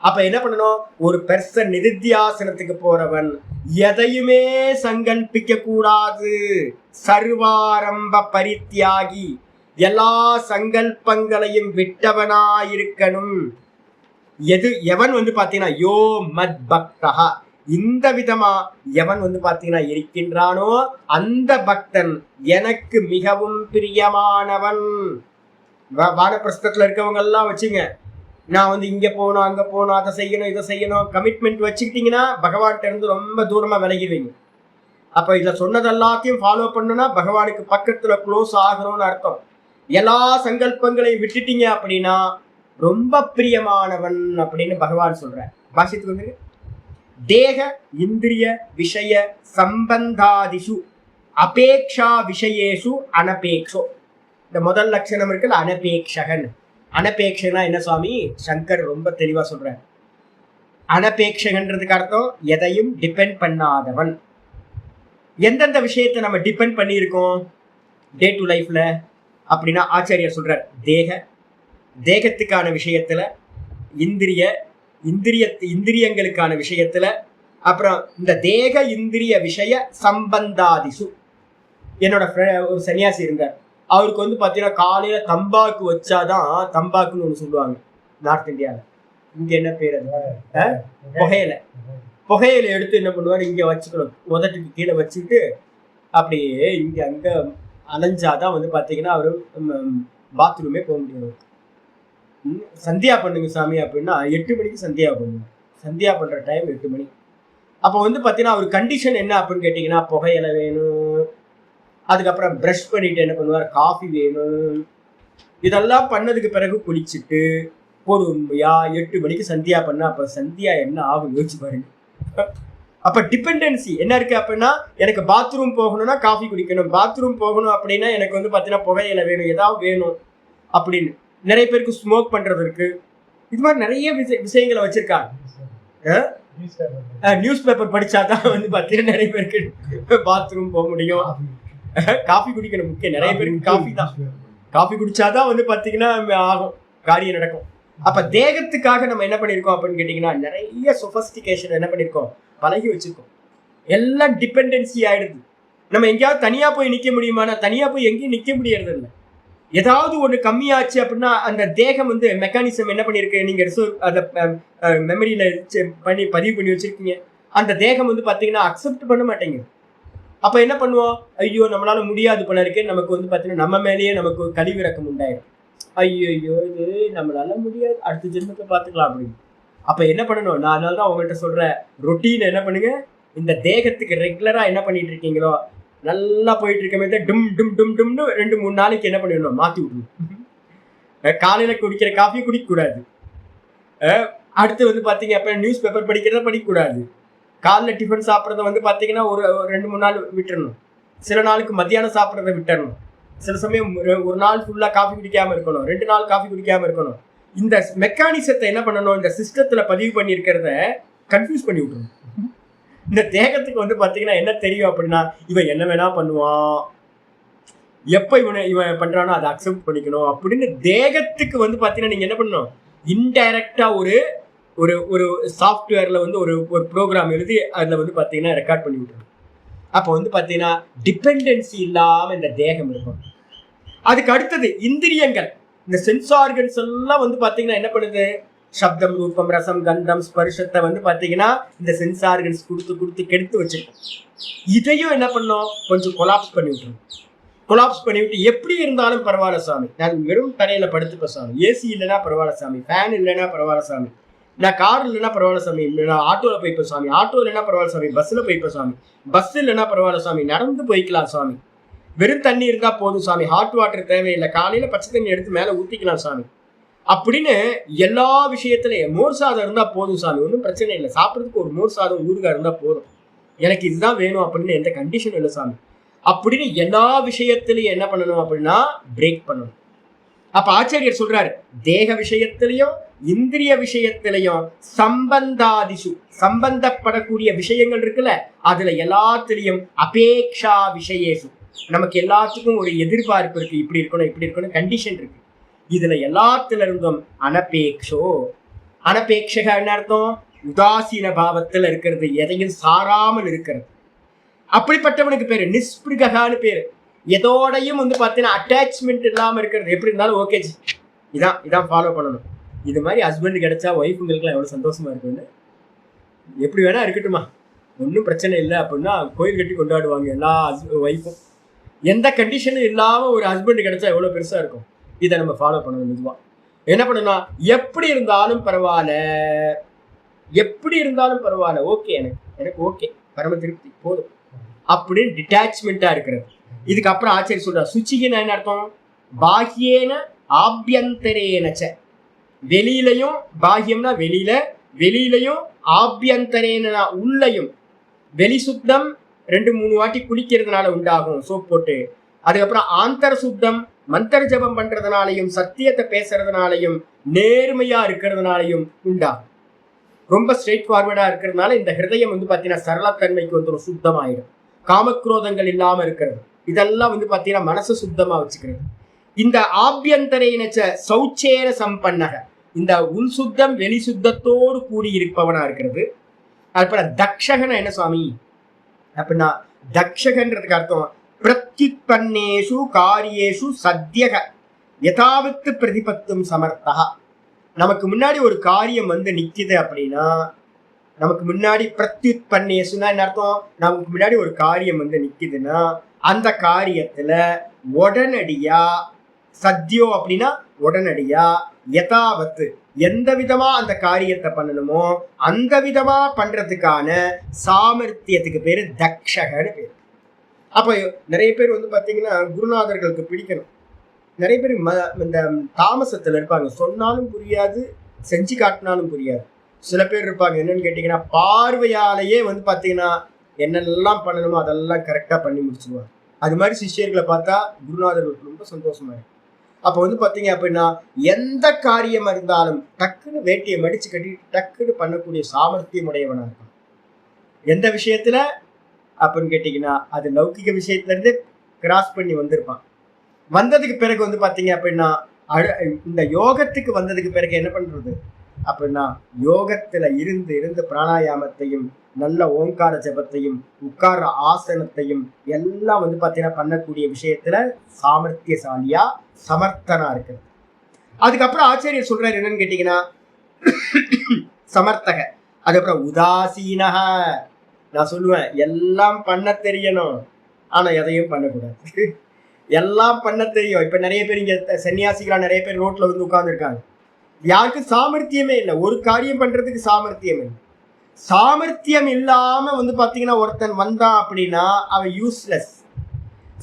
அப்ப என்ன பண்ணணும், ஒரு பெர்சன் நிதித்தியாசனத்துக்கு போறவன் எதையுமே சங்கல்பிக்க கூடாது. சர்வாரம்ப பரித்தியாகி, எல்லா சங்கல்பங்களையும் விட்டவனாயிருக்கணும். எவன் பாத்தீங்கன்னா யோ மத் பக்தா, இந்த விதமா எவன் பாத்தீங்கன்னா இருக்கின்றானோ அந்த பக்தன் எனக்கு மிகவும் பிரியமானவன். வானப்பிரஸ்தத்துல இருக்கவங்க எல்லாம் வச்சுங்க, நான் இங்க போகணும் அங்க போகணும் அதை செய்யணும் இதை செய்யணும் கமிட்மெண்ட் வச்சுக்கிட்டீங்கன்னா பகவான்கிட்ட இருந்து ரொம்ப தூரமா விலகிடுவீங்க. அப்ப இதுல சொன்னது எல்லாத்தையும் ஃபாலோ பண்ணுனா பகவானுக்கு பக்கத்துல க்ளோஸ் ஆகணும்னு அர்த்தம். எல்லா சங்கல்பங்களையும் விட்டுட்டீங்க அப்படின்னா ரொம்ப பிரியமானவன் அப்படின்னு பகவான் சொல்ற. பாஷித்துக்கு தேக இந்திரிய விஷய சம்பந்தாதிஷு அபேக்ஷா விஷயேஷு அனபேக்ஷோ. இந்த முதல் லட்சணம் இருக்குல்ல, அனபேக்ஷகன். அனபேக்ஷனா என்ன சுவாமி? சங்கர் ரொம்ப தெளிவா சொல்ற. அனபேக்ஷகன்றதுக்கு அர்த்தம் எதையும் டிபெண்ட் பண்ணாதவன். எந்தெந்த விஷயத்தை நம்ம டிபெண்ட் பண்ணியிருக்கோம் டே டு லைஃப்ல அப்படின்னா ஆச்சாரியர் சொல்றார், தேகத்துக்கான விஷயத்துல, இந்திரியங்களுக்கான விஷயத்துல, அப்புறம் இந்த தேக இந்திரிய விஷய சம்பந்தாதிசு. என்னோட ஒரு சன்னியாசி இருந்தார், அவருக்கு பாத்தீங்கன்னா காலையில தம்பாக்கு வச்சாதான், தம்பாக்குன்னு ஒண்ணு சொல்லுவாங்க நார்த் இந்தியாவில், இங்க என்ன பேர் அது, புகையில எடுத்து என்ன பண்ணுவார், இங்க வச்சுக்கணும், உதட்டுக்கு கீழே வச்சுக்கிட்டு அப்படியே இங்க அங்க அலைஞ்சாதான் பாத்தீங்கன்னா அவரு பாத்ரூமே போக முடியாது. சந்தியா பண்ணுங்க சாமி அப்படின்னா 8 மணிக்கு சந்தியா பண்ணுங்க. சந்தியா பண்ற டைம் 8 மணி. அப்போ பாத்தீங்கன்னா அவர் கண்டிஷன் என்ன அப்படின்னு கேட்டீங்கன்னா, புகையில வேணும், அதுக்கப்புறம் ப்ரஷ் பண்ணிட்டு என்ன பண்ணுவார், காஃபி வேணும். இதெல்லாம் பண்ணதுக்கு பிறகு குளிச்சுட்டு பொறுமையா 8 மணிக்கு சந்தியா பண்ண, அப்ப சந்தியா என்ன ஆகும் யோசிச்சு பாருங்க. அப்ப டிபெண்டன்சி என்ன இருக்கு அப்படின்னா, எனக்கு பாத்ரூம் போகணும்னா காஃபி குடிக்கணும், பாத்ரூம் போகணும் அப்படின்னா எனக்கு பாத்தீங்கன்னா புகையில வேணும், ஏதாவது வேணும் அப்படின்னு. நிறைய பேருக்கு ஸ்மோக் பண்றது இருக்கு. இது மாதிரி நிறைய விஷயங்களை வச்சிருக்காங்க. நியூஸ் பேப்பர் படிச்சாதான் பாத்தீங்கன்னா நிறைய பேருக்கு பாத்ரூம் போக முடியும். காஃபி குடிக்கணும் முக்கியம், நிறைய பேருக்கு காஃபி தான். காஃபி குடிச்சாதான் பாத்தீங்கன்னா ஆகும், காரியம் நடக்கும். அப்ப தேகத்துக்காக நம்ம என்ன பண்ணிருக்கோம் அப்படின்னு கேட்டீங்கன்னா, நிறைய சொபஸ்டிகேஷன் என்ன பண்ணிருக்கோம், பழகி வச்சிருக்கோம். எல்லாம் டிபெண்டன்சி ஆயிடுது. நம்ம எங்கேயாவது தனியா போய் நிக்க முடியுமானா, தனியா போய் எங்கேயும் நிக்க முடியறது இல்லை. ஏதாவது ஒண்ணு கம்மியாச்சு அப்படின்னா அந்த தேகம் மெக்கானிசம் என்ன பண்ணிருக்கு, நீங்க அந்த மெமரியில பதிவு பண்ணி வச்சிருக்கீங்க, அந்த தேகம் பாத்தீங்கன்னா அக்செப்ட் பண்ண மாட்டேங்குது. அப்ப என்ன பண்ணுவோம், ஐயோ நம்மளால முடியாது போல இருக்கு, நமக்கு பாத்தீங்கன்னா நம்ம மேலேயே நமக்கு கழிவிறக்கம் உண்டாயிரும். ஐயோ இது நம்மளால முடியாது, அடுத்த ஜென்மத்தை பார்த்துக்கலாம் அப்படின்னு. அப்ப என்ன பண்ணணும், நான் அதனாலதான் உங்கள்கிட்ட சொல்ற ரொட்டீன் என்ன பண்ணுங்க, இந்த தேகத்துக்கு ரெகுலரா என்ன பண்ணிட்டு இருக்கீங்களோ, நல்லா போயிட்டு இருக்கமே டும் டும் டும் டும்னு 2-3 நாளைக்கு என்ன பண்ணிடணும், மாத்தி விடணும். காலையில குடிக்கிற காஃபி குடிக்க கூடாது. அடுத்து பாத்தீங்க அப்ப நியூஸ் பேப்பர் படிக்கிறத படிக்கக்கூடாது. காலைல டிஃபன் சாப்பிட்றத பாத்தீங்கன்னா ஒரு 2-3 நாள் விட்டுறணும். சில நாளுக்கு மத்தியானம் சாப்பிட்றத விட்டுறணும். சில சமயம் ஒரு நாள் ஃபுல்லா காஃபி குடிக்காம இருக்கணும், 2 நாள் காஃபி குடிக்காம இருக்கணும். இந்த மெக்கானிசத்தை என்ன பண்ணணும், இந்த சிஸ்டத்துல பதிவு பண்ணி இருக்கிறத கன்ஃபியூஸ் பண்ணி விட்டுரும். இந்த தேகத்துக்கு பாத்தீங்கன்னா என்ன தெரியும் அப்படின்னா, இவன் என்ன வேணா பண்ணுவான், எப்ப இவன் பண்றானோ அதை அக்செப்ட் பண்ணிக்கணும் அப்படின்னு. தேகத்துக்கு பாத்தீங்கன்னா நீங்க என்ன பண்ணணும், இன்டைரக்டா ஒரு ஒரு சாஃப்ட்வேர்ல ஒரு ப்ரோக்ராம் எழுதி அதுல பாத்தீங்கன்னா ரெக்கார்ட் பண்ணி விட்டுரும். அப்ப பாத்தீங்கன்னா டிபெண்டன்சி இல்லாம இந்த தேகம் இருக்கும். அதுக்கு அடுத்தது இந்திரியங்கள், இந்த சென்ஸ் ஆர்கன்ஸ் எல்லாம் பாத்தீங்கன்னா என்ன பண்ணுது, சப்தம் ரூபம் ரசம் கந்தம் ஸ்பர்ஷத்தை பாத்தீங்கன்னா இந்த சென்ஸ் ஆர்கன்ஸ் கொடுத்து கெடுத்து வச்சிருக்கோம். இதையும் என்ன பண்ணோம், கொஞ்சம் கொலாப்ஸ் பண்ணி விட்டுரும். கொலாப்ஸ் பண்ணி விட்டு எப்படி இருந்தாலும் பரவாயில்ல சாமி, நான் வெறும் தரையில படுத்துப்ப சாமி, ஏசி இல்லைன்னா பரவாயில்ல சாமி, ஃபேன் இல்லைன்னா பரவாயில்ல சாமி, நான் கார் இல்லைன்னா பரவாயில்ல சாமி, நான் ஆட்டோல போய்ப்பேன் சாமி, ஆட்டோ இல்லைன்னா பரவாயில்ல சாமி, பஸ்ல போய்ப்பேன் சாமி, பஸ் இல்லைன்னா பரவாயில்ல சாமி, நடந்து போய்க்கலாம் சாமி, வெறும் தண்ணி இருந்தா போதும் சாமி, ஹாட் வாட்டர் தேவையில்லை, காலையில பச்சை தண்ணி எடுத்து மேல ஊத்திக்கலாம் சாமி அப்படின்னு எல்லா விஷயத்திலையும் மோர் சாதம் இருந்தா போதும் சாமி, ஒன்றும் பிரச்சனை இல்லை, சாப்பிட்றதுக்கு ஒரு மோர் சாதம் ஊறுகாய் இருந்தா போதும், எனக்கு இதுதான் வேணும் அப்படின்னு எந்த கண்டிஷனும் இல்லை சாமி அப்படின்னு எல்லா விஷயத்திலையும் என்ன பண்ணணும் அப்படின்னா பிரேக் பண்ணணும். அப்ப ஆச்சாரியர் சொல்றாரு, தேக விஷயத்திலையும் இந்திரிய விஷயத்திலையும் சம்பந்தாதிசு, சம்பந்தப்படக்கூடிய விஷயங்கள் இருக்குல்ல, அதுல எல்லாத்திலையும் அபேக்ஷா விஷயேசு, நமக்கு எல்லாத்துக்கும் ஒரு எதிர்பார்ப்பு இருக்கு, இப்படி இருக்கணும் கண்டிஷன் இருக்கு. இதுல எல்லாத்துல இருந்தும் அனபேக்ஷோ, அனபேட்சக என்ன அர்த்தம்? உதாசீன பாவத்தில் இருக்கிறது, எதையும் சாராமல் இருக்கிறது. அப்படிப்பட்டவனுக்கு பேரு நிஸ்பிருகான்னு பேரு. எதோடையும் பார்த்தீங்கன்னா அட்டாச்மெண்ட் இல்லாம இருக்கிறது. எப்படி இருந்தாலும் ஓகே ஜி, இதான் ஃபாலோ பண்ணணும். இது மாதிரி ஹஸ்பண்ட் கிடைச்சா ஒய்ஃபுங்களுக்குலாம் எவ்வளவு சந்தோஷமா இருக்குன்னு. எப்படி வேணா இருக்கட்டுமா, ஒன்றும் பிரச்சனை இல்லை அப்படின்னா கோயில் கட்டி கொண்டாடுவாங்க எல்லா ஒய்ஃபும். எந்த கண்டிஷனும் இல்லாம ஒரு ஹஸ்பண்ட் கிடைச்சா எவ்வளவு பெருசா இருக்கும். இதை நம்ம ஃபாலோ பண்ணணும். மெதுவா என்ன பண்ணணும், எப்படி இருந்தாலும் பரவாயில்ல, எப்படி இருந்தாலும் பரவாயில்ல, ஓகே எனக்கு ஓகே, பரம திருப்தி போதும் அப்படின்னு டிட்டாச்மெண்டா இருக்கிறது. இதுக்கப்புறம் ஆச்சரிய சொல்ற சுச்சிகின்னு என்ன அர்த்தம்? பாஹ்யேன ஆபியந்தரேனச்ச, வெளியிலையும், பாஹ்யம்னா வெளியிலையும், ஆபியந்தரேனா உள்ளையும். வெளி சுத்தம் 2-3 வாட்டி குளிக்கிறதுனால உண்டாகும் சோப் போட்டு. அதுக்கப்புறம் ஆந்தர சுத்தம் மந்திர ஜபம் பண்றதுனாலையும், சத்தியத்தை பேசுறதுனாலையும், நேர்மையா இருக்கிறதுனாலையும் உண்டாகும். ரொம்ப ஸ்ட்ரெயிட் ஃபார்வர்டா இருக்கிறதுனால இந்த ஹிருதயம் பார்த்தீங்கன்னா சரளத்தன்மைக்கு வந்துடும், சுத்தமாயிடும். காமக்ரோதங்கள் இல்லாம இருக்கிறது, இதெல்லாம் பார்த்தீங்கன்னா மனசு சுத்தமா வச்சுக்கிறது. இந்த ஆபியந்தரேனச்ச சௌச்சேன சம்பன்னக, இந்த உள் சுத்தம் வெளி சுத்தத்தோடு கூடி இருப்பவனா இருக்கிறது. அதுபோல தக்ஷகன என்ன சுவாமி அப்படின்னா, தக்ஷகன்றதுக்கு அர்த்தம் பிரத்யுத்பன்னேஷு காரியேஷு சத்யக யதாவித்து பிரதிபத்தும் சமர்த்தா. நமக்கு முன்னாடி ஒரு காரியம் நிக்குது அப்படின்னா, நமக்கு முன்னாடி பிரத்யுத்பன்னேஷுனா என்ன அர்த்தம்? நமக்கு முன்னாடி ஒரு காரியம் நிக்குதுன்னா அந்த காரியத்துல உடனடியா, சத்யோ அப்படின்னா உடனடியா, யதாவத்து எந்த விதமா அந்த காரியத்தை பண்ணணுமோ அந்த விதமா பண்றதுக்கான சாமர்த்தியத்துக்கு பேரு தக்ஷகன்னு பேரு. அப்போ நிறைய பேர் பார்த்தீங்கன்னா குருநாதர்களுக்கு பிடிக்கணும். நிறைய பேர் இந்த தாமசத்துல இருப்பாங்க, சொன்னாலும் புரியாது, செஞ்சு காட்டினாலும் புரியாது. சில பேர் இருப்பாங்க என்னன்னு கேட்டீங்கன்னா, பார்வையாலேயே பார்த்தீங்கன்னா என்னெல்லாம் பண்ணணுமோ அதெல்லாம் கரெக்டா பண்ணி முடிச்சிருவாங்க. அது மாதிரி சிஷ்யர்களை பார்த்தா குருநாதர்களுக்கு ரொம்ப சந்தோஷமா இருக்கு. அப்போ பார்த்தீங்க அப்படின்னா எந்த காரியமா இருந்தாலும் டக்குன்னு வேட்டியை மடிச்சு கட்டி டக்குன்னு பண்ணக்கூடிய சாமர்த்தியம் உடையவனா இருக்கும். எந்த விஷயத்துல அப்படின்னு கேட்டீங்கன்னா, அது லௌகிக விஷயத்துல இருந்து கிராஸ் பண்ணி வந்திருப்பான். வந்ததுக்கு பிறகு பார்த்தீங்க அப்படின்னா இந்த யோகத்துக்கு வந்ததுக்கு பிறகு என்ன பண்றது அப்படின்னா, யோகத்துல இருந்து பிராணாயாமத்தையும் நல்ல ஓங்கார ஜபத்தையும் உட்கார ஆசனத்தையும் எல்லாம் பார்த்தீங்கன்னா பண்ணக்கூடிய விஷயத்துல சாமர்த்தியசாலியா சமர்த்தனா இருக்கிறது. அதுக்கப்புறம் ஆச்சாரியர் சொல்றாரு என்னன்னு கேட்டீங்கன்னா, சமர்த்தக. அதுக்கப்புறம் உதாசீனக. நான் சொல்லுவேன் எல்லாம் பண்ண தெரியணும், ஆனா எதையும் பண்ணக்கூடாது. எல்லாம் பண்ண தெரியும். இப்ப நிறைய பேர் இங்க சன்னியாசிகளா நிறைய பேர் ரோட்ல உட்கார்ந்து இருக்காங்க. யாருக்கும் சாமர்த்தியமே இல்லை, ஒரு காரியம் பண்றதுக்கு சாமர்த்தியம் இல்லை. சாமர்த்தியம் இல்லாம பாத்தீங்கன்னா ஒருத்தன் வந்தான் அப்படின்னா அவன் யூஸ்லெஸ்.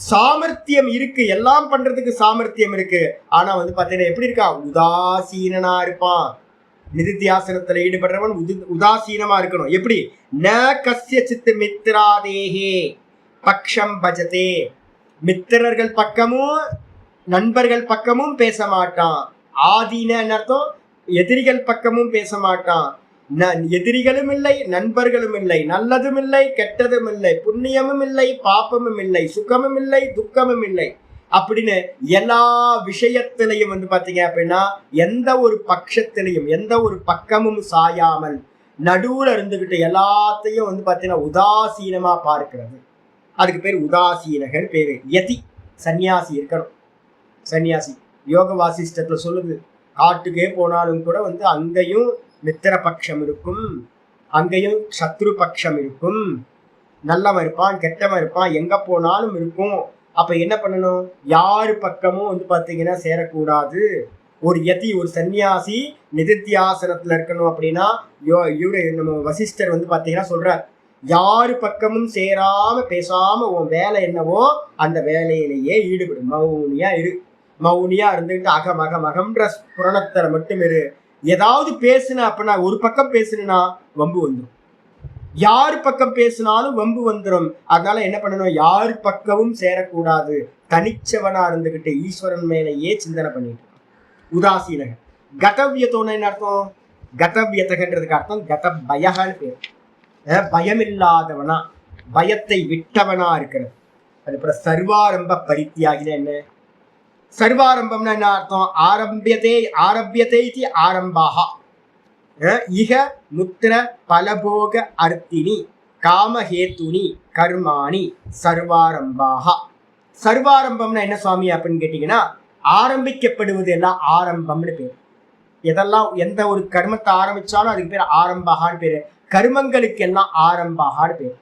சாமர்த்தியம் இருக்கு, எல்லாம் பண்றதுக்கு சாமர்த்தியம் இருக்கு, ஆனா பாத்தீங்கன்னா எப்படி இருக்கான்? உதாசீனனா இருப்பான். நிதித்தியாசனத்துல ஈடுபடுறவன் உதாசீனமா இருக்கணும். எப்படி? ந கஸ்ய சித்து மித்ராதேஹே பக்ஷம் பஜதே. மித்திரர்கள் பக்கமும் நண்பர்கள் பக்கமும் பேச மாட்டான். ஆதீன அர்த்தம், எதிரிகள் பக்கமும் பேச மாட்டான். எதிரிகளும் இல்லை, நண்பர்களும் இல்லை, நல்லதும் இல்லை, கெட்டதும் இல்லை, புண்ணியமும் இல்லை, பாப்பமும் இல்லை, சுகமும் இல்லை, துக்கமும் இல்லை அப்படின்னு எல்லா விஷயத்திலையும் பாத்தீங்க அப்படின்னா எந்த ஒரு பட்சத்திலையும் எந்த ஒரு பக்கமும் சாயாமல் நடுவுல இருந்துகிட்டு எல்லாத்தையும் பாத்தீங்கன்னா உதாசீனமா பார்க்கிறது. அதுக்கு பேர் உதாசீனகன் பேரு. யதி சன்னியாசி இருக்கணும். சன்னியாசி யோக வாசிஷ்டத்துல சொல்லுது, காட்டுக்கே போனாலும் கூட அங்கேயும் மித்திர பட்சம் இருக்கும், அங்கேயும் சத்ரு பட்சம் இருக்கும், நல்லவன் இருப்பான், கெட்டவன் இருப்பான், எங்க போனாலும் இருக்கும். அப்ப என்ன பண்ணணும்? யாரு பக்கமும் பாத்தீங்கன்னா சேரக்கூடாது. ஒரு யதி, ஒரு சன்னியாசி நிதித்தியாசனத்துல இருக்கணும் அப்படின்னா இவரு நம்ம வசிஷ்டர் பாத்தீங்கன்னா சொல்றார், யாரு பக்கமும் சேராம பேசாம உன் வேலை என்னவோ அந்த வேலையிலேயே ஈடுபடும். மௌனியா இரு. மௌனியா இருந்துகிட்டு அகமகமகம்ன்ற புரணத்துல மட்டும் இரு. ஏதாவது பேசுன அப்படின்னா, ஒரு பக்கம் பேசுனா வம்பு வந்துடும், யாரு பக்கம் பேசினாலும் வம்பு வந்துடும். அதனால என்ன பண்ணணும்? யாரு பக்கமும் சேரக்கூடாது. தனிச்சவனா இருந்துகிட்டு ஈஸ்வரன் மேலேயே சிந்தனை பண்ணிட்டு உதாசீனக. கதவியத்தோன்னு என்ன அர்த்தம்? கதவியத்தகன்றதுக்கு அர்த்தம் கத பயகான்னு பேர். பயமில்லாதவனா, பயத்தை விட்டவனா இருக்கிறது. அதுபோல சர்வாரம்ப பரித்தியாகின என்ன? சர்வாரம்பம்னா என்ன அர்த்தம்? ஆரம்பியதே இது ஆரம்பாக. இக முத்திர பலபோக அர்த்தினி காமஹேத்துனி கர்மாணி சர்வாரம்பாக. சர்வாரம்பம்னா என்ன சுவாமி அப்படின்னு கேட்டீங்கன்னா, ஆரம்பிக்கப்படுவது எல்லாம் ஆரம்பம்னு பேர். எதெல்லாம் எந்த ஒரு கர்மத்தை ஆரம்பிச்சாலும் அதுக்கு பேர் ஆரம்பகான்னு பேரு. கர்மங்களுக்கு எல்லாம் ஆரம்பகான்னு பேர்.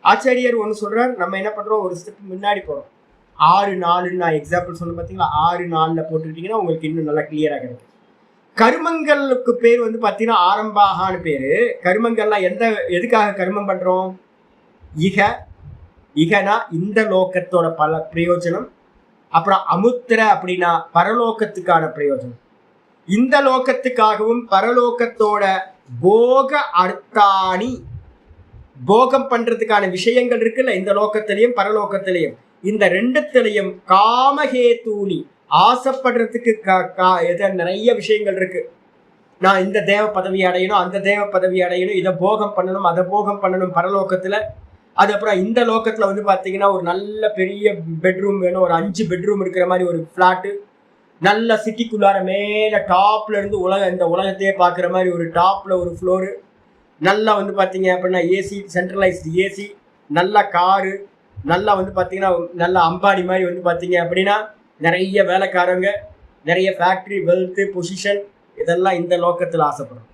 ஆச்சாரியர் ஒன்று சொல்றார், நம்ம என்ன பண்றோம், ஒரு ஸ்டெப் முன்னாடி போறோம். 6 4 நான் எக்ஸாம்பிள் சொன்ன பார்த்தீங்களா, 6 4 போட்டுக்கிட்டீங்கன்னா உங்களுக்கு இன்னும் நல்லா கிளியரா கிடைக்கும். கர்மங்களுக்கு பேர் வந்து பார்த்தீங்கன்னா ஆரம்பாகான்னு பேரு. கர்மங்கள்லாம் எதுக்காக கர்மம் பண்றோம்? இகனா இந்த லோகத்தோட பல பிரயோஜனம். அப்புறம் அமுத்திர அப்படின்னா பரலோகத்துக்கான பிரயோஜனம். இந்த லோகத்துக்காகவும் பரலோகத்தோட போக அர்த்தாணி, போகம் பண்றதுக்கான விஷயங்கள் இருக்குல்ல, இந்த லோகத்திலையும் பரலோகத்திலையும், இந்த ரெண்டுத்திலையும் காமஹேத்தூனி, ஆசைப்படுறதுக்கு நிறைய விஷயங்கள் இருக்கு. நான் இந்த தேவ பதவி அடையணும், அந்த தேவ பதவி அடையணும், இதை போகம் பண்ணணும், அதை போகம் பண்ணணும் பரலோகத்துல. அது அப்புறம் இந்த லோகத்துல வந்து பாத்தீங்கன்னா ஒரு நல்ல பெரிய பெட்ரூம் வேணும், ஒரு 5 பெட்ரூம் இருக்கிற மாதிரி ஒரு பிளாட்டு, நல்ல சிட்டிக்குள்ளார மேல டாப்ல இருந்து இந்த உலகத்தையே பாக்குற மாதிரி ஒரு டாப்ல ஒரு ஃப்ளோரு, நல்லா வந்து பாத்தீங்க அப்படின்னா ஏசி, சென்ட்ரலைஸ்டு ஏசி, நல்ல காரு, நல்லா வந்து பாத்தீங்கன்னா நல்ல அம்பானி மாதிரி வந்து பாத்தீங்க அப்படின்னா நிறைய வேலைக்காரங்க, நிறைய ஃபேக்டரி, வெல்த், பொசிஷன், இதெல்லாம் இந்த லோகத்துல ஆசைப்படும்.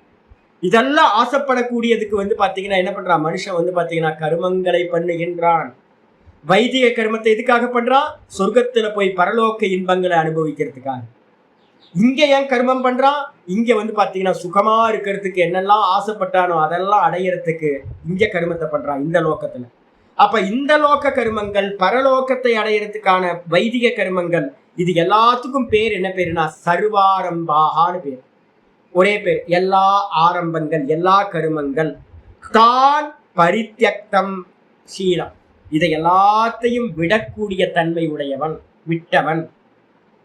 இதெல்லாம் ஆசைப்படக்கூடியதுக்கு வந்து பாத்தீங்கன்னா என்ன பண்றான் மனுஷன் வந்து பாத்தீங்கன்னா கர்மங்களை பண்ணுகின்றான். வைதிக கர்மத்தை எதுக்காக பண்றான்? சொர்க்கத்துல போய் பரலோக இன்பங்களை அனுபவிக்கிறதுக்காக. இங்க ஏன் கர்மம் பண்றான்? இங்க வந்து பாத்தீங்கன்னா சுகமா இருக்கிறதுக்கு என்னெல்லாம் ஆசைப்பட்டானோ அதெல்லாம் அடையறதுக்கு இங்க கர்மத்தை பண்றான் இந்த லோகத்துல. அப்ப இந்த லோக கர்மங்கள், பரலோகத்தை அடையறதுக்கான வைதிக கர்மங்கள், இது எல்லாத்துக்கும் பேர் என்ன பேருனா சர்வாரம்பாகான்னு பேர். ஒரே பேர். எல்லா ஆரம்பங்கள், எல்லா கருமங்கள் தான் பரித்யக்தம் சீலம், இதை எல்லாத்தையும் விடக்கூடிய தன்மை உடையவன், விட்டவன்.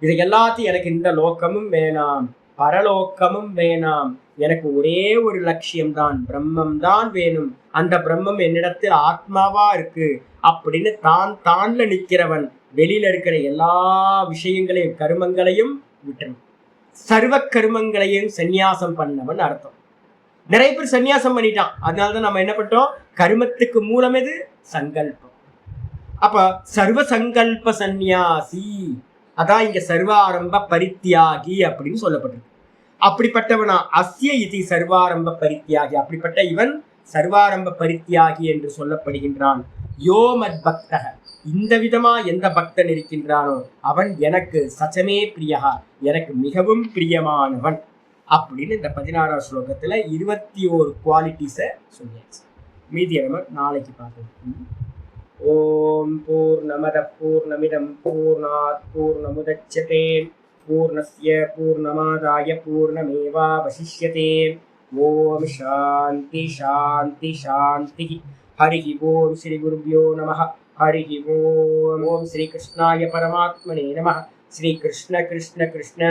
இதை எல்லாத்தையும் எனக்கு இந்த லோகமும் வேணாம், பரலோகமும் வேணாம், எனக்கு ஒரே ஒரு லட்சியம்தான், பிரம்மம் தான் வேணும், அந்த பிரம்மம் என்னிடத்தில் ஆத்மாவா இருக்கு அப்படின்னு தான்ல நிற்கிறவன் வெளியில இருக்கிற எல்லா விஷயங்களையும் கருமங்களையும் விட்டணும். சர்வ கருமங்களையும் சந்நியாசம் பண்ணவன் அர்த்தம். நிறைய பேர் சந்நியாசம் பண்ணிட்டான். அதனாலதான் நம்ம என்ன பண்றோம், கருமத்துக்கு மூலம் எது? சங்கல்பம். அப்ப சர்வ சங்கல்ப சந்நியாசி, அதான் இங்க சர்வாரம்ப பரித்தியாகி அப்படின்னு சொல்லப்பட்டிருக்கு. அப்படிப்பட்டவனா அஸ்ய இதி சர்வாரம்ப பரித்தியாகி, அப்படிப்பட்ட இவன் சர்வாரம்ப பரித்தியாகி என்று சொல்லப்படுகின்றான். யோ மத் பக்தக, இந்த விதமா எந்த பக்தன் இருக்கின்றானோ அவன் எனக்கு சச்சமே பிரியா, எனக்கு மிகவும் பிரியமானவன் அப்படின்னு இந்த 16ஆம் ஸ்லோகத்துல 21 குவாலிட்டிஸை சொல்லியாச்சு. மீதியை நம்ம நாளைக்கு பார்க்கலாம். ஓம் பூர்ணமத பூர்ணமிதம் பூர்ணாத் பூர்ணமுதச்யதே பூர்ணஸ்ய பூர்ணமாதாய பூர்ணமேவாவசிஷ்யதே. ஓம் சாந்தி சாந்தி சாந்தி. ஹரி ஓம் ஸ்ரீ குருப்யோ நமः. ஹரி ஓம். ஓம் ஸ்ரீ கிருஷ்ணாய பரமாத்மனே நமः. ஸ்ரீ கிருஷ்ண கிருஷ்ண கிருஷ்ண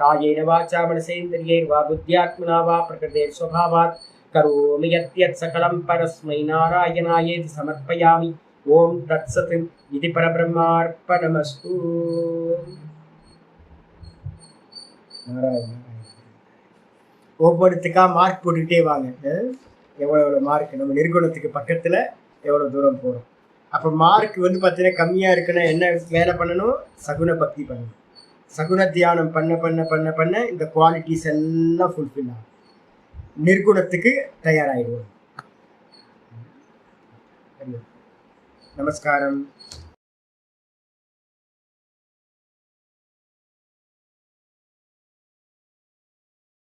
காயேன வாசா மனசேந்திரியைர்வா புத்தியாத்மனா வா பிரகிருதேர் ஸ்வபாவாத் கரோமி யத்யத் சகலம் பரஸ்மை நாராயணாயேதி சமர்ப்பயாமி. ஓம் தத்சத். இது பரபிரம்மார்ப்பணமஸ்து. ஒவ்வொருத்துக்கா மார்க் போட்டுக்கிட்டே வாங்க. எவ்வளோ மார்க், நம்ம நிர்குணத்துக்கு பக்கத்துல எவ்வளவு தூரம் போறோம். அப்ப மார்க் வந்து பார்த்தீங்கன்னா கம்மியா இருக்குன்னா என்ன வேலை பண்ணணும்? சகுன பக்தி பண்ணணும். சகுன தியானம் பண்ண பண்ண பண்ண பண்ண இந்த குவாலிட்டிஸ் எல்லாம் ஃபுல்ஃபில் ஆகும். நிர்குணத்துக்கு தயாராகிடுவோம். நமஸ்காரம்.